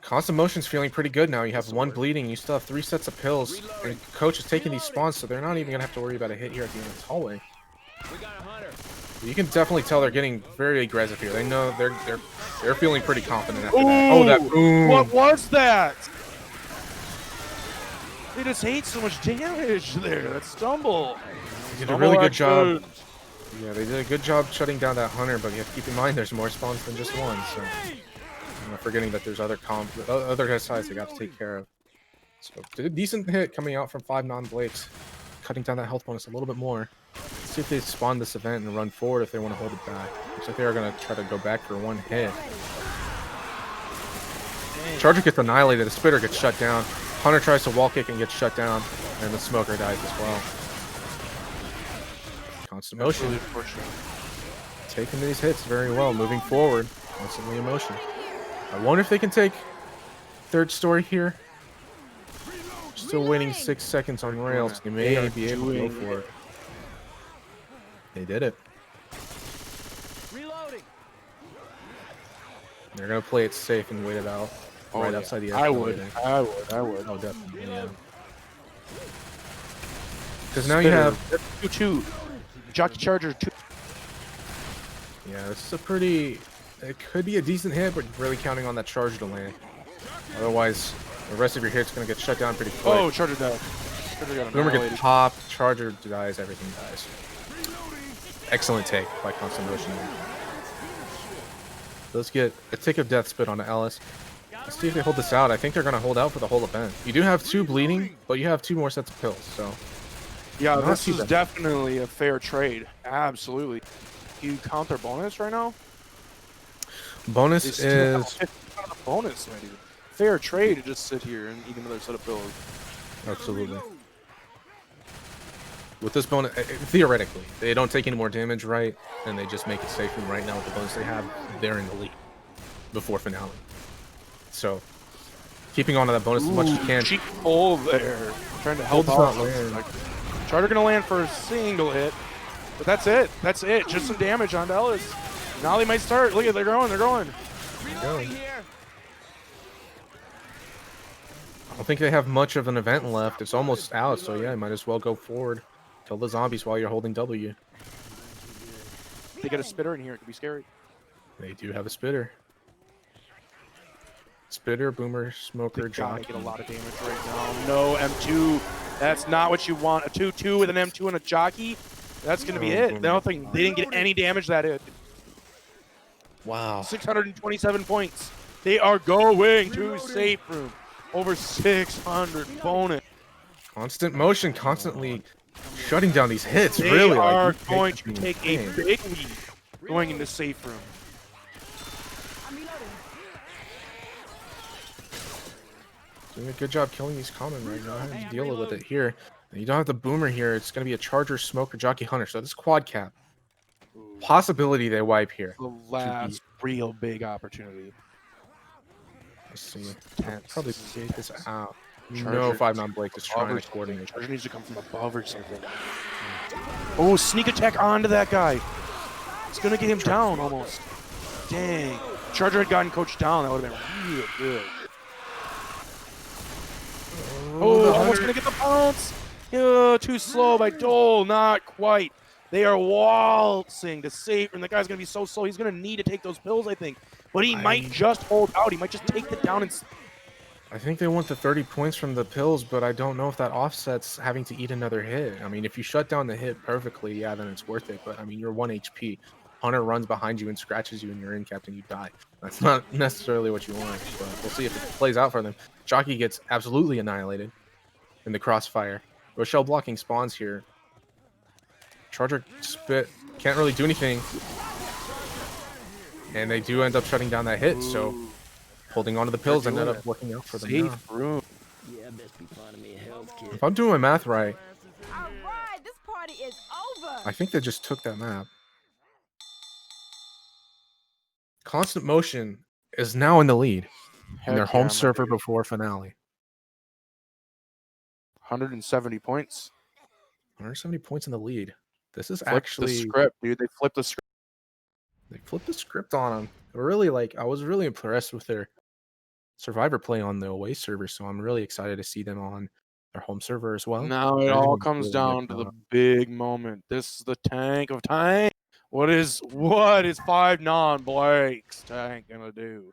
constant motion's feeling pretty good now. You have 1 bleeding, you still have 3 sets of pills, and coach is taking these spawns, so they're not even gonna have to worry about a hit here at the end of this hallway. You can definitely tell they're getting very aggressive here. They know they're feeling pretty confident after that. Oh, that boom!
What was that? They just ate so much damage there. That stumble.
They did a really good job. Yeah, they did a good job shutting down that Hunter, but you have to keep in mind there's more spawns than just one. So, I'm not forgetting that there's other SIs they got to take care of. So, did a decent hit coming out from 5 non-blades, cutting down that health bonus a little bit more. Let's see if they spawn this event and run forward if they want to hold it back. Looks like they are going to try to go back for 1 hit. Charger gets annihilated, the Spitter gets shut down. Hunter tries to wall kick and gets shut down, and the Smoker dies as well. Constant motion. Taking these hits very well, moving forward. Constantly in motion. I wonder if they can take 3rd story here. Still waiting 6 seconds on rails. They may be able to go for it. They did it.
Reloading.
They're gonna play it safe and wait it out right outside the
I would.
Oh, definitely. Yeah. Because now you have
2-2. Jockey Charger 2.
Yeah, this is a pretty. It could be a decent hit, but really counting on that charge to land. Otherwise, the rest of your hit's gonna get shut down pretty quick.
Oh, Charger died.
Boomer gets popped, Charger dies, everything dies. Excellent take by Constant Motion. Let's get a tick of death spit on Ellis. Let's see if they hold this out. I think they're gonna hold out for the whole event. You do have 2 bleeding, but you have 2 more sets of pills, so.
Yeah,
Not
this
too
is
bad.
definitely a fair trade. Absolutely. You count their bonus right now?
Bonus
They still have
is
50% of the bonus, my dude. Fair trade to just sit here and eat another set of pills.
absolutely. With this bonus, theoretically, they don't take any more damage, right? And they just make it safe. And right now, with the bonus they have, they're in the lead before finale. So, keeping on to that bonus as much as you can.
Cheap pull there. Trying to help
Hold
out.
does not land.
Charger gonna land for a single hit. But that's it. That's it. Just some damage on Ellis. Now they might start. Look at they're going. They're going.
Reloading here.
I don't think they have much of an event left. It's almost out, so yeah, you might as well go forward. Kill the zombies while you're holding W.
They get a spitter in here. It could be scary.
They do have a spitter. Spitter, Boomer, Smoker,
They gotta
Jockey.
get a lot of damage right now. No M2. That's not what you want. A 2-2 with an M2 and a jockey. That's gonna be it. Nothing. They didn't get any damage that hit.
Wow.
627 points. They are going to safe room. Over 600 bonus.
Constant motion, constantly shutting down these hits.
They
really,
are
like,
going to take a
insane.
big lead going into safe room.
Doing a good job killing these common right now. Having to deal with it here. You don't have the boomer here. It's going to be a charger, smoker, jockey, hunter. So this quad cap. Possibility they wipe here.
The last real big opportunity.
Let's see. Can't probably get this out.
Charger
No 5-9 Blake is trying to coordinate.
Charger needs to come from above or something. Oh, sneak attack onto that guy. It's gonna get him down almost. Dang. Charger had gotten coach down. That would have been real good. Oh, almost gonna get the bounce. Too slow by Dole. Not quite. They are waltzing to save, and the guy's gonna be so slow. He's gonna need to take those pills, I think. But he might just hold out. He might just take the down and.
I think they want the 30 points from the pills, but I don't know if that offsets having to eat another hit. I mean, if you shut down the hit perfectly, yeah, then it's worth it. But I mean, you're 1 HP. Hunter runs behind you and scratches you, and you're in, Captain. You die. That's not necessarily what you want. But we'll see if it plays out for them. Jockey gets absolutely annihilated in the crossfire. Rochelle blocking spawns here. Charger spit can't really do anything, and they do end up shutting down that hit. So holding onto the pills ended up working out for them.
Safe
now.
room.
Yeah, best be finding me a health kit.
If I'm doing my math right,
All right, this party is over.
I think they just took that map. Constant Motion is now in the lead in their
Heck
home
yeah, my
server
dude.
before finale.
170 points.
170 points in the lead. This is
Flipped
actually
the script, dude. They flipped the script.
They flipped the script on them. Really, like, I was really impressed with their survivor play on the away server, so I'm really excited to see them on their home server as well.
Now it
They're
all
doing
comes
really
down
good
to the
job.
big moment. This is the tank of tank. What is 5 non-Blakes tank gonna do?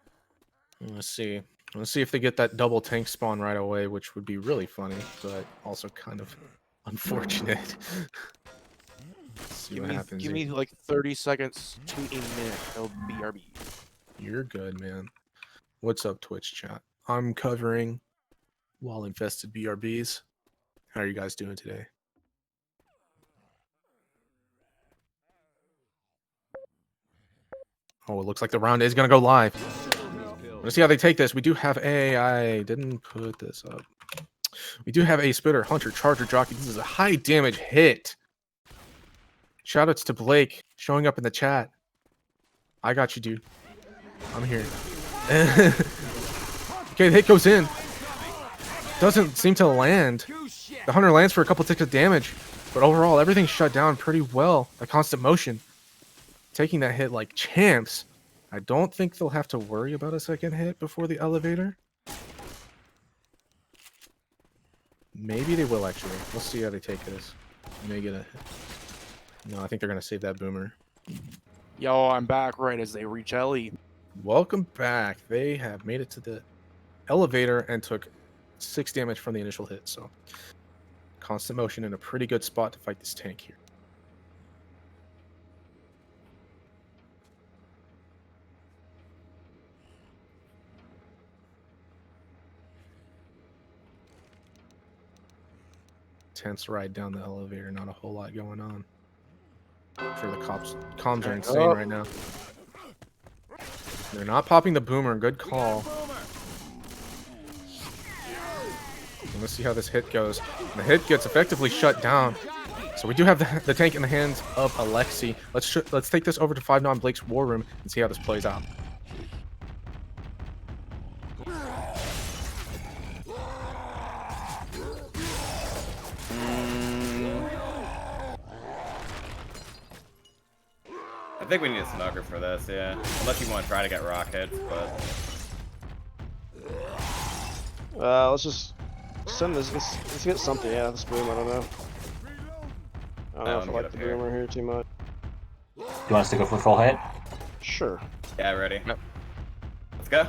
Let's see. Let's see if they get that double tank spawn right away, which would be really funny, but also kind of unfortunate. Let's see what happens.
Give
here.
me like 30 seconds to a minute. It'll be RB.
You're good, man. What's up, Twitch chat? I'm covering wall infested BRBs. How are you guys doing today? Oh, it looks like the round is going to go live. Let's see how they take this. We do have I didn't put this up. We do have a Spitter, Hunter, Charger, Jockey. This is a high damage hit. Shoutouts to Blake showing up in the chat. I got you, dude. I'm here. Okay, the hit goes in. Doesn't seem to land. The Hunter lands for a couple ticks of damage, but overall, everything's shut down pretty well by Constant Motion. Taking that hit like champs. I don't think they'll have to worry about a second hit before the elevator. Maybe they will, actually. We'll see how they take this. May get a hit. No, I think they're going to save that boomer.
Yo, I'm back right as they reach Ellie.
Welcome back. They have made it to the elevator and took 6 damage from the initial hit. So, Constant Motion in a pretty good spot to fight this tank here. Tense ride down the elevator. Not a whole lot going on. For the comms are insane right now. They're not popping the boomer. Good call. Let's see how this hit goes. And the hit gets effectively shut down. So we do have the tank in the hands of Alexi. Let's take this over to 5 Non Blake's War Room and see how this plays out.
I think we need a snugger for this, yeah. Unless you want to try to get rock hits, but...
Let's just send this. Let's get something. Yeah, this boom. I don't know. I don't know if I like the boomer here too much.
You want us to go for full hit?
Sure.
Yeah, ready. Yep. Let's go.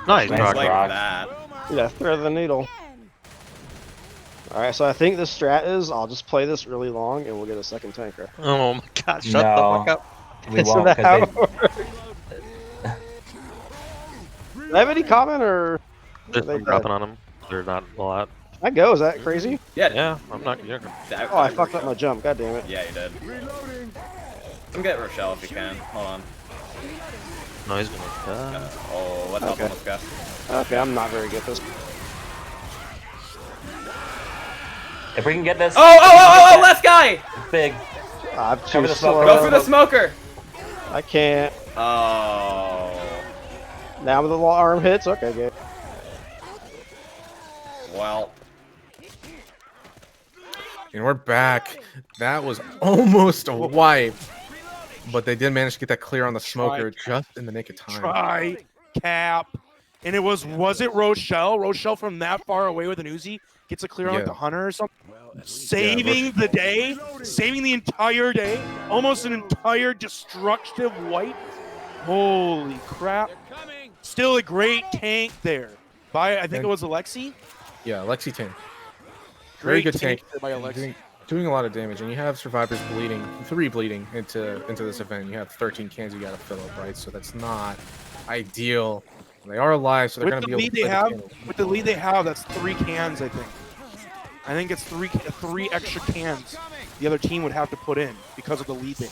Nice,
Nice
Rock.
Like
rock.
that.
Yeah, thread the needle. Alright, so I think the strat is I'll just play this really long and we'll get a second tanker.
Oh my god, shut the
No.
fuck up.
We
Isn't
won't
that how
because
it works? Do I have any comment or?
Just
They
I'm dropping on them. They're not a lot.
I go. Is that crazy?
Yeah.
Yeah, I'm not. Yeah.
Oh, I fucked up my jump. God damn it.
Yeah, you did.
Reloading.
Come get Rochelle if you can. Hold on.
No, he's gonna.
Oh, let's help
Okay.
him with Gus.
Okay, I'm not very good at this.
If we can get this.
Oh, last guy!
Big.
I'm too
Cover the smoke.
slow.
Go for the smoker!
I can't.
Oh.
Now with the arm hits. Okay, good.
Well.
And we're back. That was almost a wipe, but they did manage to get that clear on the smoker just in the nick of time.
Try cap. And it was it Rochelle? Rochelle from that far away with an Uzi gets a clear on like
Yeah.
the hunter or something. Saving the day, saving the entire day, almost an entire destructive wipe. Holy crap! Still a great tank there. By I think it was Alexi.
Yeah, Lexi tank. Very
Great
good tank.
there by Alexi.
Doing a lot of damage, and you have survivors bleeding, 3 bleeding into this event. You have 13 cans you got to fill up, right? So that's not ideal. They are alive, so they're going to be able to play the channel.
With the lead they have, that's 3 cans, I think. I think it's three extra cans the other team would have to put in because of the lead thing.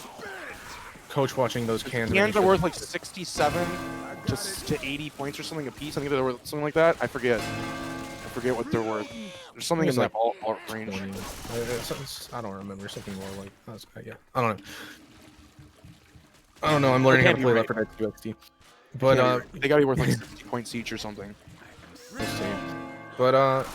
Coach watching those cans.
Cans are worth like 67 to 80 points or something a piece. I think they were something like that. I forget what they're worth. There's something in that ball range.
20. I don't remember. Something more like yeah. I don't know. I'm learning how to play Left 4 Dead 2 XT. But
they gotta be worth like 60 points each or something.
we'll see. But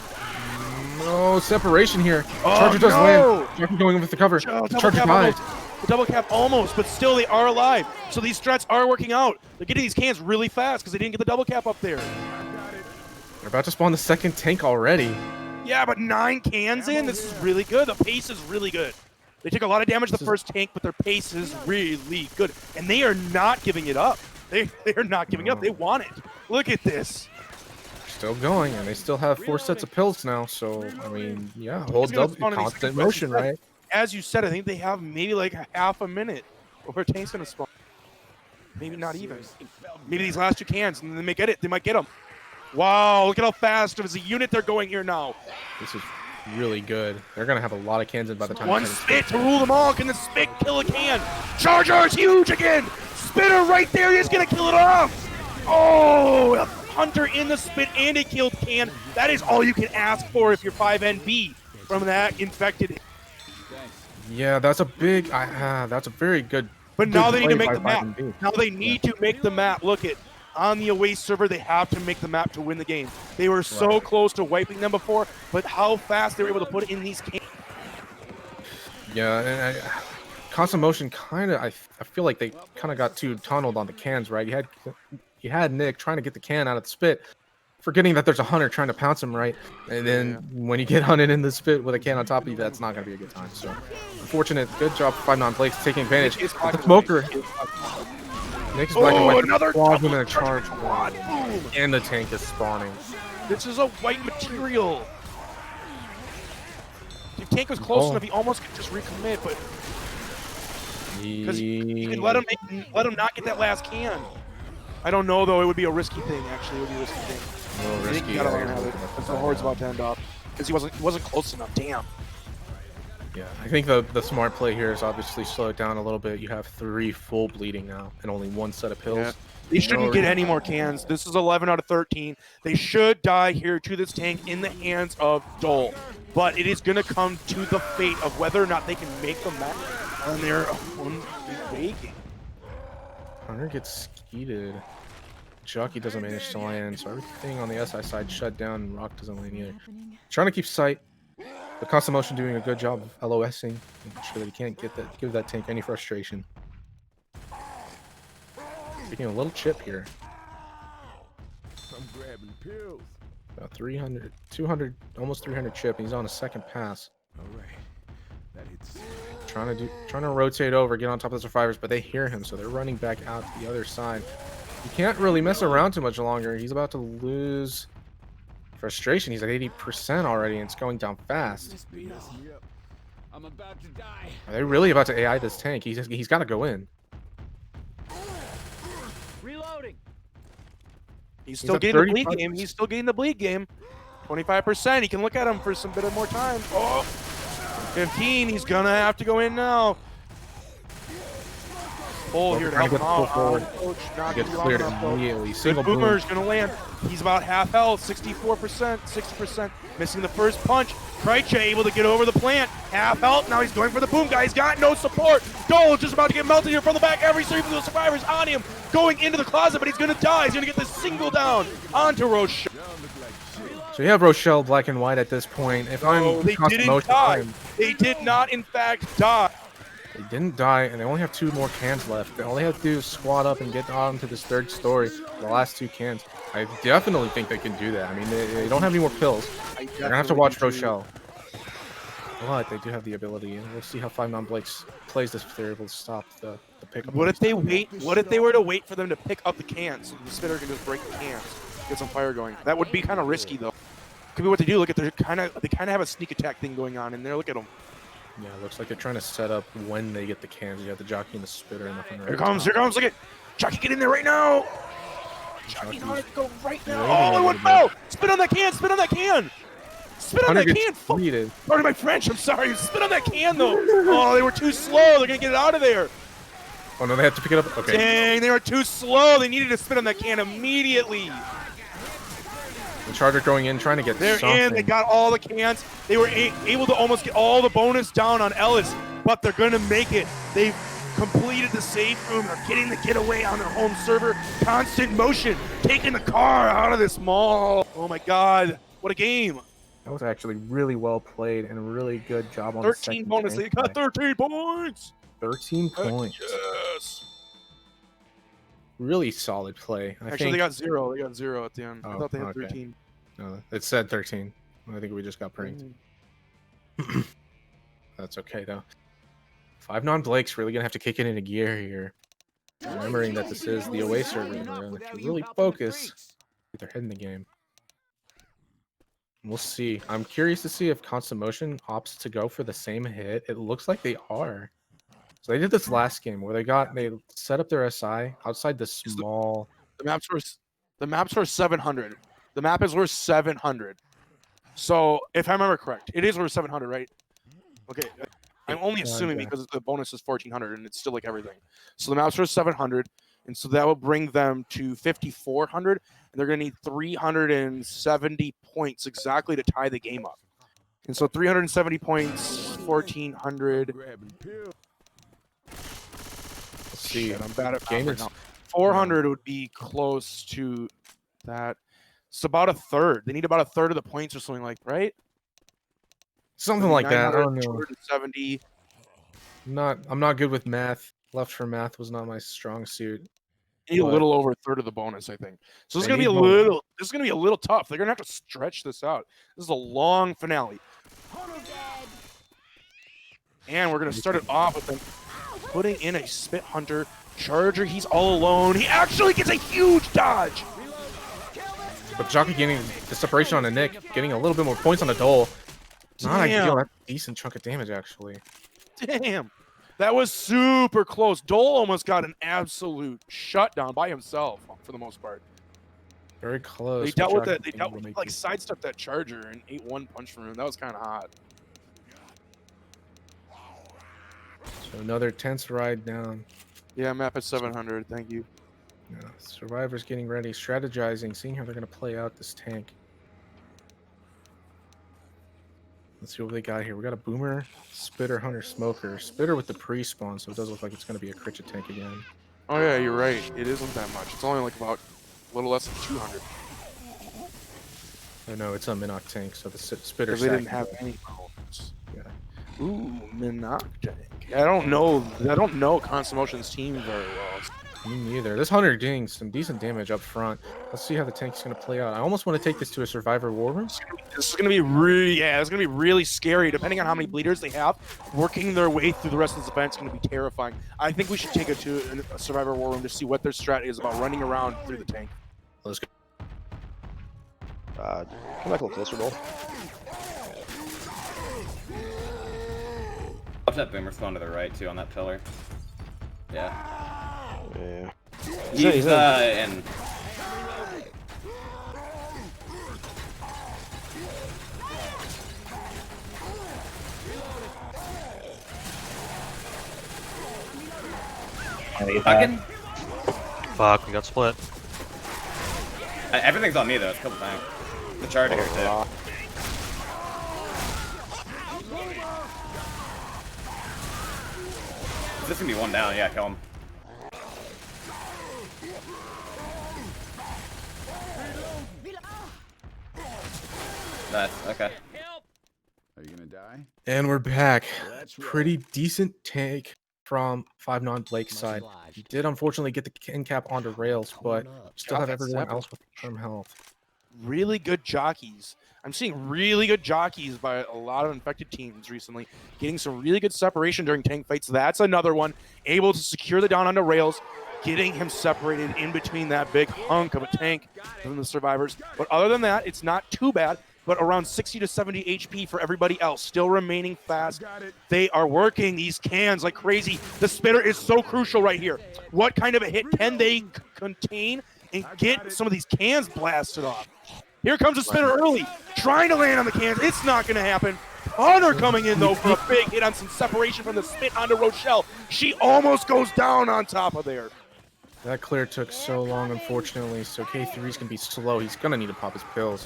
no separation here.
Oh,
Charger does
no!
land. Charger going with the cover.
Oh, double
Charger
cap
dies.
almost. The double cap almost, but still they are alive. So these strats are working out. They're getting these cans really fast because they didn't get the double cap up there.
They're about to spawn the second tank already.
Yeah, but 9 cans in. This is really good. The pace is really good. They took a lot of damage the first tank, but their pace is really good. And they are not giving it up. They are not giving up. They want it. Look at this.
Still going, and they still have 4 sets of pills now. So I mean, yeah, hold
gonna
up,
spawn in these
constant
sequences.
motion, right?
As you said, I think they have maybe like half a minute before a tank's gonna spawn. Maybe not even. Maybe these last 2 cans, and then they might get it. They might get them. Wow, look at how fast as a unit they're going here now.
This is really good. They're gonna have a lot of cans in by the time.
One spit to rule them all. Can the spit kill a can? Charger is huge again. Spitter right there. He's gonna kill it off. Oh, a hunter in the spit and a killed can. That is all you can ask for if you're 5NB from that infected.
Yeah, that's a big. That's a very good.
But now
good
they need to
play
make the
by
map.
5NB.
Now they need to make the map. Look at on the away server, they have to make the map to win the game. They were so close to wiping them before, but how fast they were able to put in these cans.
Yeah, and constant motion kind of. I feel like they kind of got too tunneled on the cans, right? You had Nick trying to get the can out of the spit, forgetting that there's a hunter trying to pounce him, right? And then when you get hunted in the spit with a can on top of you, that's not going to be a good time. So, unfortunate. Good job for 5-9 Blakes taking advantage. The smoker. Nick's black and white.
Another
Quad in a charge quad. And the tank is spawning.
This is a white material. If tank was close enough, he almost could just recommit, but because you can let him not get that last can. I don't know though. It would be a risky thing. Actually, it would be a risky thing.
A little
I think
risky.
you gotta learn how to. That's the horde's about to end up because he wasn't close enough. Damn.
Yeah, I think the smart play here is obviously slow it down a little bit. You have 3 full bleeding now and only 1 set of pills.
Yeah. They shouldn't get any more cans. This is 11 out of 13. They should die here to this tank in the hands of Dole. But it is going to come to the fate of whether or not they can make the map on their own baking.
Hunter gets skeeted. Jockey doesn't manage to land, so everything on the SI side shut down, and Rock doesn't land either. Trying to keep sight. The constant motion doing a good job of LOSing, making sure that he can't give that tank any frustration. Taking a little chip here.
I'm grabbing pills.
About 300, 200, almost 300 chip, and he's on a second pass.
All right. That hits.
Trying to rotate over, get on top of the survivors, but they hear him, so they're running back out to the other side. You can't really mess around too much longer. He's about to lose frustration. He's at 80% already, and it's going down fast.
Yep. I'm about to die.
Are they really about to AI this tank? He's got to go in.
Reloading.
He's still
at
getting the bleed
35%.
game. He's still getting the bleed game. 25%. He can look at him for some bit of more time. Oh, 15. He's gonna have to go in now. Pull here to
trying
help
to
him
get the
out.
pull forward.
Coach, not
Gets
gonna be long
cleared
enough, though.
immediately.
Good
Single boom.
boomer's gonna land. He's about half health, 64%, 60%, missing the first punch. Krejci able to get over the plant. Half health. Now he's going for the boom guy. He's got no support. Dole just about to get melted here from the back. Every single survivor's on him, going into the closet, but he's gonna die. He's gonna get this single down onto Rochelle.
So you have Rochelle black and white at this point. If I'm
They
constant
didn't
motion,
die. They did not, in fact, die.
they didn't die, and they only have 2 more cans left. All they have to do is squat up and get on to this 3rd story. The last 2 cans. I definitely think they can do that. I mean, they don't have any more pills. They're gonna have to watch Rochelle. But they do have the ability, and we'll see how 5 non-Blakes plays this if they're able to stop the pickup.
What if they wait? What if they were to wait for them to pick up the cans so the spitter can just break the cans, get some fire going? That would be kind of risky, though. Could be what they do. Look at they kind of have a sneak attack thing going on in there. Look at them.
Yeah, it looks like they're trying to set up when they get the cans. You have the jockey and the spitter in the front.
Here comes. Look at Jockey, get in there right now. Jockey's on it, go right now. Oh, it went well. Spit on that can. Spit on that can. Spit on that can. Pardon my French. I'm sorry. Spit on that can though. Oh, they were too slow. They're gonna get it out of there.
Oh no, they have to pick it up. Okay.
Dang, they were too slow. They needed to spit on that can immediately.
The Charger going in, trying to get
They're
something.
in. They got all the cans. They were able to almost get all the bonus down on Ellis, but they're going to make it. They've completed the safe room. They're getting the getaway on their home server. Constant motion, taking the car out of this mall. Oh, my God. What a game.
That was actually really well played and a really good job on
13
the
bonus. They got 13 points.
13 points.
Yes.
Really solid play.
Actually, they got 0. They got 0 at the end. I
Oh,
thought they had
okay.
13.
No, it said 13. I think we just got pranked. That's okay, though. 5 non-Blakes really going to have to kick it into gear here. Remembering that this is the away server. They're going to really focus. Get their head in the game. We'll see. I'm curious to see if Constant Motion opts to go for the same hit. It looks like they are. So they did this last game where they set up their SI outside the small.
The maps were 700. The map is worth 700. So if I remember correct, it is worth 700, right? Okay, I'm only assuming because the bonus is 1400 and it's still like everything. So the map's worth 700, and so that will bring them to 5400, and they're gonna need 370 points exactly to tie the game up. And so 370 points, 1400.
Let's see.
Shit, I'm bad at
Game
math
is
right now. 400 would be close to that. It's about a third. They need about a third of the points or something like, right?
something like that. I don't know.
270.
I'm not good with math. Left for math was not my strong suit.
Need a little over a third of the bonus, I think. So this is
They
gonna be
need
a
more.
little. This is gonna be a little tough. They're gonna have to stretch this out. This is a long finale, and we're gonna start it off with them putting in a Spit Hunter Charger. He's all alone. He actually gets a huge dodge.
But Jockey getting the separation on the Nick, getting a little bit more points on the Dole. Not ideal. That's a decent chunk of damage, actually.
Damn, that was super close. Dole almost got an absolute shutdown by himself for the most part.
Very close.
They dealt with that. They dealt with like sidestepped that Charger and ate one punch from him. That was kind of hot.
So another tense ride down.
Yeah, map at 700. Thank you.
Yeah, Survivor's getting ready, strategizing, seeing how they're going to play out this tank. Let's see what they got here. We got a Boomer, Spitter, Hunter, Smoker. Spitter with the pre-spawn, so it does look like it's going to be a Critcha tank again.
Oh yeah, you're right. It isn't that much. It's only like about a little less than 200.
Oh no, it's a Minoc tank, so the Spitter.
Because they didn't have any bones.
Yeah.
Ooh, Minoc tank. I don't know Constant Motion's team very well.
Me neither. This Hunter getting some decent damage up front. Let's see how the tank's going to play out. I almost want to take this to a Survivor War Room.
This is going to be really, it's going to be really scary. Depending on how many bleeders they have, working their way through the rest of this event is going to be terrifying. I think we should take it to a Survivor War Room to see what their strat is about running around through the tank.
Let's go.
Come back a little closer, Dole.
Watch that Boomer spawn to the right too on that pillar. Yeah.
Yeah.
He's and
Gonna get that.
Fucking.
Fuck, we got split.
Everything's on me though. It's a couple times. The charger here too. Is this gonna be one down? Yeah, kill him. Nice. Okay.
Are you gonna die?
And we're back.
Let's roll.
Pretty decent take from 5 non Blake's side. He did unfortunately get the end cap onto rails, but still have everyone else with firm health.
Really good jockeys. I'm seeing really good jockeys by a lot of infected teams recently, getting some really good separation during tank fights. That's another one, able to secure the down onto rails, getting him separated in between that big hunk of a tank from the survivors. But other than that, it's not too bad, but around 60 to 70 HP for everybody else, still remaining fast. They are working these cans like crazy. The spitter is so crucial right here. What kind of a hit can they contain and get some of these cans blasted off? Here comes a spinner early, trying to land on the cans. It's not going to happen. Hunter coming in, though, for a big hit on some separation from the spit onto Rochelle. She almost goes down on top of there.
That clear took so long, unfortunately, so K3's going to be slow. He's going to need to pop his pills.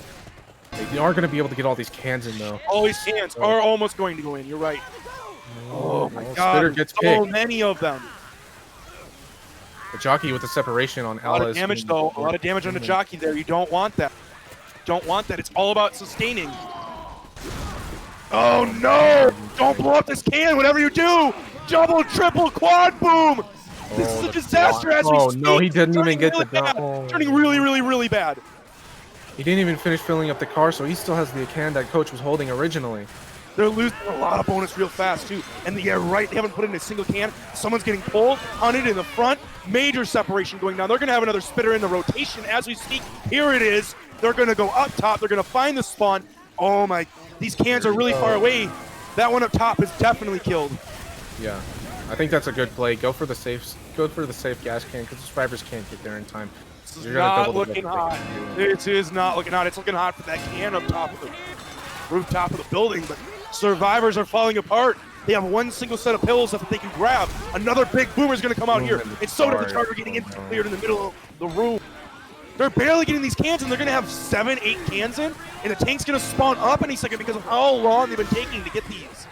They are going to be able to get all these cans in, though.
All these cans are almost going to go in. You're right. Oh, my God.
Spitter gets
So
picked.
many of them.
The jockey with the separation on
A lot
Ella.
of damage, though. A lot of damage on the jockey there. You don't want that. Don't want that. It's all about sustaining. Oh, no. Don't blow up this can. Whatever you do. Double, triple, quad boom. This is a disaster as we speak.
No, he didn't even get
really
the
bad.
double.
Turning really, really, really bad.
He didn't even finish filling up the car, so he still has the can that coach was holding originally.
They're losing a lot of bonus real fast, too. And yeah, right, they haven't put in a single can. Someone's getting pulled, hunted in the front. Major separation going down. They're going to have another spitter in the rotation as we speak. Here it is. They're going to go up top. They're going to find the spawn. Oh, my. These cans are really far away. That one up top is definitely killed.
Yeah, I think that's a good play. Go for the safe gas can, because the survivors can't get there in time.
This is
You're gonna
not
double the
looking
double
hot. It is not looking hot. It's looking hot for that can up top of the rooftop of the building, but survivors are falling apart. They have one single set of pills that they can grab. Another big boomer is going to come out here. It's so does the charger getting instantly cleared in the middle of the room. They're barely getting these cans in. They're going to have 7, 8 cans in, and the tank's going to spawn up any second because of how long they've been taking to get these.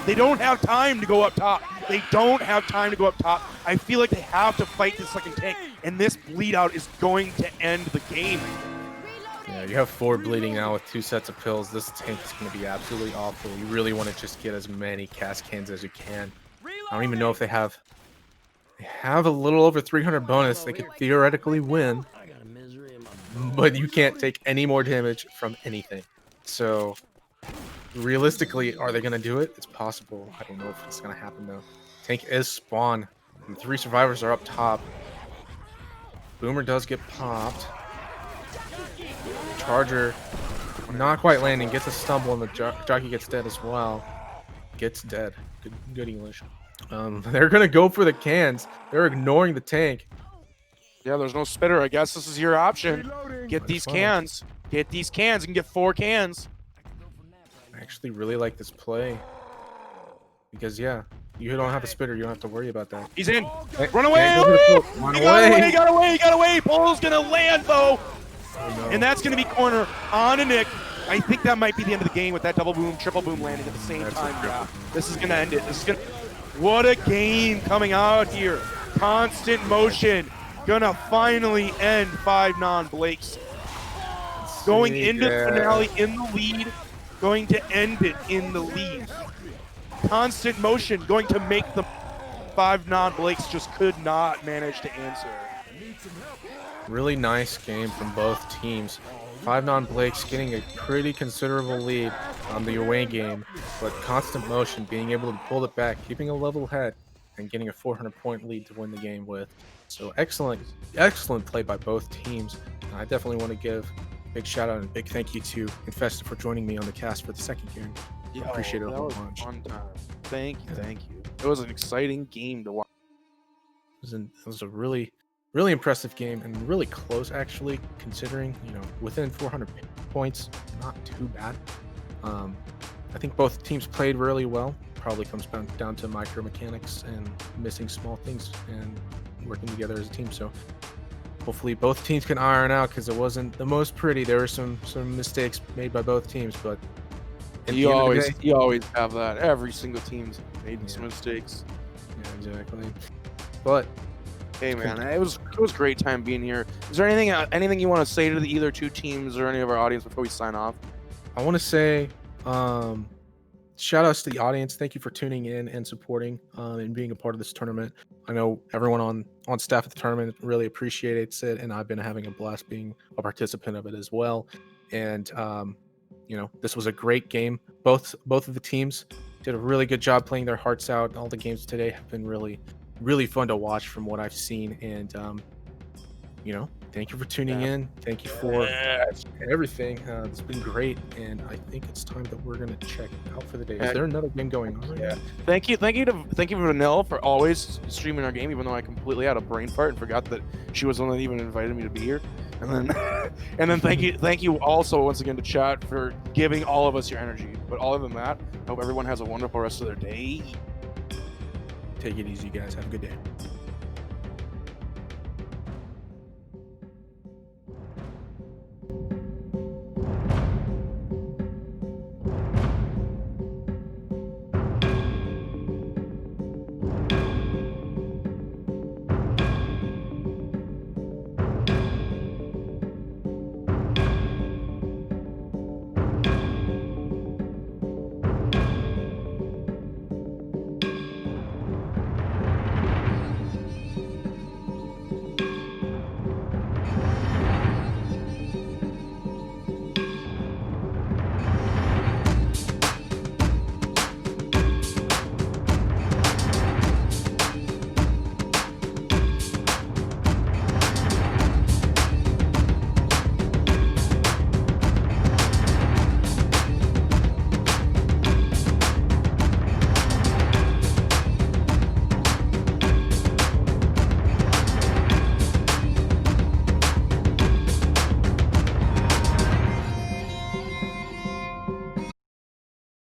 They don't have time to go up top. They don't have time to go up top. I feel like they have to fight this second tank, and this bleed out is going to end the game.
Yeah, you have 4 bleeding now with 2 sets of pills. This tank is going to be absolutely awful. You really want to just get as many cast cans as you can. I don't even know if they have a little over 300 bonus. They could theoretically win, but you can't take any more damage from anything. So realistically, are they going to do it? It's possible. I don't know if it's going to happen, though. Tank is spawn, and 3 survivors are up top. Boomer does get popped. Charger not quite landing, gets a stumble, and the jockey gets dead as well. Gets dead. Good English. They're going to go for the cans. They're ignoring the tank.
Yeah, there's no spitter. I guess this is your option. Get these cans. Get these cans and get 4 cans.
I actually really like this play. Because, yeah, you don't have a spitter. You don't have to worry about that.
He's in.
Hey,
Run away!
Run
He
away!
got away! Pole's going to land, though.
Oh, no.
And that's going to be corner on to Nick. I think that might be the end of the game with that double boom, triple boom landing at the same time. Yeah, this is going to end it. What a game coming out here. Constant motion. Gonna finally end 5 non-Blakes. Going into the finale in the lead. Going to end it in the lead. Constant motion going to make the 5 non-Blakes just could not manage to answer.
Really nice game from both teams. 5 non-Blakes getting a pretty considerable lead on the away game, but constant motion, being able to pull it back, keeping a level head, and getting a 400-point lead to win the game with. So excellent play by both teams. I definitely want to give a big shout out and a big thank you to Infested for joining me on the cast for the second game. I appreciate it a whole bunch.
Fun time. Thank you. It was an exciting game to watch.
It was a really impressive game and really close, actually, considering, within 400 points, not too bad. I think both teams played really well. Probably comes down to micro mechanics and missing small things and working together as a team. So hopefully both teams can iron out, because it wasn't the most pretty. There were some mistakes made by both teams, but at the
You
end of the
always
day-
you always have that. Every single team's made some mistakes.
yeah, exactly. But
Hey man, it was a great time being here. Is there anything you want to say to either two teams or any of our audience before we sign off?
I want to say shout outs to the audience. Thank you for tuning in and supporting and being a part of this tournament. I know everyone on staff at the tournament really appreciates it, and I've been having a blast being a participant of it as well. And you know, this was a great game. Both of the teams did a really good job playing their hearts out. All the games today have been really fun to watch from what I've seen. And you know, thank you for tuning in. Thank you for everything. It's been great, and I think it's time that we're gonna check out for the day. Is there another game going on?
Yeah. Thank you to Vanille for always streaming our game, even though I completely had a brain fart and forgot that she was the one that even invited me to be here. And then thank you also once again to chat for giving all of us your energy. But other than that, I hope everyone has a wonderful rest of their day.
Take it easy, guys. Have a good day.